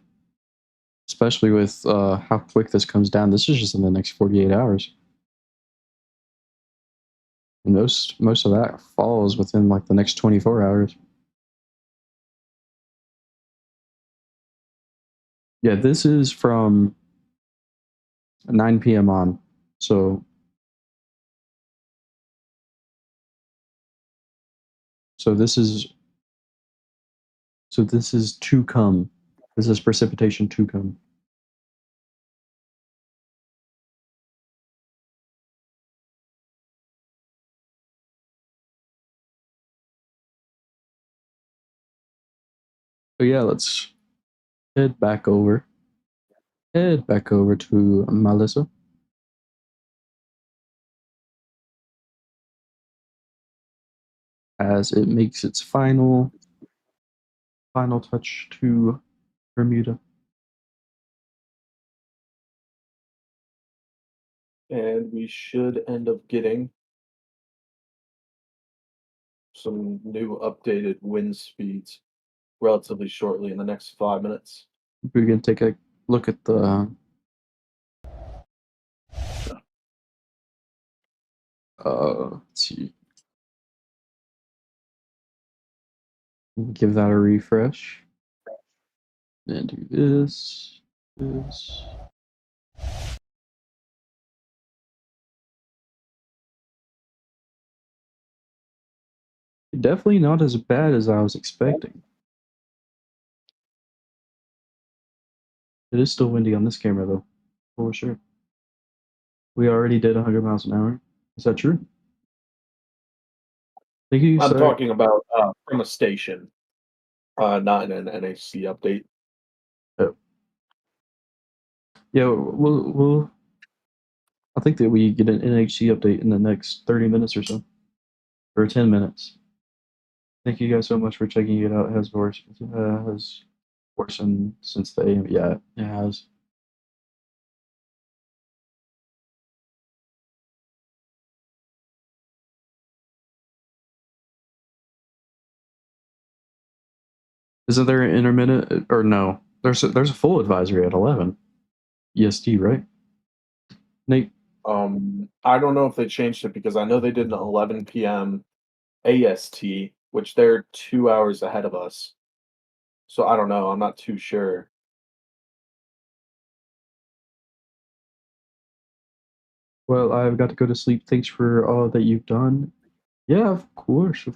[SPEAKER 1] Especially with how quick this comes down. This is just in the next 48 hours. And most of that falls within like the next 24 hours. Yeah, this is from 9 p.m. on. So this is to come. This is precipitation to come. But yeah, let's head back over to Melissa. As it makes its final final touch to Bermuda.
[SPEAKER 3] And we should end up getting some new updated wind speeds relatively shortly in the next 5 minutes.
[SPEAKER 1] We're gonna take a look at the let's see. Give that a refresh. And do this. Definitely not as bad as I was expecting. It is still windy on this camera though, for sure. We already did 100 miles an hour. Is that true? Thank you,
[SPEAKER 3] I'm
[SPEAKER 1] sir.
[SPEAKER 3] talking about from a station, not in an NHC update.
[SPEAKER 1] Oh. Yeah, we'll. I think that we get an NHC update in the next 30 minutes or so, or 10 minutes. Thank you guys so much for checking it out. It has worsened since the AM. Yeah, it has. Isn't there an intermittent or no? There's a full advisory at 11 EST, right? Nate.
[SPEAKER 3] I don't know if they changed it because I know they did an 11 p.m. AST, which they're 2 hours ahead of us. So I don't know. I'm not too sure.
[SPEAKER 1] Well, I've got to go to sleep. Thanks for all that you've done. Yeah, of course.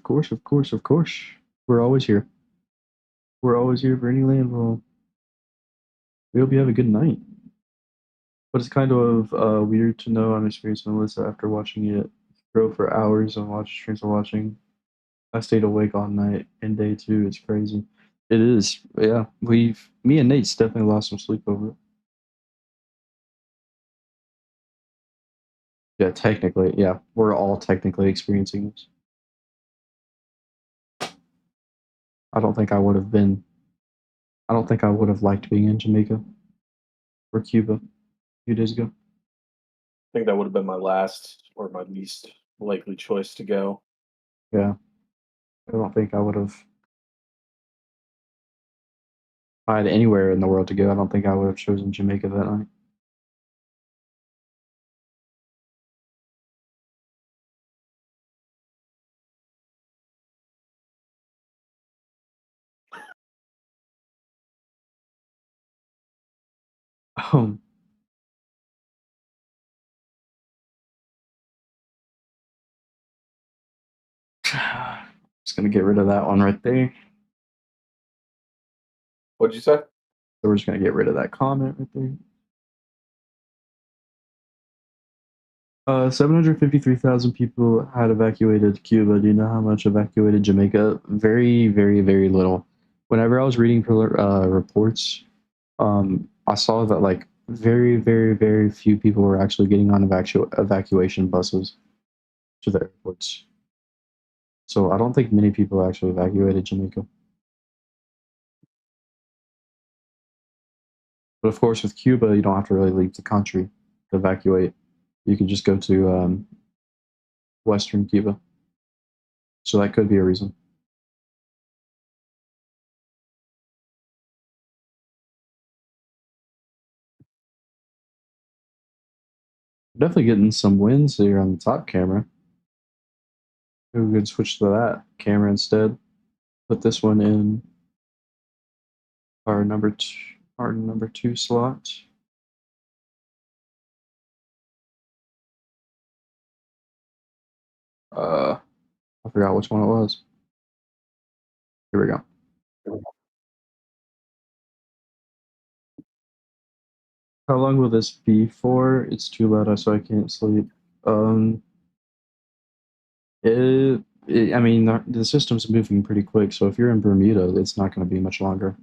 [SPEAKER 1] We're always here. We're always here for any landfall. We hope you have a good night. But it's kind of weird to know I'm experiencing Melissa after watching it grow for hours and watch streams of watching. I stayed awake all night in day 2. It's crazy. It is. Yeah, me and Nate's definitely lost some sleep over it. Yeah, technically, yeah, we're all technically experiencing this. I don't think I would have liked being in Jamaica or Cuba a few days ago.
[SPEAKER 3] I think that would have been my last or my least likely choice to go.
[SPEAKER 1] Yeah, I don't think I would have. If I had anywhere in the world to go, I don't think I would have chosen Jamaica that night. Um, just gonna get rid of that one right there.
[SPEAKER 3] What'd you say?
[SPEAKER 1] So we're just gonna get rid of that comment right there. 753,000 people had evacuated Cuba. Do you know how much evacuated Jamaica? Very, very, very little. Whenever I was reading reports, I saw that like very, very, very few people were actually getting on evacuation buses to the airports. So I don't think many people actually evacuated Jamaica. But of course, with Cuba, you don't have to really leave the country to evacuate. You can just go to Western Cuba. So that could be a reason. Definitely getting some wins here on the top camera. Maybe we could switch to that camera instead. Put this one in our number two slot. I forgot which one it was. Here we go. How long will this be for? It's too loud, so I can't sleep. I mean, the system's moving pretty quick, so if you're in Bermuda, it's not going to be much longer.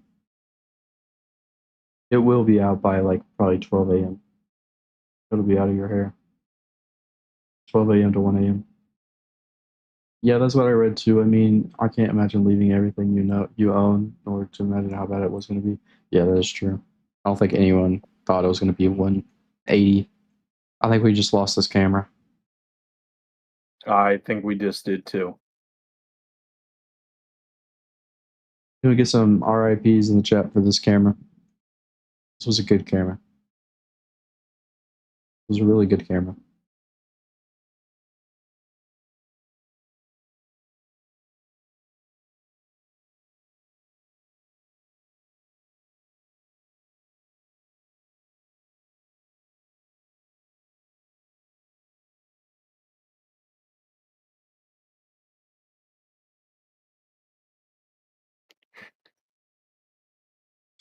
[SPEAKER 1] It will be out by like probably 12 a.m. It'll be out of your hair. 12 a.m. to 1 a.m. Yeah, that's what I read too. I mean, I can't imagine leaving everything you own, or to imagine how bad it was going to be. Yeah, that is true. I don't think anyone thought it was going to be 180. I think we just lost this camera.
[SPEAKER 3] I think we just did too.
[SPEAKER 1] Can we get some RIPs in the chat for this camera? This was a good camera. It was a really good camera.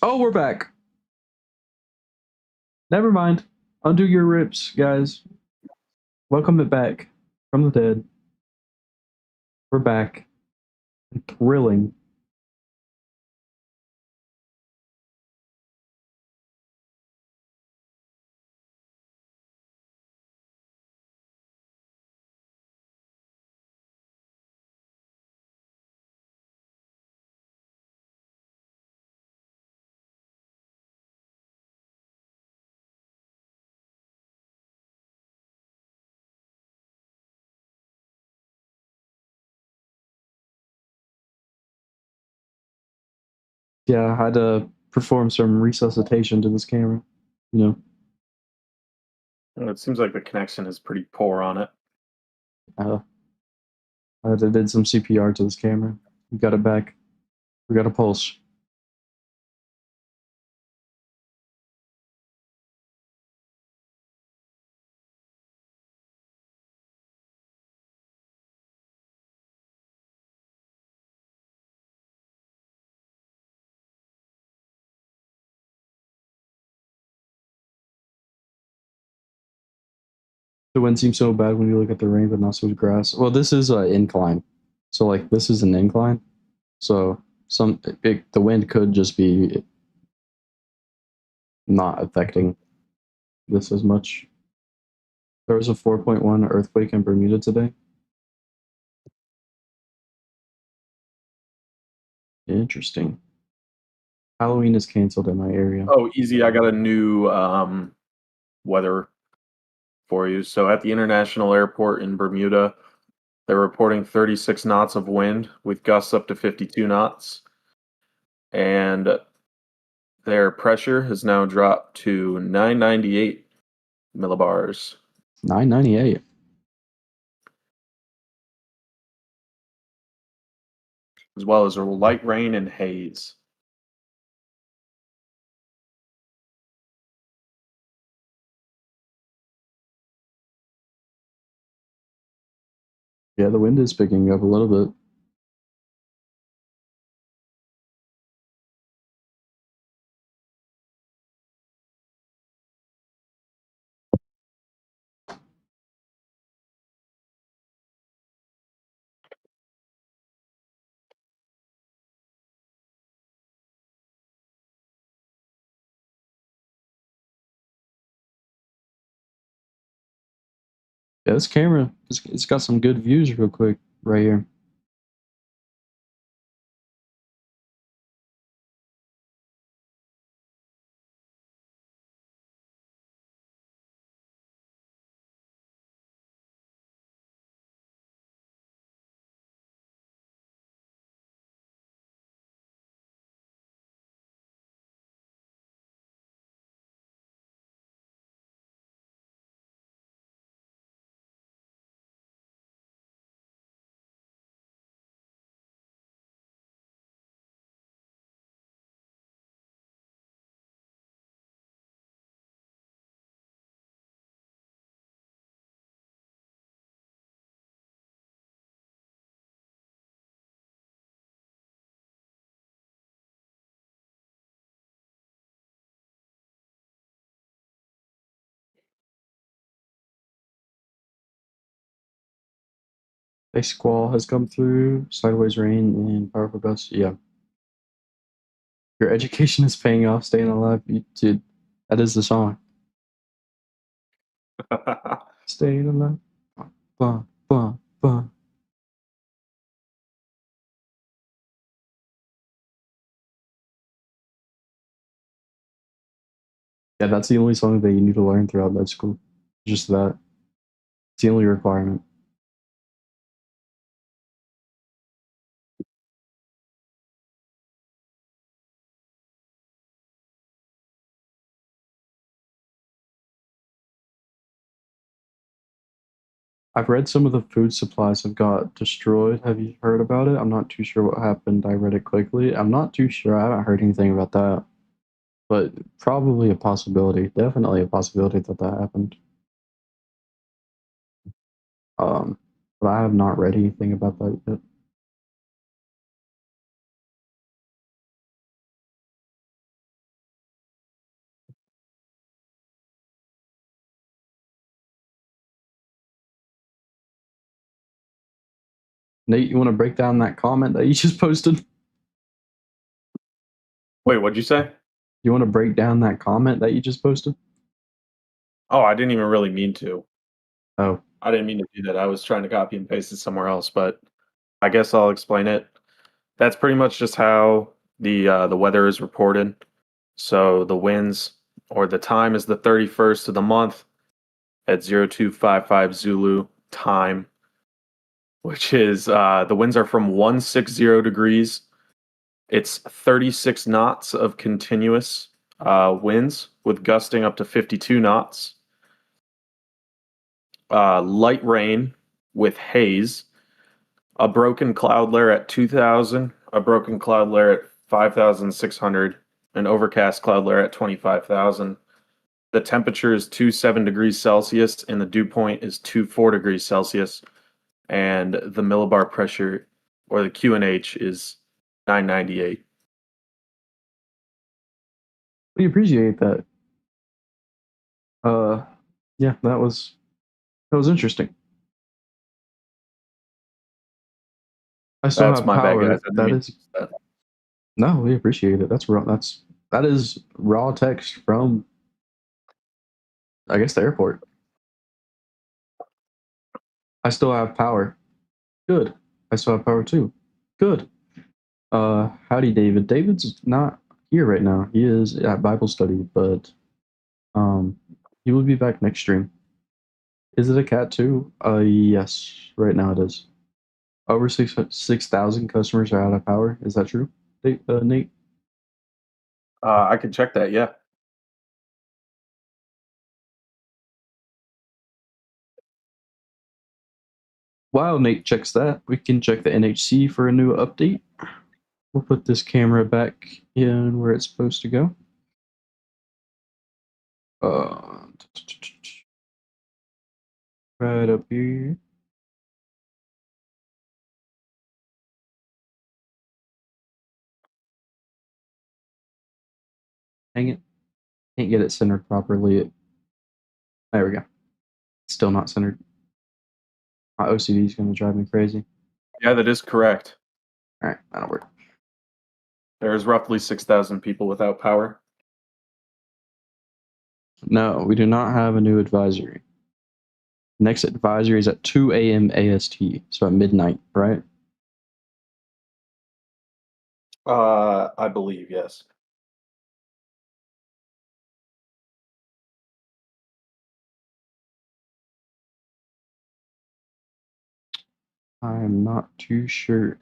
[SPEAKER 1] Oh, we're back. Never mind. Undo your rips, guys. Welcome it back from the dead. We're back. Thrilling. Yeah, I had to perform some resuscitation to this camera. You know,
[SPEAKER 3] Well, it seems like the connection is pretty poor on it.
[SPEAKER 1] I did some CPR to this camera. We got it back. We got a pulse. The wind seems so bad when you look at the rain, but not so grass. Well, this is an incline, so like this is an incline. So the wind could just be not affecting this as much. There was a 4.1 earthquake in Bermuda today. Interesting. Halloween is canceled in my area.
[SPEAKER 3] Oh, easy. I got a new weather for you. So at the international airport in Bermuda, they're reporting 36 knots of wind with gusts up to 52 knots. And their pressure has now dropped to 998 millibars.
[SPEAKER 1] 998.
[SPEAKER 3] As well as a light rain and haze.
[SPEAKER 1] Yeah, the wind is picking up a little bit. Yeah, this camera, it's got some good views real quick right here. A squall has come through, sideways rain, and powerful gusts. Yeah. Your education is paying off, staying alive. Dude, that is the song. Staying alive. Bah, bah, bah. Yeah, that's the only song that you need to learn throughout med school. Just that. It's the only requirement. I've read some of the food supplies have got destroyed. Have you heard about it? I'm not too sure what happened. I read it quickly. I'm not too sure. I haven't heard anything about that. But probably a possibility. Definitely a possibility that that happened. But I have not read anything about that yet. Nate, you want to break down that comment that you just posted?
[SPEAKER 3] Wait, what'd you say?
[SPEAKER 1] You want to break down that comment that you just posted?
[SPEAKER 3] Oh, I didn't even really mean to.
[SPEAKER 1] Oh,
[SPEAKER 3] I didn't mean to do that. I was trying to copy and paste it somewhere else, but I guess I'll explain it. That's pretty much just how the weather is reported. So the winds or the time is the 31st of the month at 0255 Zulu time, which is the winds are from 160 degrees. It's 36 knots of continuous winds with gusting up to 52 knots. Light rain with haze, a broken cloud layer at 2,000, a broken cloud layer at 5,600, an overcast cloud layer at 25,000. The temperature is 27 degrees Celsius and the dew point is 24 degrees Celsius. And the millibar pressure or the QNH is 998.
[SPEAKER 1] we appreciate that. Yeah, that was interesting. I still
[SPEAKER 3] That's
[SPEAKER 1] have
[SPEAKER 3] my bad,
[SPEAKER 1] power.
[SPEAKER 3] guys. I didn't
[SPEAKER 1] That
[SPEAKER 3] mean
[SPEAKER 1] is
[SPEAKER 3] to use that.
[SPEAKER 1] no, we appreciate it. That's raw. That is raw text from, I guess, the airport. I still have power. Good. I still have power too. Good. Howdy, David. David's not here right now. He is at Bible study, but he will be back next stream. Is it a cat too? Yes. Right now it is. Over 6,000 customers are out of power. Is that true, Nate?
[SPEAKER 3] I can check that, yeah.
[SPEAKER 1] While Nate checks that, we can check the NHC for a new update. We'll put this camera back in where it's supposed to go. Right up here. Dang it. Can't get it centered properly. There we go. Still not centered. My OCD is going to drive me crazy.
[SPEAKER 3] Yeah, that is correct.
[SPEAKER 1] All right, that'll work.
[SPEAKER 3] There's roughly 6,000 people without power.
[SPEAKER 1] No, we do not have a new advisory. Next advisory is at 2 a.m. AST, so at midnight, right?
[SPEAKER 3] I believe, yes.
[SPEAKER 1] I'm not too sure.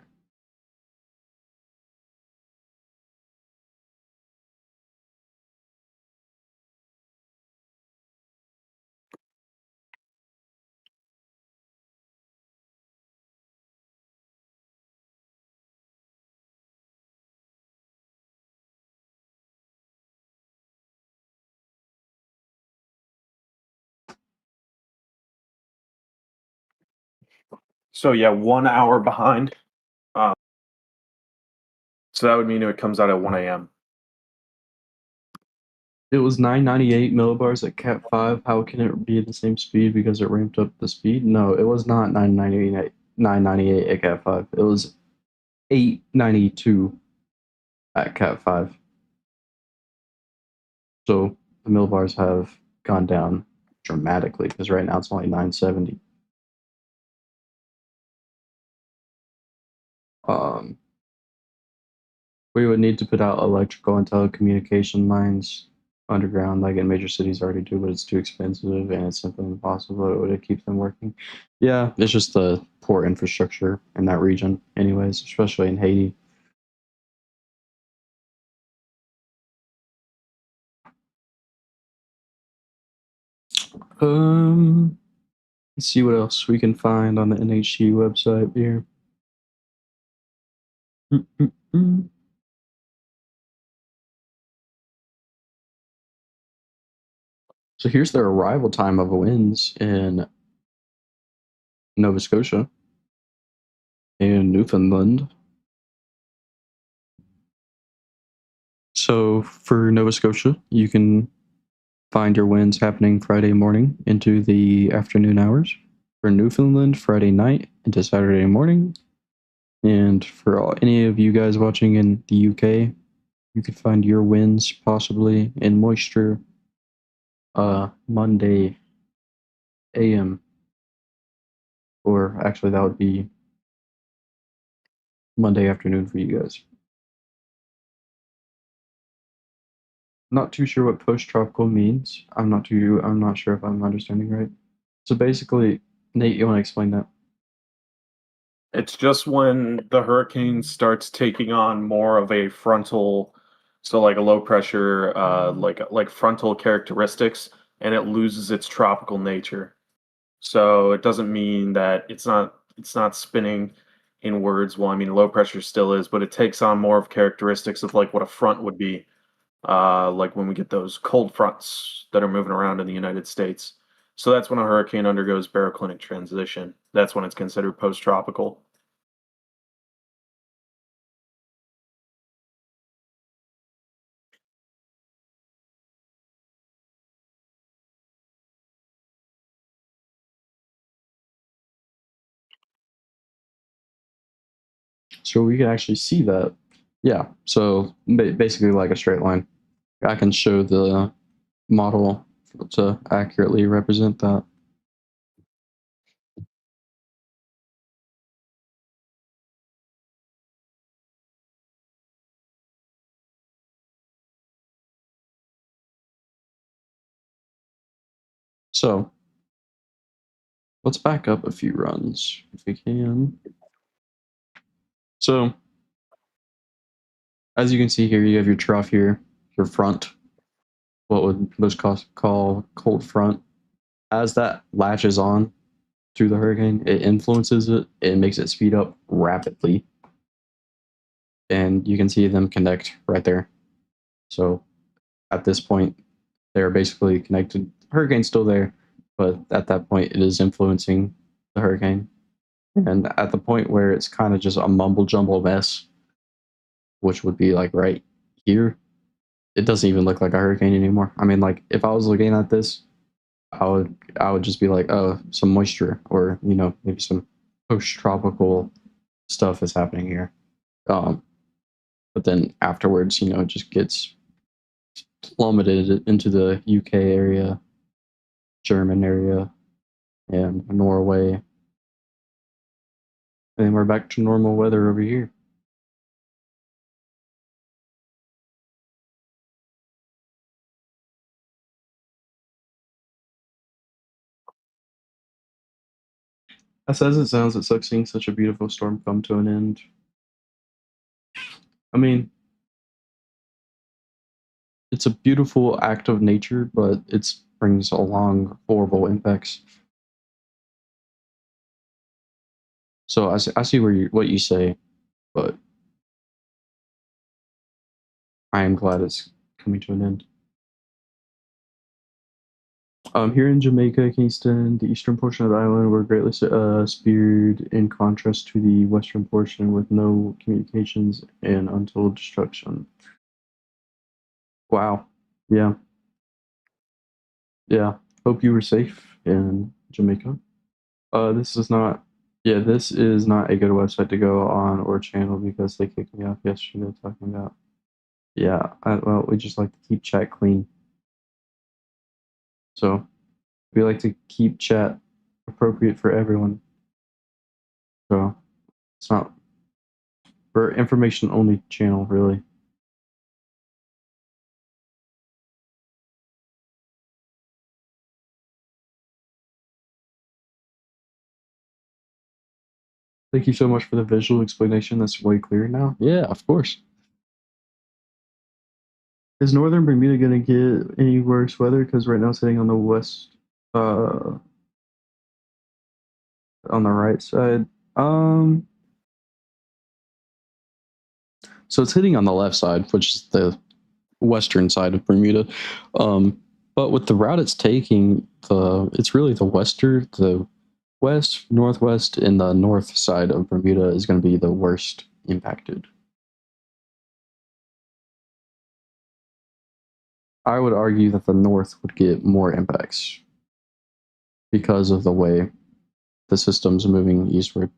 [SPEAKER 3] So yeah, 1 hour behind. So that would mean it comes out at 1 a.m.
[SPEAKER 1] It was 998 millibars at Cat 5. How can it be the same speed because it ramped up the speed? No, it was not 998 at Cat 5. It was 892 at Cat 5. So the millibars have gone down dramatically because right now it's only 970. We would need to put out electrical and telecommunication lines underground, like in major cities already do, but it's too expensive and it's simply impossible to keep them working. Yeah, it's just the poor infrastructure in that region, anyways, especially in Haiti. Let's see what else we can find on the NHG website here. So here's the arrival time of winds in Nova Scotia and Newfoundland. So for Nova Scotia, you can find your winds happening Friday morning into the afternoon hours. For Newfoundland, Friday night into Saturday morning. And for any of you guys watching in the UK, you could find your winds possibly in moisture Monday AM. Or actually, that would be Monday afternoon for you guys. Not too sure what post-tropical means. I'm not sure if I'm understanding right. So basically, Nate, you want to explain that?
[SPEAKER 3] It's just when the hurricane starts taking on more of a frontal, so like a low pressure, like frontal characteristics, and it loses its tropical nature. So it doesn't mean that it's not spinning inwards. Well, I mean, low pressure still is, but it takes on more of characteristics of like what a front would be, like when we get those cold fronts that are moving around in the United States. So that's when a hurricane undergoes baroclinic transition. That's when it's considered post-tropical.
[SPEAKER 1] So we can actually see that. Yeah, so basically like a straight line. I can show the model to accurately represent that. So let's back up a few runs if we can. So as you can see here, you have your trough here, your front, what would most call cold front. As that latches on to the hurricane, it influences it. It makes it speed up rapidly. And you can see them connect right there. So at this point, they're basically connected. The hurricane's still there, but at that point, it is influencing the hurricane. And at the point where it's kind of just a mumble jumble mess, which would be like right here, it doesn't even look like a hurricane anymore. I mean, like if I was looking at this, I would just be like, oh, some moisture, or maybe some post-tropical stuff is happening here. But then afterwards, it just gets plummeted into the UK area, German area, and Norway. And then we're back to normal weather over here. As it sounds, it sucks seeing such a beautiful storm come to an end. I mean, it's a beautiful act of nature, but it brings along horrible impacts. So I see what you say, but I am glad it's coming to an end. Here in Jamaica, Kingston, the eastern portion of the island were greatly speared in contrast to the western portion with no communications and untold destruction. Wow. Yeah. Yeah. Hope you were safe in Jamaica. This is not. Yeah, this is not a good website to go on or channel because they kicked me off yesterday talking about. Yeah, well, we just like to keep chat clean. So we like to keep chat appropriate for everyone. So it's not, we're information only channel, really. Thank you so much for the visual explanation. That's way clearer now. Yeah, of course. Is northern Bermuda gonna get any worse weather? Because right now it's hitting on the west, on the right side. So it's hitting on the left side, which is the western side of Bermuda. But with the route it's taking, it's really the west, northwest, and the north side of Bermuda is going to be the worst impacted. I would argue that the north would get more impacts because of the way the system's moving eastward.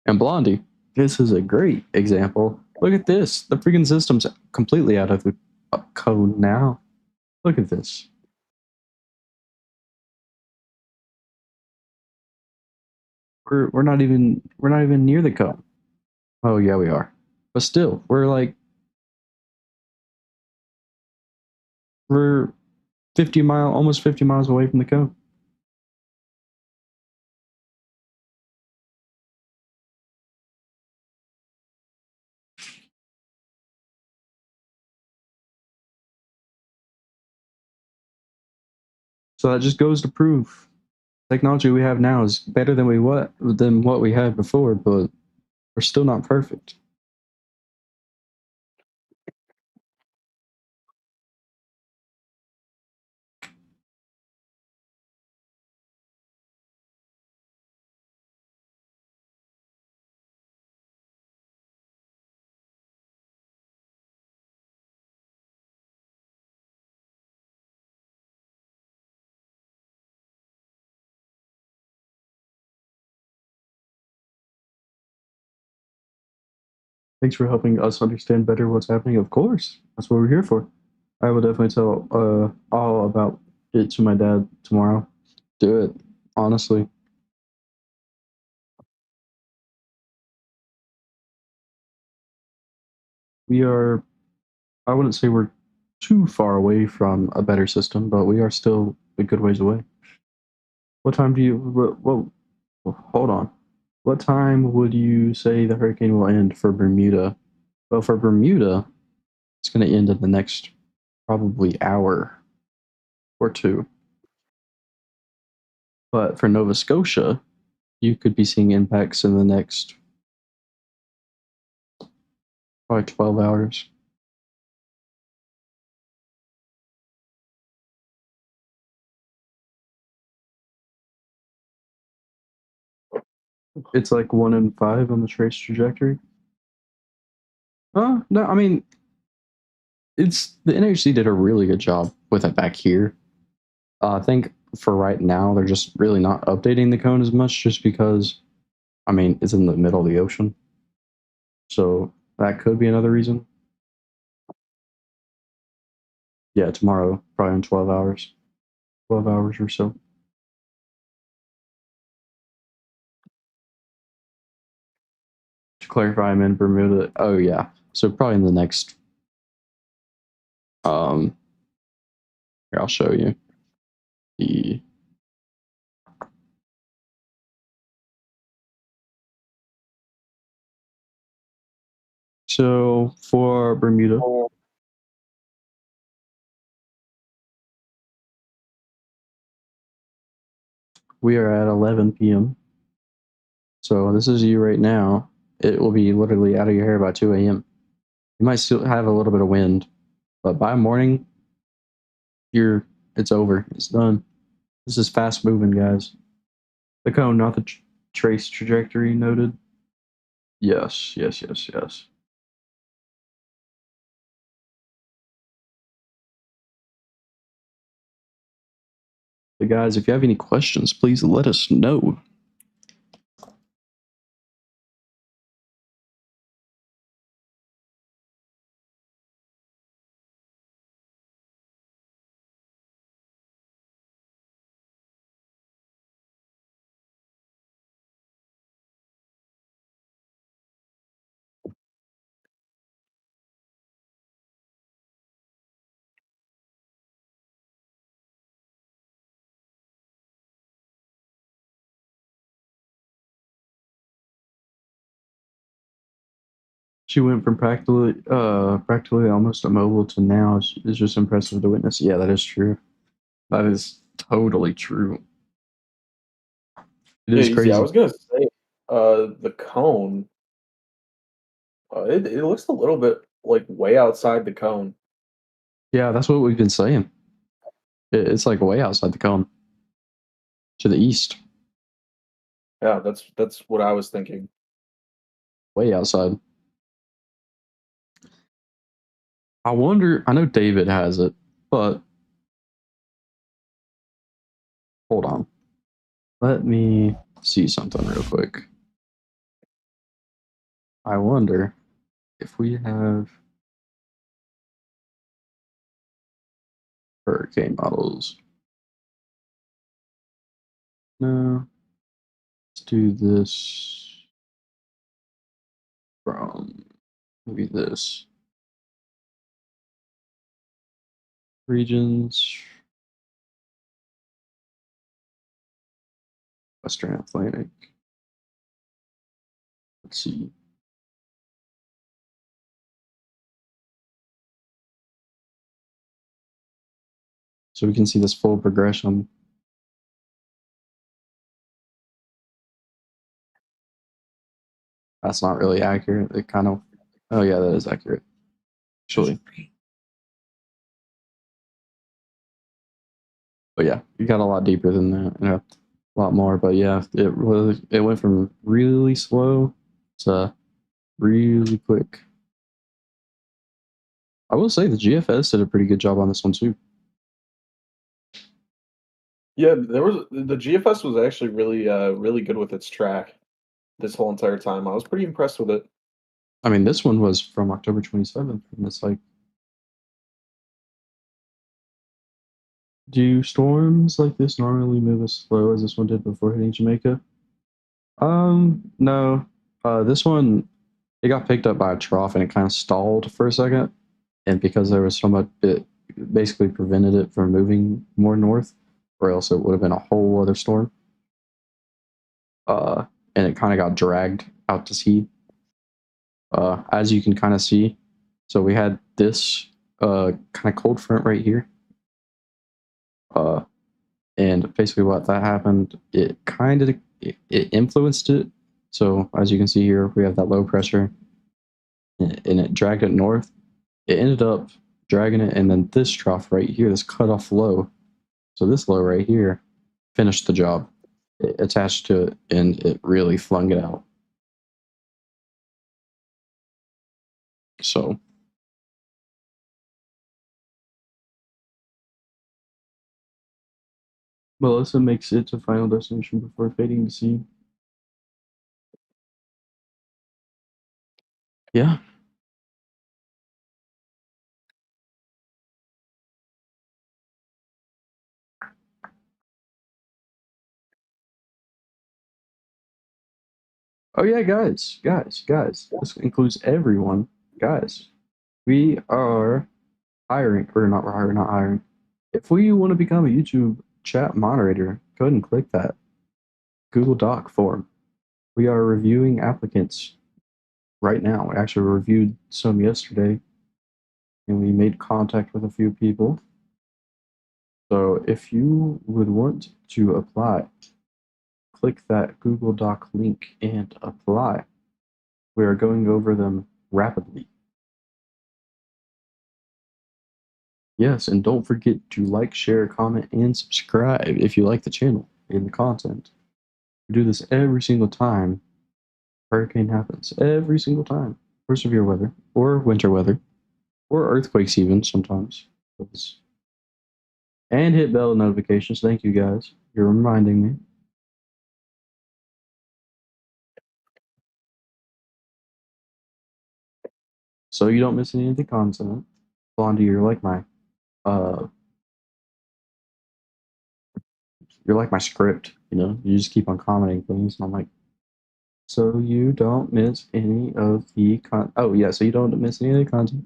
[SPEAKER 1] And Blondie, this is a great example. Look at this. The freaking system's completely out of the cone now. Look at this. We're not even near the cone. Oh yeah, we are. But still, we're almost 50 miles away from the cone. So that just goes to prove technology we have now is better than what we had before, but we're still not perfect. Thanks for helping us understand better what's happening. Of course, that's what we're here for. I will definitely tell all about it to my dad tomorrow. Do it, honestly. We are. I wouldn't say we're too far away from a better system, but we are still a good ways away. What time do you? Hold on. What time would you say the hurricane will end for Bermuda? Well, for Bermuda, it's going to end in the next probably hour or two. But for Nova Scotia, you could be seeing impacts in the next probably 12 hours. It's like 1 in 5 on the trace trajectory. No, I mean, it's the NHC did a really good job with it back here. I think for right now, they're just really not updating the cone as much just because, I mean, it's in the middle of the ocean. So that could be another reason. Yeah, tomorrow, probably in 12 hours. 12 hours or so. To clarify, I'm in Bermuda. Oh, yeah. So probably in the next, here, I'll show you. The So for Bermuda, we are at 11 p.m. So this is you right now. It will be literally out of your hair by 2 a.m. You might still have a little bit of wind, but by morning, it's over. It's done. This is fast moving, guys. The cone, not the trace trajectory noted. Yes, yes, yes, yes. But guys, if you have any questions, please let us know. She went from practically almost immobile to now is just impressive to witness. Yeah, that is true. That is totally true. It
[SPEAKER 3] Yeah,
[SPEAKER 1] is
[SPEAKER 3] easy. I
[SPEAKER 1] crazy.
[SPEAKER 3] was gonna say, the cone, it looks a little bit like way outside the cone.
[SPEAKER 1] Yeah, that's what we've been saying. It's like way outside the cone to the east,
[SPEAKER 3] Yeah, that's what I was thinking.
[SPEAKER 1] way outside. I wonder. I know David has it, but hold on. Let me see something real quick. I wonder if we have hurricane models. No. Let's do this from maybe this. Regions. Western Atlantic. Let's see. So we can see this full progression. That's not really accurate. It kind of, oh yeah, that is accurate. Actually. But yeah, it got a lot deeper than that. Yeah, a lot more. But yeah, it went from really slow to really quick. I will say the GFS did a pretty good job on this one too.
[SPEAKER 3] Yeah, the GFS was actually really good with its track this whole entire time. I was pretty impressed with it.
[SPEAKER 1] I mean, this one was from October 27th, and it's like, do storms like this normally move as slow as this one did before hitting Jamaica? No. This one, it got picked up by a trough and it kind of stalled for a second, and because there was so much, it basically prevented it from moving more north, or else it would have been a whole other storm. Uh, and it kind of got dragged out to sea. As you can kind of see, so we had this kind of cold front right here. And basically what that happened, it influenced it. So as you can see here, we have that low pressure, and it dragged it north. It ended up dragging it, and then this trough right here, this cutoff low. So this low right here finished the job. It attached to it, and it really flung it out. So Melissa makes it to final destination before fading to sea. Yeah. Oh yeah, guys. This includes everyone. Guys, we are hiring, or not hiring, not hiring. If we want to become a YouTube chat moderator, go ahead and click that Google Doc form. We are reviewing applicants right now. We actually reviewed some yesterday, and we made contact with a few people. So if you would want to apply, click that Google Doc link and apply. We are going over them rapidly. Yes, and don't forget to like, share, comment, and subscribe if you like the channel and the content. We do this every single time hurricane happens. Every single time. Or severe weather, or winter weather, or earthquakes even sometimes. And hit bell notifications. Thank you guys. You're reminding me. So you don't miss any of the content. Blondie, uh you're like my script, you know? You just keep on commenting things, and I'm like, so you don't miss any of the oh yeah, so you don't miss any of the content.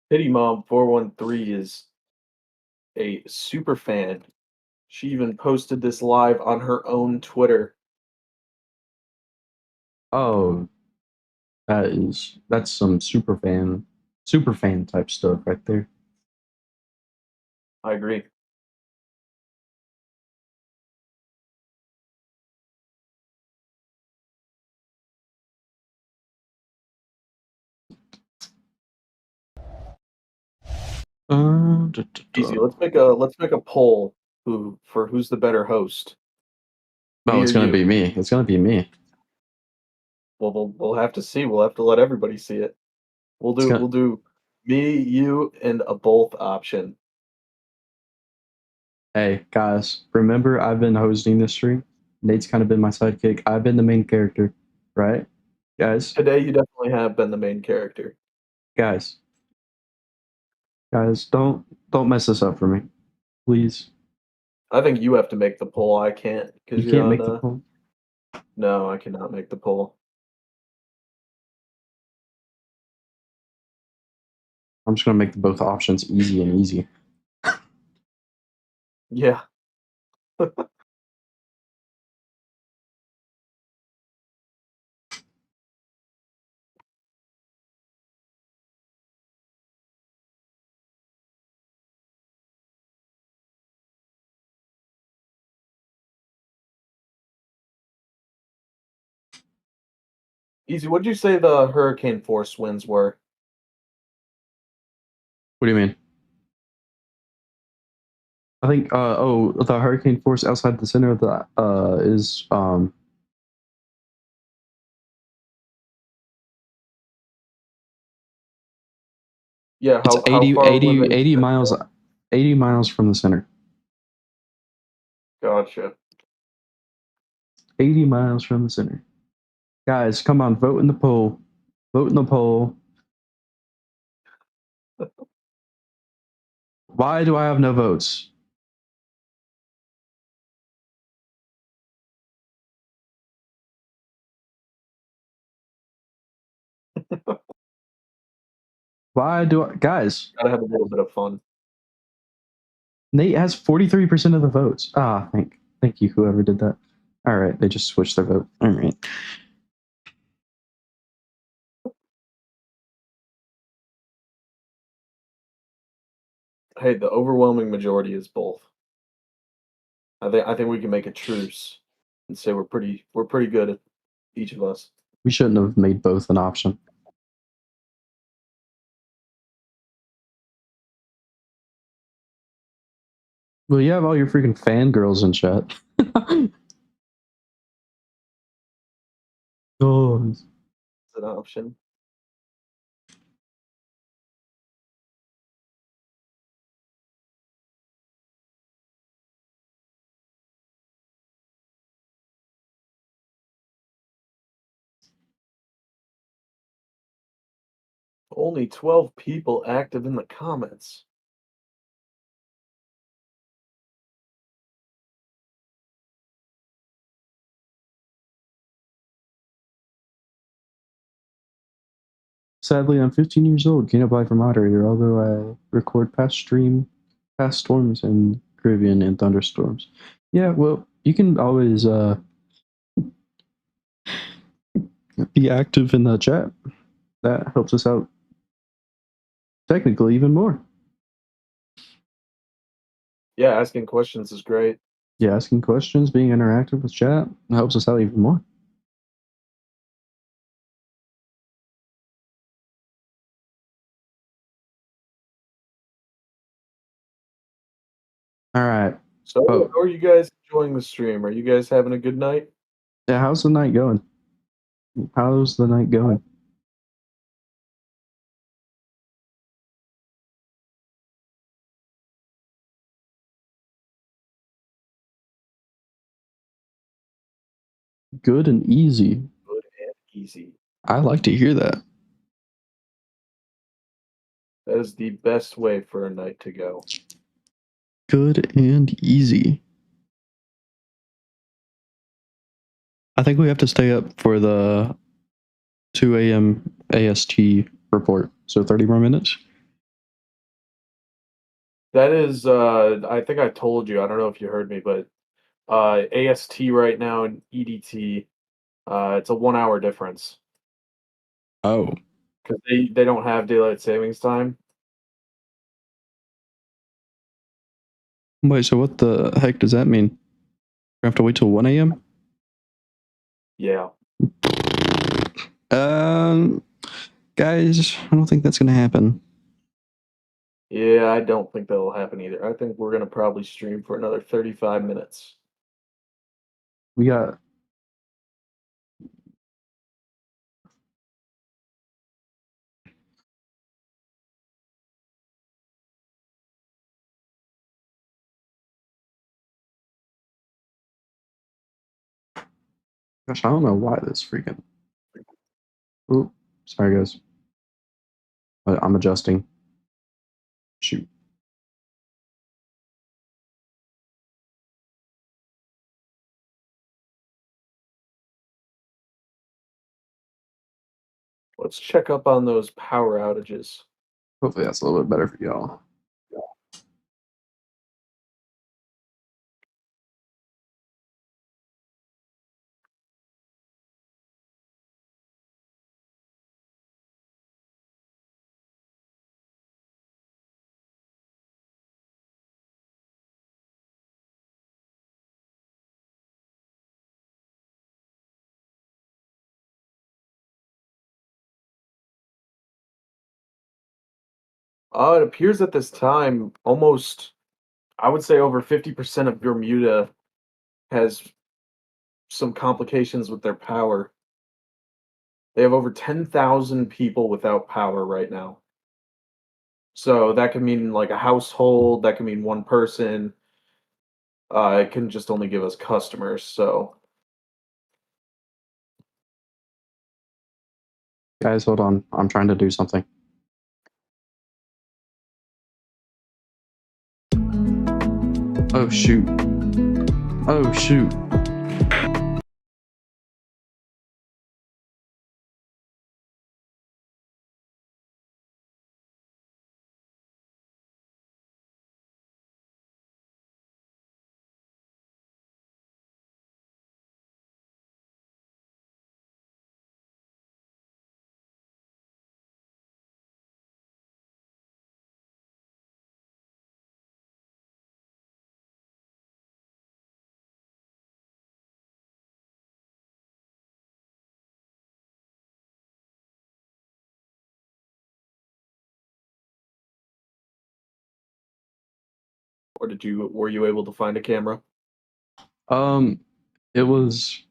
[SPEAKER 3] Pity Mom 413 is a super fan. She even posted this live on her own Twitter.
[SPEAKER 1] Oh, that's some super fan type stuff right there.
[SPEAKER 3] I agree. Easy. Let's make a poll for who's the better host.
[SPEAKER 1] Oh,
[SPEAKER 3] Me
[SPEAKER 1] it's
[SPEAKER 3] or
[SPEAKER 1] gonna
[SPEAKER 3] you?
[SPEAKER 1] be me. It's gonna be me.
[SPEAKER 3] Well, we'll have to see. We'll have to let everybody see it. We'll do me, you, and a both option.
[SPEAKER 1] Hey guys, remember I've been hosting this stream. Nate's kind of been my sidekick. I've been the main character, right? Guys,
[SPEAKER 3] Today you definitely have been the main character.
[SPEAKER 1] guys, don't mess this up for me, please.
[SPEAKER 3] I think you have to make the poll. I can't because
[SPEAKER 1] You
[SPEAKER 3] you're
[SPEAKER 1] can't
[SPEAKER 3] on.
[SPEAKER 1] make the poll.
[SPEAKER 3] No, I cannot make the poll.
[SPEAKER 1] I'm just gonna make both options easy and easy.
[SPEAKER 3] Yeah. Easy. What did you say the hurricane force winds were?
[SPEAKER 1] What do you mean? I think the hurricane force outside the center of the is
[SPEAKER 3] Yeah,
[SPEAKER 1] it's
[SPEAKER 3] how far were they?
[SPEAKER 1] 80 miles 80 miles from the center.
[SPEAKER 3] Gotcha.
[SPEAKER 1] 80 miles from the center. Guys, come on, vote in the poll. Vote in the poll. Why do I have no votes? Why do I, guys?
[SPEAKER 3] Gotta have a little bit of fun.
[SPEAKER 1] Nate has 43% of the votes. Ah, thank you, whoever did that. All right, they just switched their vote. All right.
[SPEAKER 3] Hey, the overwhelming majority is both. I think we can make a truce and say we're pretty good at each of us.
[SPEAKER 1] We shouldn't have made both an option. Well, you have all your freaking fangirls in chat. Oh,
[SPEAKER 3] It's an option. Only 12 people active in the comments.
[SPEAKER 1] sadly, I'm 15 years old. Can't apply for moderator, although I record past storms in Caribbean and thunderstorms. Yeah, well, you can always be active in the chat. That helps us out technically even more.
[SPEAKER 3] Yeah, asking questions is great.
[SPEAKER 1] Yeah, asking questions, being interactive with chat helps us out even more. All right.
[SPEAKER 3] So,
[SPEAKER 1] Oh.
[SPEAKER 3] how are you guys enjoying the stream? Are you guys having a good night?
[SPEAKER 1] Yeah, how's the night going? How's the night going? Good and easy.
[SPEAKER 3] Good and easy.
[SPEAKER 1] I like to hear that.
[SPEAKER 3] That is the best way for a night to go.
[SPEAKER 1] Good and easy. I think we have to stay up for the 2 a.m. AST report. So 30 more minutes.
[SPEAKER 3] That is, I think I told you, I don't know if you heard me, but AST right now and EDT, it's a 1 hour difference
[SPEAKER 1] Oh,
[SPEAKER 3] because they don't have daylight savings time.
[SPEAKER 1] wait. So what the heck does that mean? We have to wait till 1 a.m.
[SPEAKER 3] Yeah.
[SPEAKER 1] Um, guys, I don't think that's gonna happen.
[SPEAKER 3] Yeah, I don't think that'll happen either. I think we're gonna probably stream for another 35 minutes.
[SPEAKER 1] We got. Gosh, I don't know why this freaking. Oop, sorry guys. I'm adjusting. Shoot.
[SPEAKER 3] Let's check up on those power outages.
[SPEAKER 1] Hopefully that's a little bit better for y'all.
[SPEAKER 3] It appears at this time, almost, I would say over 50% of Bermuda has some complications with their power. They have over 10,000 people without power right now. So that could mean like a household, that could mean one person. It can just only give us customers. So
[SPEAKER 1] Guys, hold on. I'm trying to do something. Oh shoot. Oh shoot.
[SPEAKER 3] or were you able to find a camera?
[SPEAKER 1] Um, it was.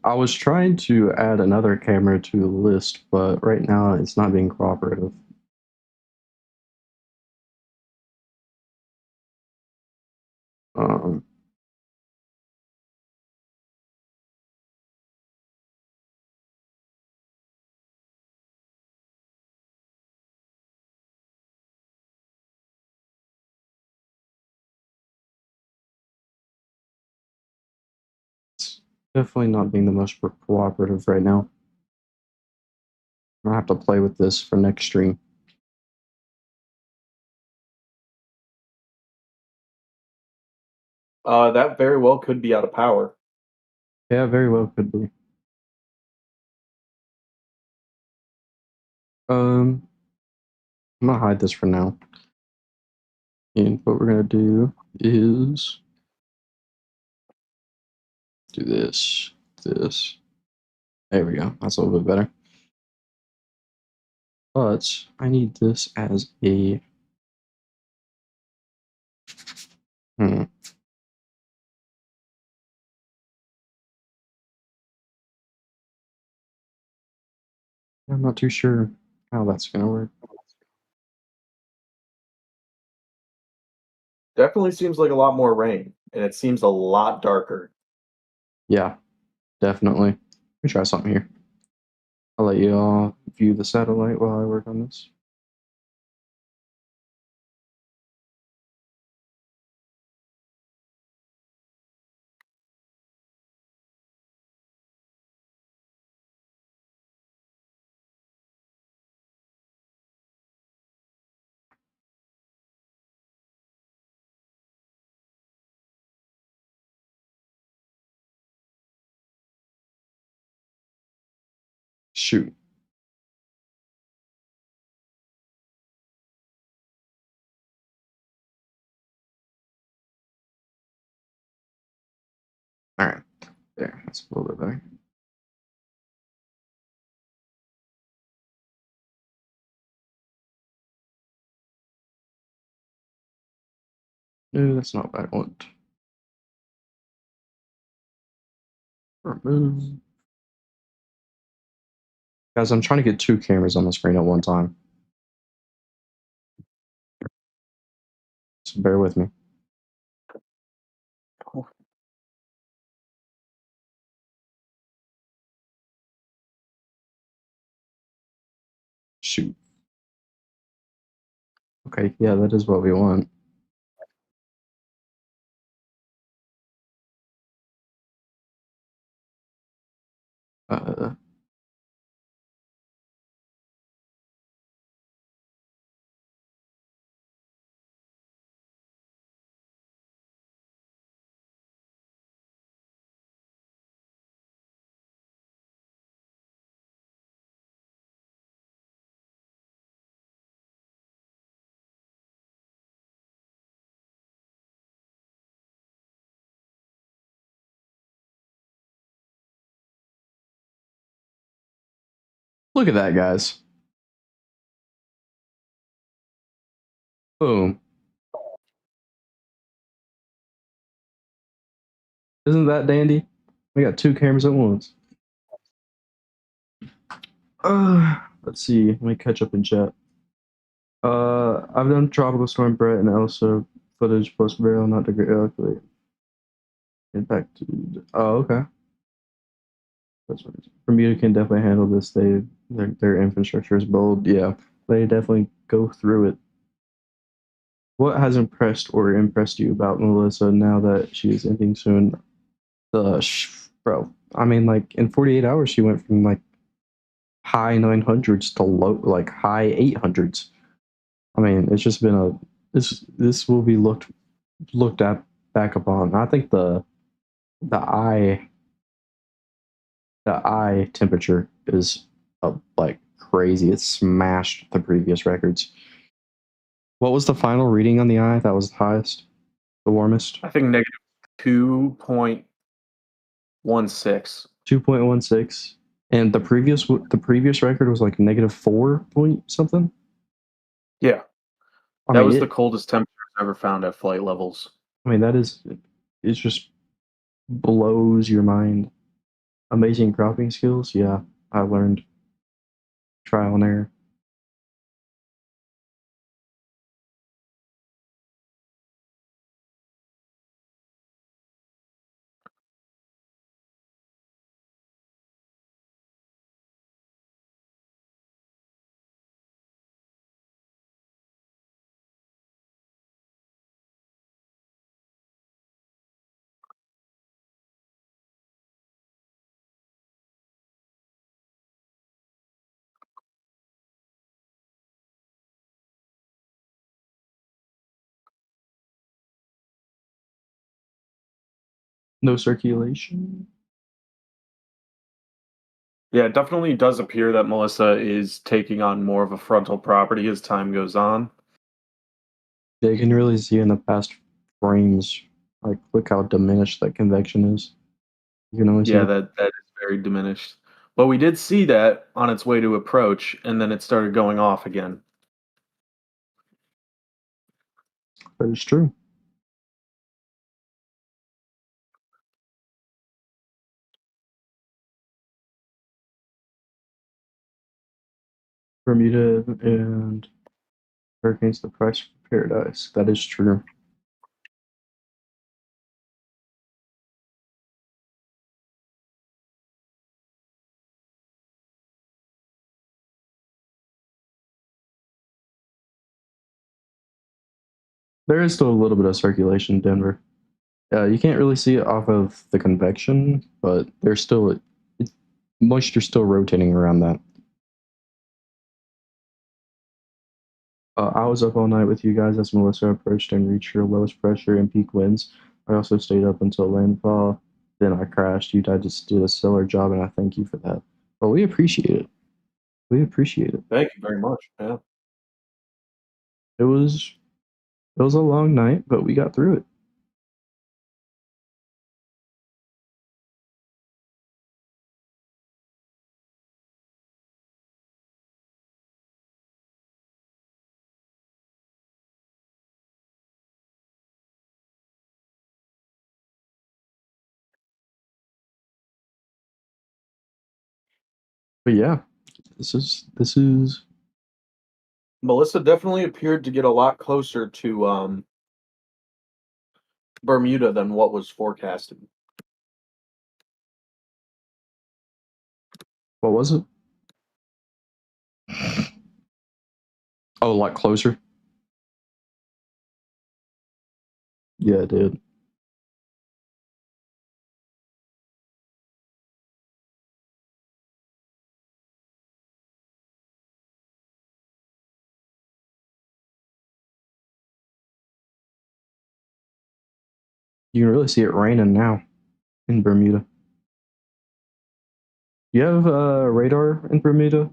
[SPEAKER 1] I was trying to add another camera to the list, but right now it's not being cooperative. Um, it's definitely not being the most cooperative right now. I'll have to play with this for next stream.
[SPEAKER 3] That very well could be out of power.
[SPEAKER 1] Yeah, very well could be. I'm gonna hide this for now. And what we're gonna do is do this, this. There we go. That's a little bit better. But I need this as a. Hmm. I'm not too sure how that's gonna work.
[SPEAKER 3] Definitely seems like a lot more rain, and it seems a lot darker.
[SPEAKER 1] Yeah, definitely. Let me try something here. I'll let you all view the satellite while I work on this. Shoot. All right. There. That's a little bit better. No, that's not what I want. Remove. Guys, I'm trying to get 2 cameras on the screen at one time. So bear with me. Shoot. Okay, yeah, that is what we want. Look at that, guys. Boom. Isn't that dandy? We got 2 cameras at once. Let's see. Let me catch up in chat. I've done Tropical Storm Brett and Elsa footage post burial, not degree. Okay. Impact. Oh, okay. That's what it is. Bermuda can definitely handle this. Their infrastructure is bold. Yeah, they definitely go through it. What has impressed or impressed you about Melissa now that she is ending soon? Bro, I mean, like in 48 hours, she went from like high 900s to low, like high 800s. I mean, it's just been a this will be looked at back upon. I think the eye temperature is like crazy. It smashed the previous records. What was the final reading on the eye? That was the highest, the warmest.
[SPEAKER 3] I think negative 2.16.
[SPEAKER 1] 2.16. And the previous record was like negative 4 point something.
[SPEAKER 3] Yeah,
[SPEAKER 1] I
[SPEAKER 3] that
[SPEAKER 1] mean,
[SPEAKER 3] was the coldest temperature ever found at flight levels.
[SPEAKER 1] I mean, it just blows your mind. Amazing cropping skills. Yeah, I learned trial and error. No circulation.
[SPEAKER 3] Yeah, it definitely does appear that Melissa is taking on more of a frontal property as time goes on.
[SPEAKER 1] Yeah, you can really see in the past frames, like look how diminished that convection is. You can only see
[SPEAKER 3] that is very diminished. But we did see that on its way to approach, and then it started going off again.
[SPEAKER 1] that is true. Bermuda and hurricanes, the price for paradise. That is true. There is still a little bit of circulation in Denver. You can't really see it off of the convection, but there's still moisture still rotating around that. I was up all night with you guys as Melissa approached and reached her lowest pressure and peak winds. I also stayed up until landfall. Then I crashed. You guys just did a stellar job, and I thank you for that. Well, we appreciate it. We appreciate it.
[SPEAKER 3] Thank you very much. Yeah.
[SPEAKER 1] It was a long night, but we got through it. But yeah, this is
[SPEAKER 3] Melissa definitely appeared to get a lot closer to Bermuda than what was forecasted.
[SPEAKER 1] what was it? Oh, a lot closer. Yeah, it did. You can really see it raining now in Bermuda. You have radar in Bermuda?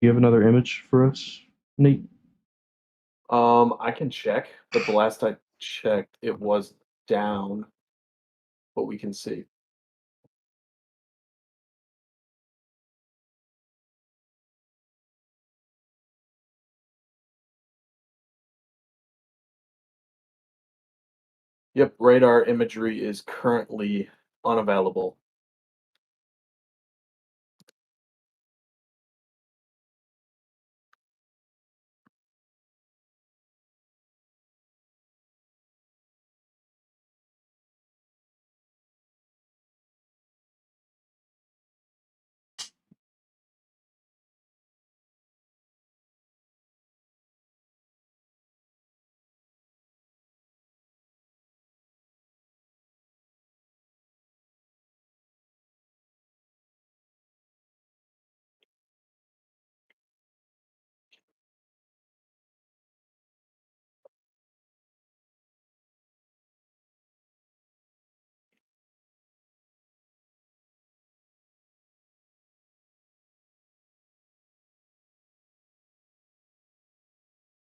[SPEAKER 1] You have another image for us, Nate?
[SPEAKER 3] I can check, but the last I checked, it was down. What we can see. Yep, radar imagery is currently unavailable.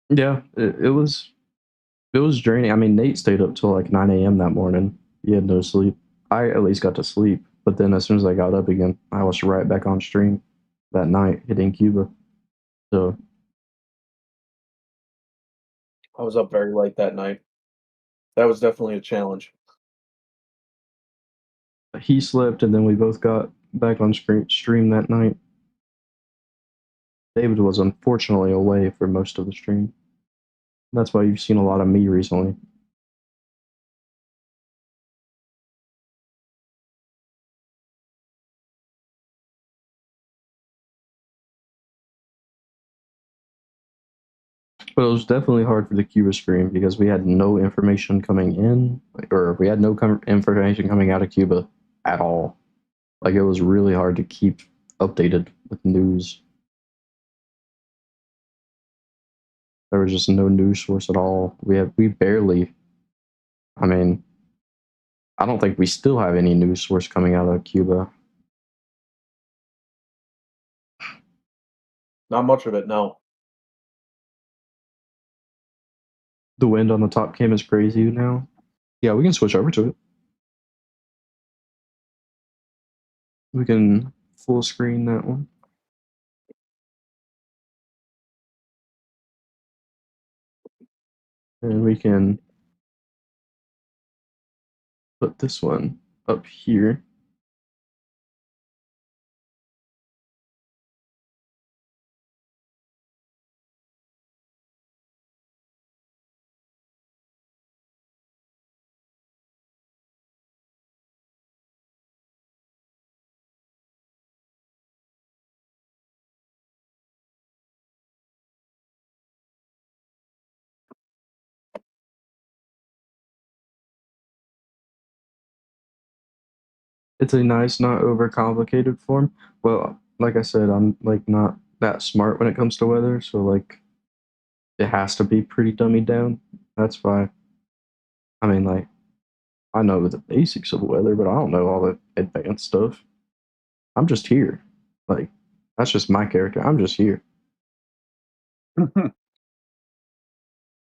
[SPEAKER 1] Yeah, it was draining. I mean, Nate stayed up till like 9 a.m. that morning. He had no sleep. I at least got to sleep, but then as soon as I got up again, I was right back on stream that night hitting Cuba. So
[SPEAKER 3] I was up very late that night. That was definitely a challenge.
[SPEAKER 1] he slept, and then we both got back on stream that night. David was unfortunately away for most of the stream. That's why you've seen a lot of me recently. But it was definitely hard for the Cuba stream because we had no information coming in, or we had no information coming out of Cuba at all. Like, it was really hard to keep updated with news. There was just no news source at all. We barely. I mean, I don't think we still have any news source coming out of Cuba.
[SPEAKER 3] Not much of it, no.
[SPEAKER 1] The wind on the top cam is crazy now. Yeah, we can switch over to it. We can full screen that one. And we can put this one up here. It's a nice, not overcomplicated form. Well, like I said, I'm like not that smart when it comes to weather, so like it has to be pretty dummied down. That's why. I mean, like, I know the basics of weather, but I don't know all the advanced stuff. I'm just here. Like, That's just my character. I'm just here.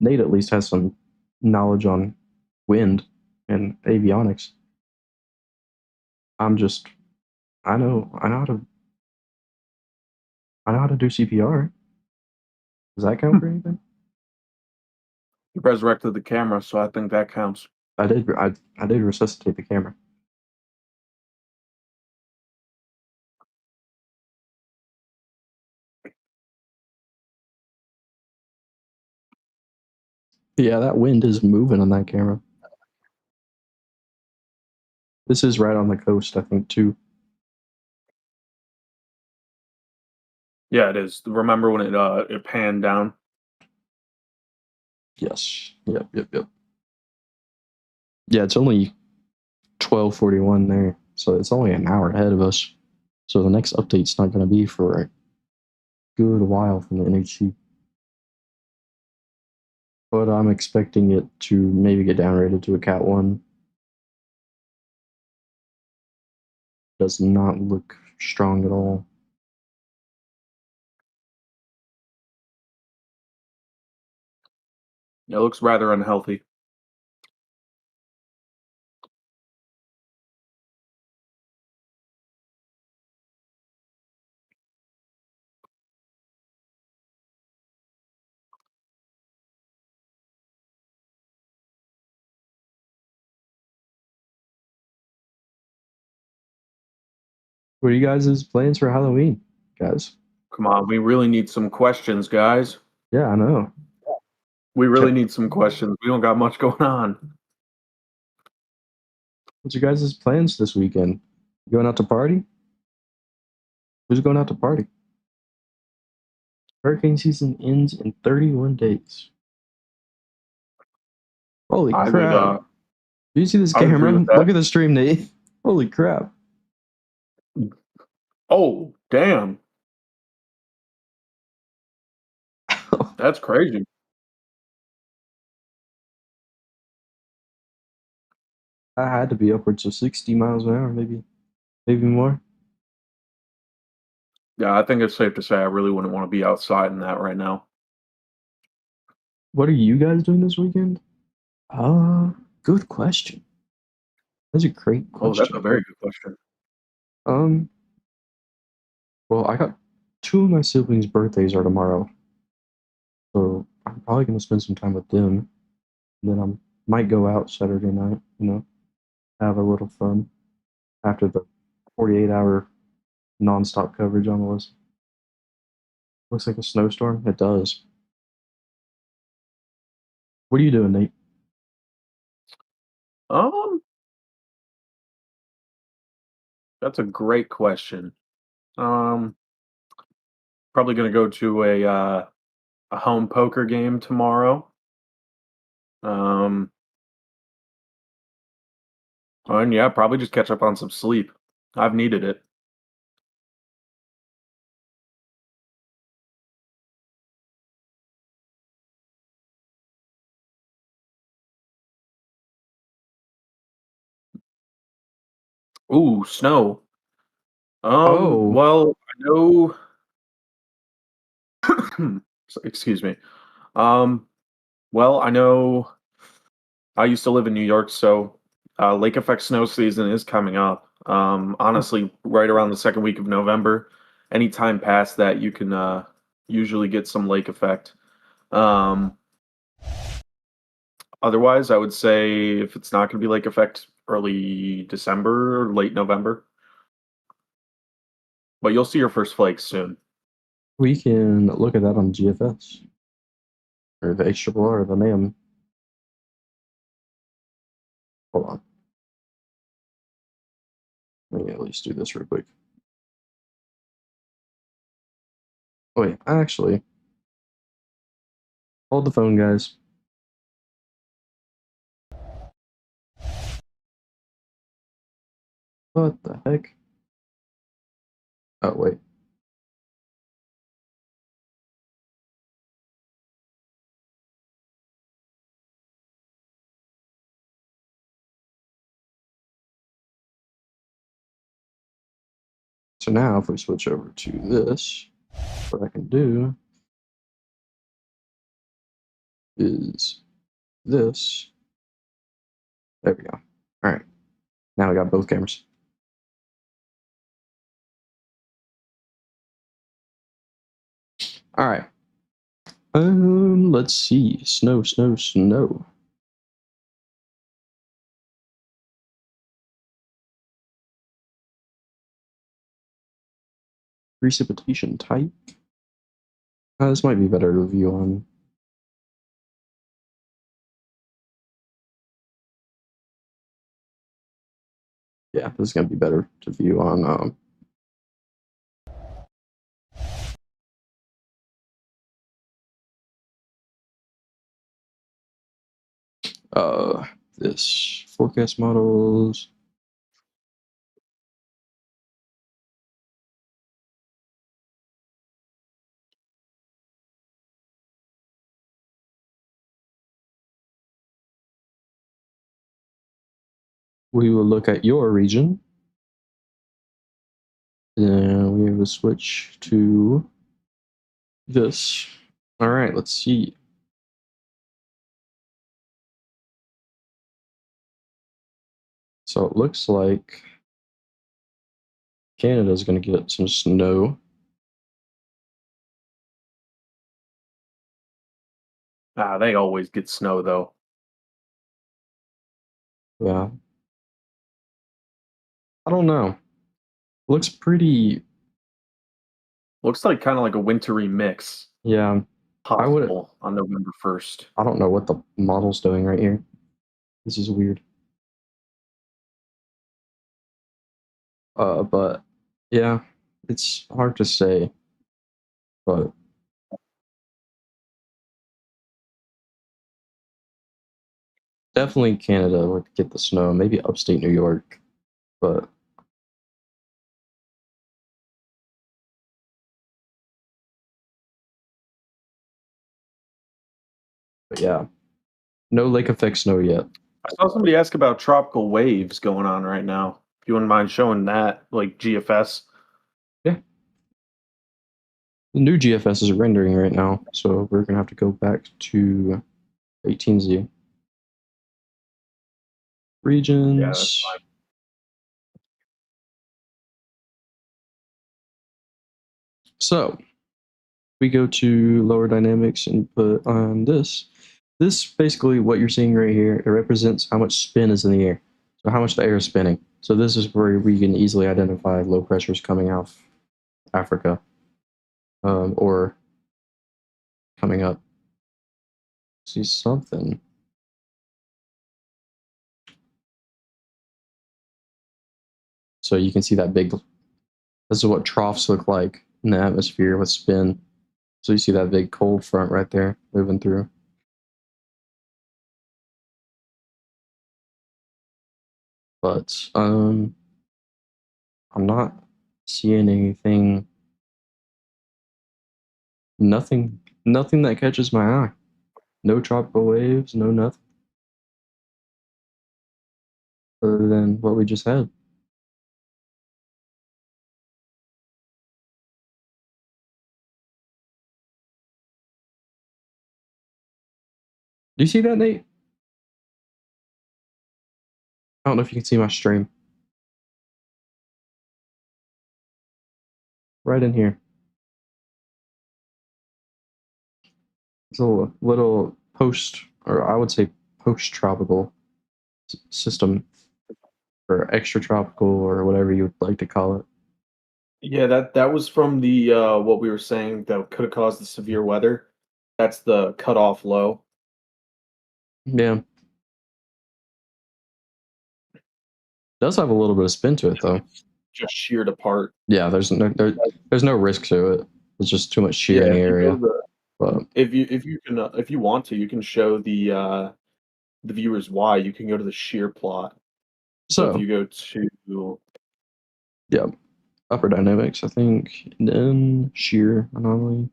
[SPEAKER 1] Nate at least has some knowledge on wind and avionics. I'm just, I know how to do CPR. Does that count for anything?
[SPEAKER 3] You resurrected the camera, so I think that counts.
[SPEAKER 1] I did resuscitate the camera. Yeah, that wind is moving on that camera. This is right on the coast, I think, too.
[SPEAKER 3] Yeah, it is. Remember when it panned down?
[SPEAKER 1] Yes. Yep. Yeah, it's only 12:41 there, so it's only an hour ahead of us. So the next update's not going to be for a good while from the NHC. But I'm expecting it to maybe get downrated to a Cat 1. Does not look strong at all.
[SPEAKER 3] It looks rather unhealthy.
[SPEAKER 1] What are you guys' plans for Halloween, guys?
[SPEAKER 3] Come on, we really need some questions, guys.
[SPEAKER 1] Yeah, I know.
[SPEAKER 3] We really need some questions. We don't got much going on.
[SPEAKER 1] What's your guys' plans this weekend? Going out to party? Who's going out to party? Hurricane season ends in 31 days. Holy
[SPEAKER 3] I
[SPEAKER 1] crap.
[SPEAKER 3] would,
[SPEAKER 1] Do you see this
[SPEAKER 3] I would agree
[SPEAKER 1] camera?
[SPEAKER 3] with that.
[SPEAKER 1] Look at the stream, Nate. Holy crap.
[SPEAKER 3] Oh, damn. That's crazy.
[SPEAKER 1] I had to be upwards of 60 miles an hour, maybe more.
[SPEAKER 3] Yeah, I think it's safe to say I really wouldn't want to be outside in that right now.
[SPEAKER 1] What are you guys doing this weekend? Good question. That's a great
[SPEAKER 3] Oh, that's a
[SPEAKER 1] question.
[SPEAKER 3] very good question.
[SPEAKER 1] Well, I got two of my siblings' birthdays are tomorrow, so I'm probably gonna spend some time with them. And then I might go out Saturday night, have a little fun after the 48-hour nonstop coverage on the list. Looks like a snowstorm. It does. What are you doing, Nate?
[SPEAKER 3] Um, that's a great question. Probably gonna go to a home poker game tomorrow. Um, and yeah, probably just catch up on some sleep. I've needed it. Ooh, snow.
[SPEAKER 1] Oh,
[SPEAKER 3] Well, I know. Excuse me. Um, well, I know I used to live in New York, so lake effect snow season is coming up. Honestly, right around the second week of November. Anytime past that, you can usually get some lake effect. Um, Otherwise, I would say if it's not going to be lake effect, early December or late November. But you'll see your first flakes soon.
[SPEAKER 1] we can look at that on GFS or the HRRR or the NAM. Hold on. Let me at least do this real quick. Wait, actually, hold the phone, guys. What the heck? Oh, wait. So now if we switch over to this, what I can do is this. There we go. All right. Now we got both cameras. All right. Let's see. Snow, snow, snow. Precipitation type. This might be better to view on. Yeah, this is gonna be better to view on. This forecast models. We will look at your region. Then we will switch to this. All right, let's see. So it looks like Canada's going to get some snow.
[SPEAKER 3] They always get snow though.
[SPEAKER 1] Yeah. I don't know. Looks pretty.
[SPEAKER 3] Looks like kind of like a wintry mix.
[SPEAKER 1] Yeah.
[SPEAKER 3] Possible on November 1st.
[SPEAKER 1] I don't know what the model's doing right here. This is weird. But yeah, it's hard to say. But definitely Canada would get the snow, maybe upstate New York. But yeah, no lake effect snow yet.
[SPEAKER 3] I saw somebody ask about tropical waves going on right now. If you wouldn't mind showing that, like GFS.
[SPEAKER 1] Yeah. The new GFS is rendering right now, so we're gonna have to go back to 18Z. Regions.
[SPEAKER 3] Yeah, that's fine.
[SPEAKER 1] So we go to lower dynamics and put on this. This basically what you're seeing right here, it represents how much spin is in the air. So how much the air is spinning. So this is where we can easily identify low pressures coming out of Africa or coming up. See something. So you can see that big, this is what troughs look like in the atmosphere with spin. So you see that big cold front right there moving through. But I'm not seeing anything. Nothing that catches my eye. No tropical waves, no nothing. Other than what we just had. Do you see that, Nate? I don't know if you can see my stream. Right in here. It's a little post, or I would say post-tropical system, or extratropical, or whatever you would like to call it.
[SPEAKER 3] Yeah, that was from the what we were saying that could have caused the severe weather. That's the cutoff low.
[SPEAKER 1] Yeah. Does have a little bit of spin to it, though.
[SPEAKER 3] Just sheared apart.
[SPEAKER 1] Yeah, there's no risk to it. It's just too much shear in the area. But
[SPEAKER 3] if you want to, you can show the viewers why. You can go to the shear plot. So if you go to
[SPEAKER 1] yeah, upper dynamics, I think, and then shear anomaly.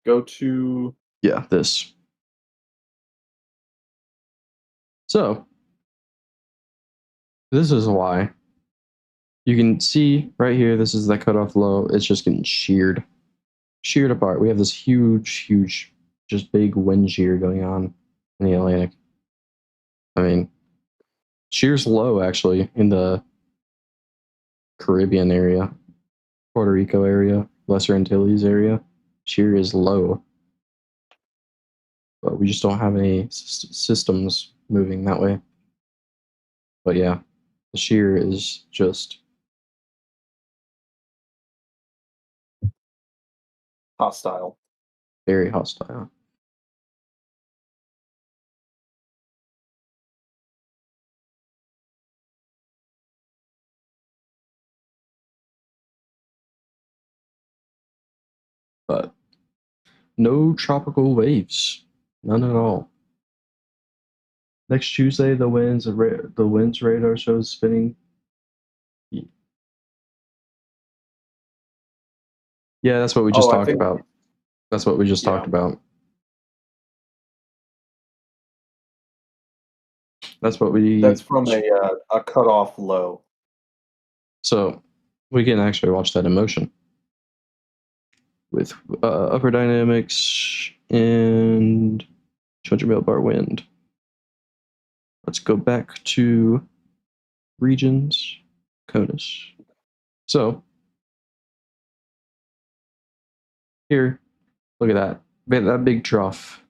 [SPEAKER 3] Go to
[SPEAKER 1] this. So this is why You can see right here, this is the cutoff low. It's just getting sheared apart. We have this huge, just big wind shear going on in the Atlantic. I mean, shear's low actually in the Caribbean area, Puerto Rico area, Lesser Antilles area. Shear is low, but we just don't have any systems moving that way. But yeah, the shear is just
[SPEAKER 3] Hostile.
[SPEAKER 1] very hostile. But no tropical waves, none at all. Next Tuesday, the winds radar shows spinning. Yeah, that's what we just talked about. That's what we just talked about. That's what we.
[SPEAKER 3] That's from a cutoff low.
[SPEAKER 1] So we can actually watch that in motion with upper dynamics and 200 millbar wind. Let's go back to regions, CONUS. So here, look at that. That big trough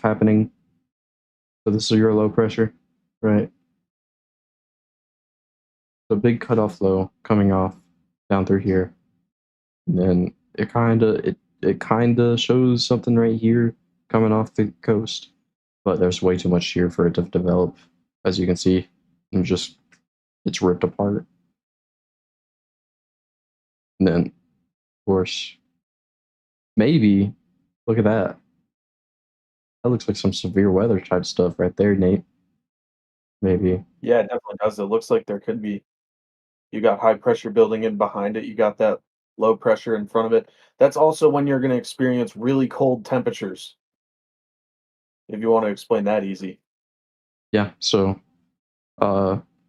[SPEAKER 1] happening. So this is your low pressure, right? The big cutoff low coming off down through here. And then it kind of shows something right here coming off the coast, but there's way too much shear for it to develop, as you can see. It's ripped apart. And then, of course, maybe look at that. That looks like some severe weather type stuff right there, Nate. Maybe.
[SPEAKER 3] Yeah, it definitely does. It looks like there could be. You got high pressure building in behind it. You got that low pressure in front of it. That's also when you're going to experience really cold temperatures. If you want to explain that easy.
[SPEAKER 1] Yeah. So,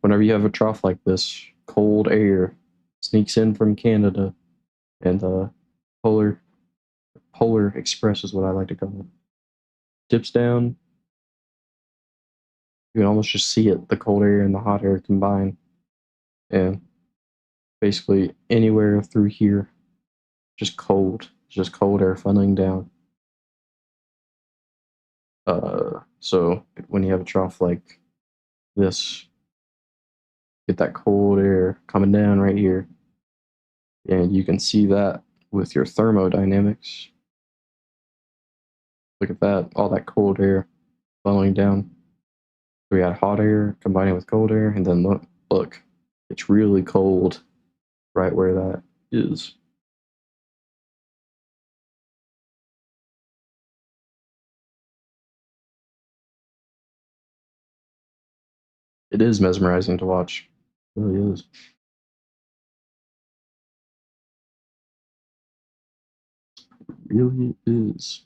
[SPEAKER 1] whenever you have a trough like this, cold air sneaks in from Canada, and polar express is what I like to call it. Dips down. You can almost just see it, the cold air and the hot air combine. And basically anywhere through here, just cold air funneling down. So when you have a trough like this, get that cold air coming down right here, and you can see that with your thermodynamics. Look at that, all that cold air funneling down. We got hot air combining with cold air, and then look, it's really cold right where that is. It is mesmerizing to watch. It really is. It really is.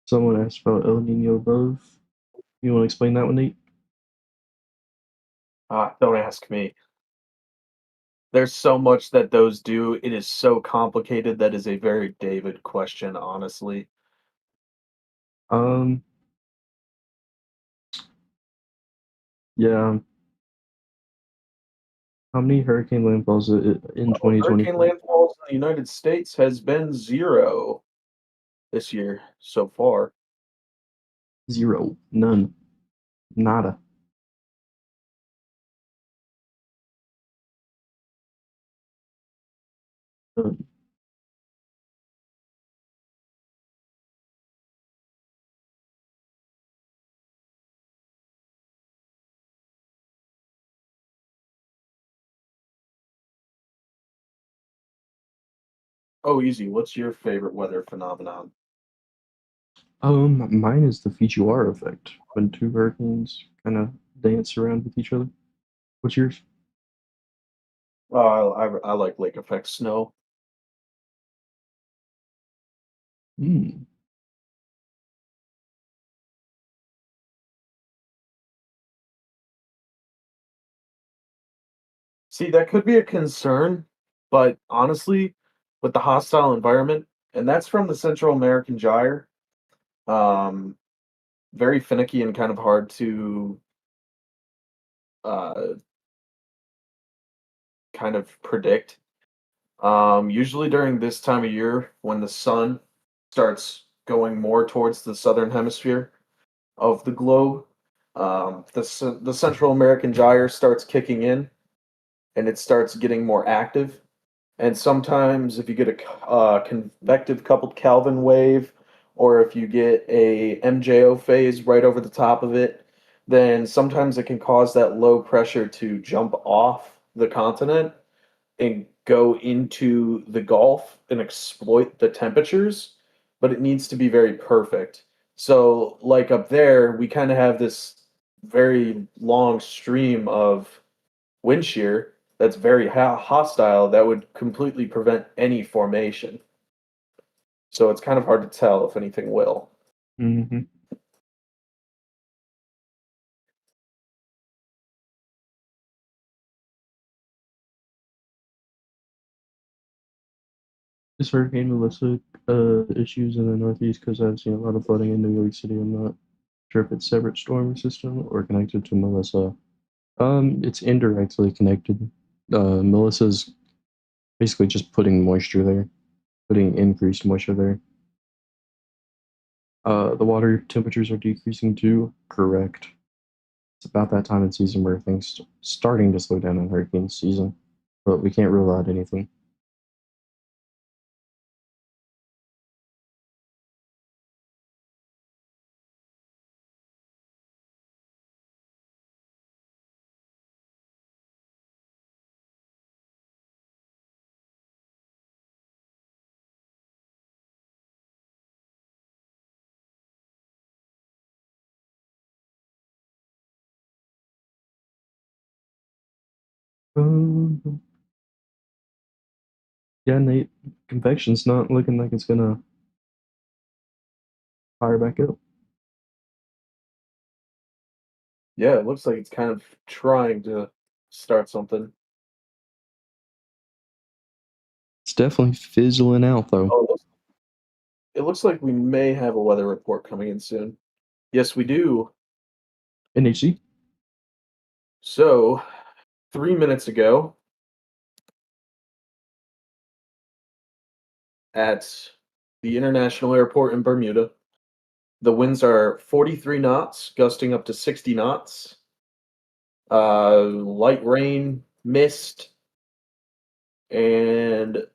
[SPEAKER 1] Someone asked about El Nino above. You want to explain that one, Nate?
[SPEAKER 3] Don't ask me. There's so much that those do. It is so complicated. That is a very David question, honestly.
[SPEAKER 1] Yeah. How many hurricane landfalls in
[SPEAKER 3] Hurricane
[SPEAKER 1] 2024?
[SPEAKER 3] landfalls in the United States has been 0 this year so far.
[SPEAKER 1] Zero. None. Nada. None.
[SPEAKER 3] Oh, easy. What's your favorite weather phenomenon?
[SPEAKER 1] Mine is the Fijiwara effect, when two hurricanes kind of dance around with each other. What's yours?
[SPEAKER 3] Oh, I like lake effect snow.
[SPEAKER 1] Hmm.
[SPEAKER 3] See, that could be a concern, but honestly, with the hostile environment, and that's from the Central American gyre, um, very finicky and kind of hard to uh, kind of predict. Usually during this time of year, when the sun starts going more towards the southern hemisphere of the globe, the Central American gyre starts kicking in, and it starts getting more active. And sometimes, if you get a convective coupled Kelvin wave, or if you get a MJO phase right over the top of it, then sometimes it can cause that low pressure to jump off the continent and go into the Gulf and exploit the temperatures, but it needs to be very perfect. So, like up there, we kind of have this very long stream of wind shear that's very hostile that would completely prevent any formation. So it's kind of hard to tell if anything will.
[SPEAKER 1] Mm-hmm. Is Hurricane Melissa issues in the Northeast? Because I've seen a lot of flooding in New York City. I'm not sure if it's separate storm system or connected to Melissa. It's indirectly connected. Melissa's basically just putting moisture there, putting increased moisture there. The water temperatures are decreasing too. Correct. It's about that time in season where things starting to slow down in hurricane season, but we can't rule out anything. Um, yeah, Nate, convection's not looking like it's gonna fire back up.
[SPEAKER 3] Yeah, it looks like it's kind of trying to start something.
[SPEAKER 1] It's definitely fizzling out though.
[SPEAKER 3] Oh, it looks like we may have a weather report coming in soon. Yes, we do.
[SPEAKER 1] NHC?
[SPEAKER 3] So, 3 minutes ago at the international airport in Bermuda, the winds are 43 knots, gusting up to 60 knots. Light rain, mist, and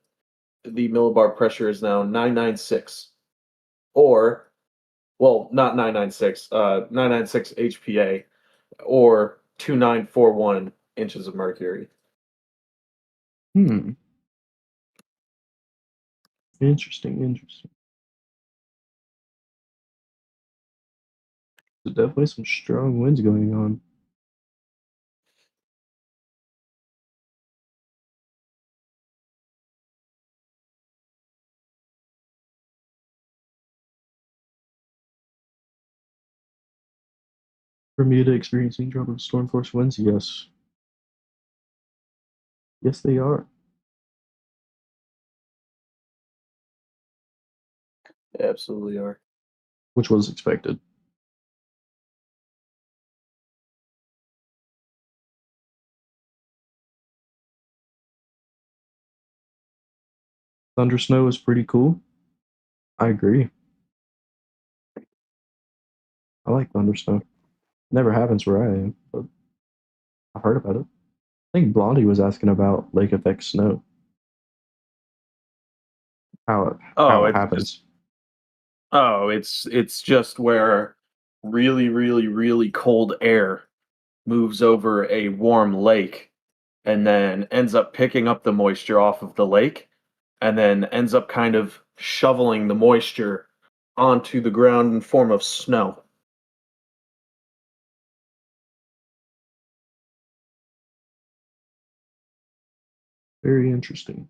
[SPEAKER 3] the millibar pressure is now 996, or well, not 996, 996 HPA, or 2941 inches of mercury.
[SPEAKER 1] Hmm. Interesting. There's definitely some strong winds going on. Bermuda experiencing tropical storm force winds? Yes. Yes, they are.
[SPEAKER 3] They absolutely are.
[SPEAKER 1] Which was expected. Thunder snow is pretty cool. I agree. I like thunder snow. Never happens where I am, but I've heard about it. I think Blondie was asking about lake effect snow. How
[SPEAKER 3] Oh,
[SPEAKER 1] it
[SPEAKER 3] it's just
[SPEAKER 1] happens.
[SPEAKER 3] it's just where really, really, really cold air moves over a warm lake and then ends up picking up the moisture off of the lake and then ends up kind of shoveling the moisture onto the ground in form of snow.
[SPEAKER 1] Very interesting.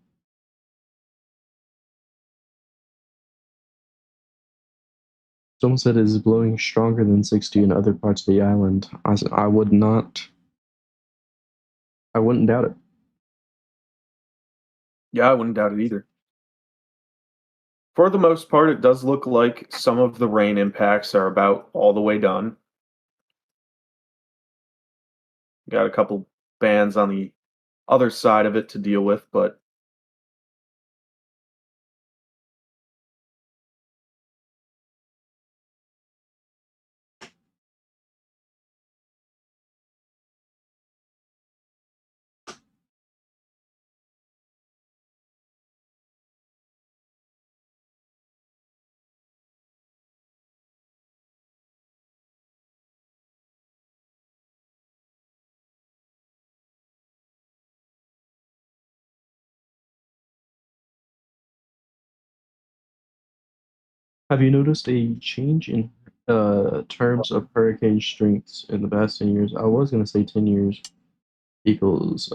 [SPEAKER 1] Someone said it is blowing stronger than 60 in other parts of the island. I said I would not. I wouldn't doubt it.
[SPEAKER 3] Yeah, I wouldn't doubt it either. For the most part, it does look like some of the rain impacts are about all the way done. Got a couple bands on the other side of it to deal with, but
[SPEAKER 1] Have you noticed a change in terms of hurricane strengths in the past 10 years? I was gonna say 10 years equals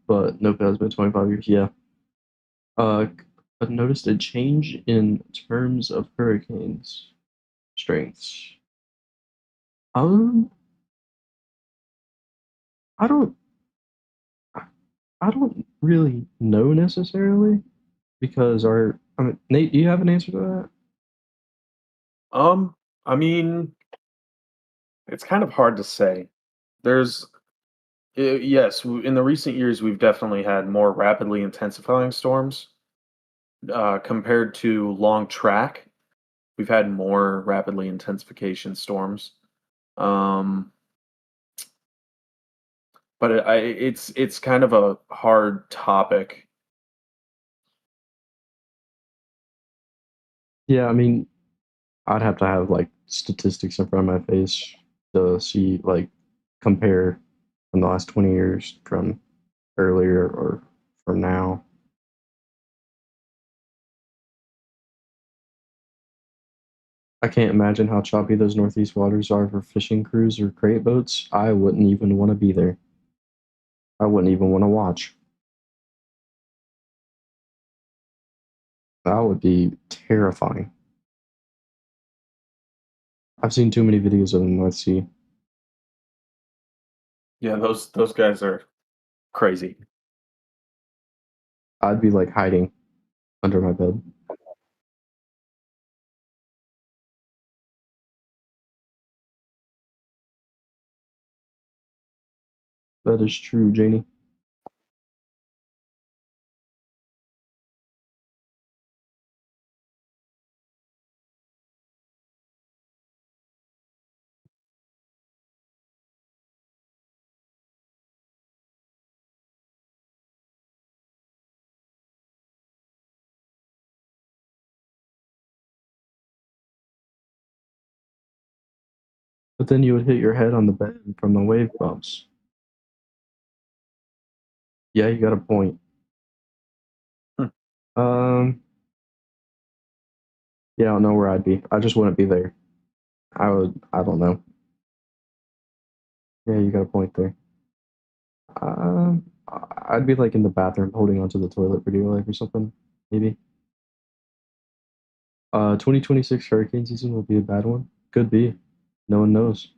[SPEAKER 1] but nope, it has been 25 years. Yeah. I've noticed a change in terms of hurricanes strengths. Um, I don't, I don't really know necessarily because I mean, Nate, do you have an answer to that?
[SPEAKER 3] um, I mean, it's kind of hard to say. There's yes, in the recent years we've definitely had more rapidly intensifying storms compared to long track. We've had more rapidly intensification storms. Um, but it's kind of a hard topic.
[SPEAKER 1] Yeah, I mean, I'd have to have like statistics in front of my face to see like compare from the last 20 years from earlier or from now. I can't imagine how choppy those northeast waters are for fishing crews or crate boats. I wouldn't even want to be there. I wouldn't even want to watch. That would be terrifying. I've seen too many videos of the North Sea.
[SPEAKER 3] Yeah, those guys are crazy.
[SPEAKER 1] I'd be like hiding under my bed. That is true, Janie. But then you would hit your head on the bed from the wave bumps. Yeah, you got a point.
[SPEAKER 3] Hmm.
[SPEAKER 1] Um, yeah, I don't know where I'd be. I just wouldn't be there. I don't know. Yeah, you got a point there. I'd be like in the bathroom holding onto the toilet for dear life or something, maybe. 2026 hurricane season will be a bad one. Could be. No one knows.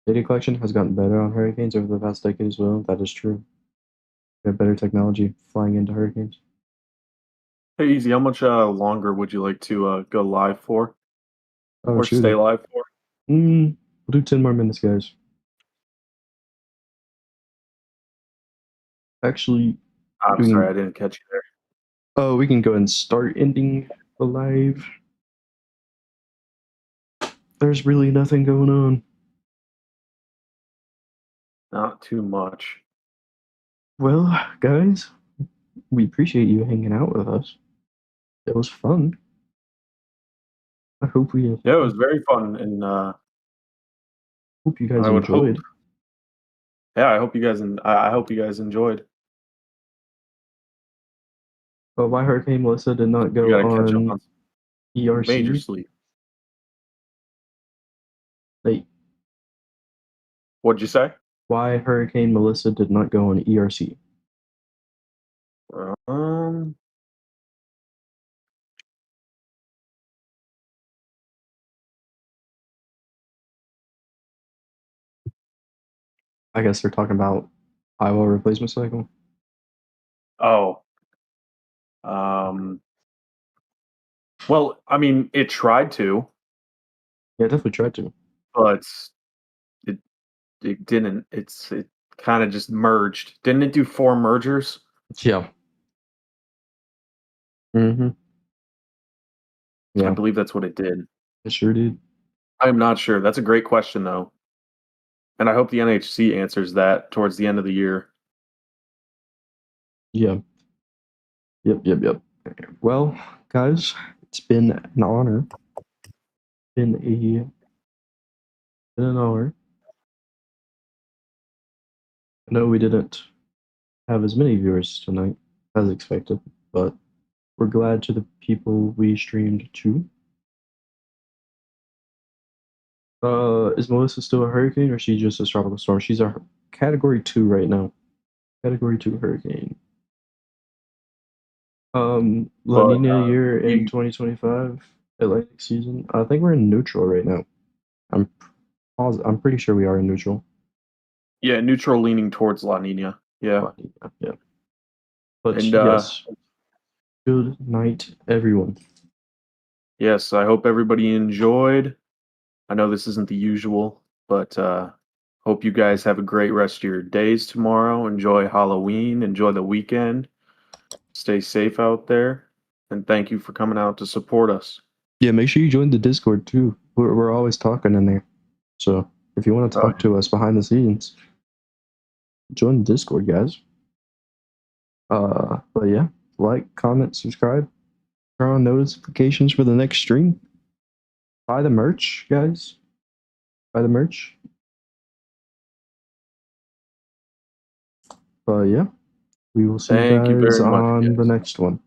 [SPEAKER 1] Data collection has gotten better on hurricanes over the past decade as well. That is true. We have better technology flying into hurricanes.
[SPEAKER 3] Hey, Easy, how much longer would you like to go live for
[SPEAKER 1] Oh,
[SPEAKER 3] or stay
[SPEAKER 1] shoot.
[SPEAKER 3] live for?
[SPEAKER 1] We'll do 10 more minutes, guys.
[SPEAKER 3] I'm
[SPEAKER 1] Doing
[SPEAKER 3] sorry, I didn't catch you there.
[SPEAKER 1] Oh, we can go and start ending the live. There's really nothing going on.
[SPEAKER 3] Not too much.
[SPEAKER 1] Well, guys, we appreciate you hanging out with us. It was fun. I hope we
[SPEAKER 3] Yeah, it was very fun, and
[SPEAKER 1] hope you guys
[SPEAKER 3] I would hope.
[SPEAKER 1] enjoyed.
[SPEAKER 3] Yeah, I hope you guys I hope you guys enjoyed.
[SPEAKER 1] But why Hurricane Melissa did not
[SPEAKER 3] We
[SPEAKER 1] go
[SPEAKER 3] gotta catch up
[SPEAKER 1] on
[SPEAKER 3] on
[SPEAKER 1] ERC?
[SPEAKER 3] major sleep.
[SPEAKER 1] Like,
[SPEAKER 3] What'd you say?
[SPEAKER 1] why Hurricane Melissa did not go on ERC?
[SPEAKER 3] Um,
[SPEAKER 1] I guess they're talking about Iowa replacement cycle.
[SPEAKER 3] oh. Well, I mean, it tried to,
[SPEAKER 1] Yeah, definitely tried to.
[SPEAKER 3] but it it didn't. It kind of just merged. Didn't it do 4 mergers?
[SPEAKER 1] Yeah. Mm-hmm.
[SPEAKER 3] I
[SPEAKER 1] Yeah,
[SPEAKER 3] believe that's what it did.
[SPEAKER 1] it sure did.
[SPEAKER 3] I'm not sure. That's a great question, though. And I hope the NHC answers that towards the end of the year.
[SPEAKER 1] Yeah. Yep. Well, guys, it's been an honor. Been an hour. I know we didn't have as many viewers tonight as expected, but we're glad to the people we streamed to. Is Melissa still a hurricane or is she just a tropical storm? She's a category 2 right now. Category 2 hurricane. La
[SPEAKER 3] But
[SPEAKER 1] Nina year in
[SPEAKER 3] you,
[SPEAKER 1] 2025 Atlantic season. I think we're in neutral right now. I'm pretty sure we are in neutral.
[SPEAKER 3] yeah, neutral leaning towards La Nina. Yeah.
[SPEAKER 1] La Nina, yeah. But
[SPEAKER 3] And
[SPEAKER 1] yes, good night, everyone.
[SPEAKER 3] yes, I hope everybody enjoyed. I know this isn't the usual, but hope you guys have a great rest of your days tomorrow. Enjoy Halloween. Enjoy the weekend. Stay safe out there. And thank you for coming out to support us.
[SPEAKER 1] Yeah, make sure you join the Discord too. We're always talking in there. So if you want to talk to us behind the scenes, join the Discord, guys. But yeah, like, comment, subscribe, turn on notifications for the next stream. Buy the merch, guys. Buy the merch. But yeah, we will see
[SPEAKER 3] Thank you
[SPEAKER 1] you guys
[SPEAKER 3] very much,
[SPEAKER 1] on
[SPEAKER 3] guys.
[SPEAKER 1] the next one.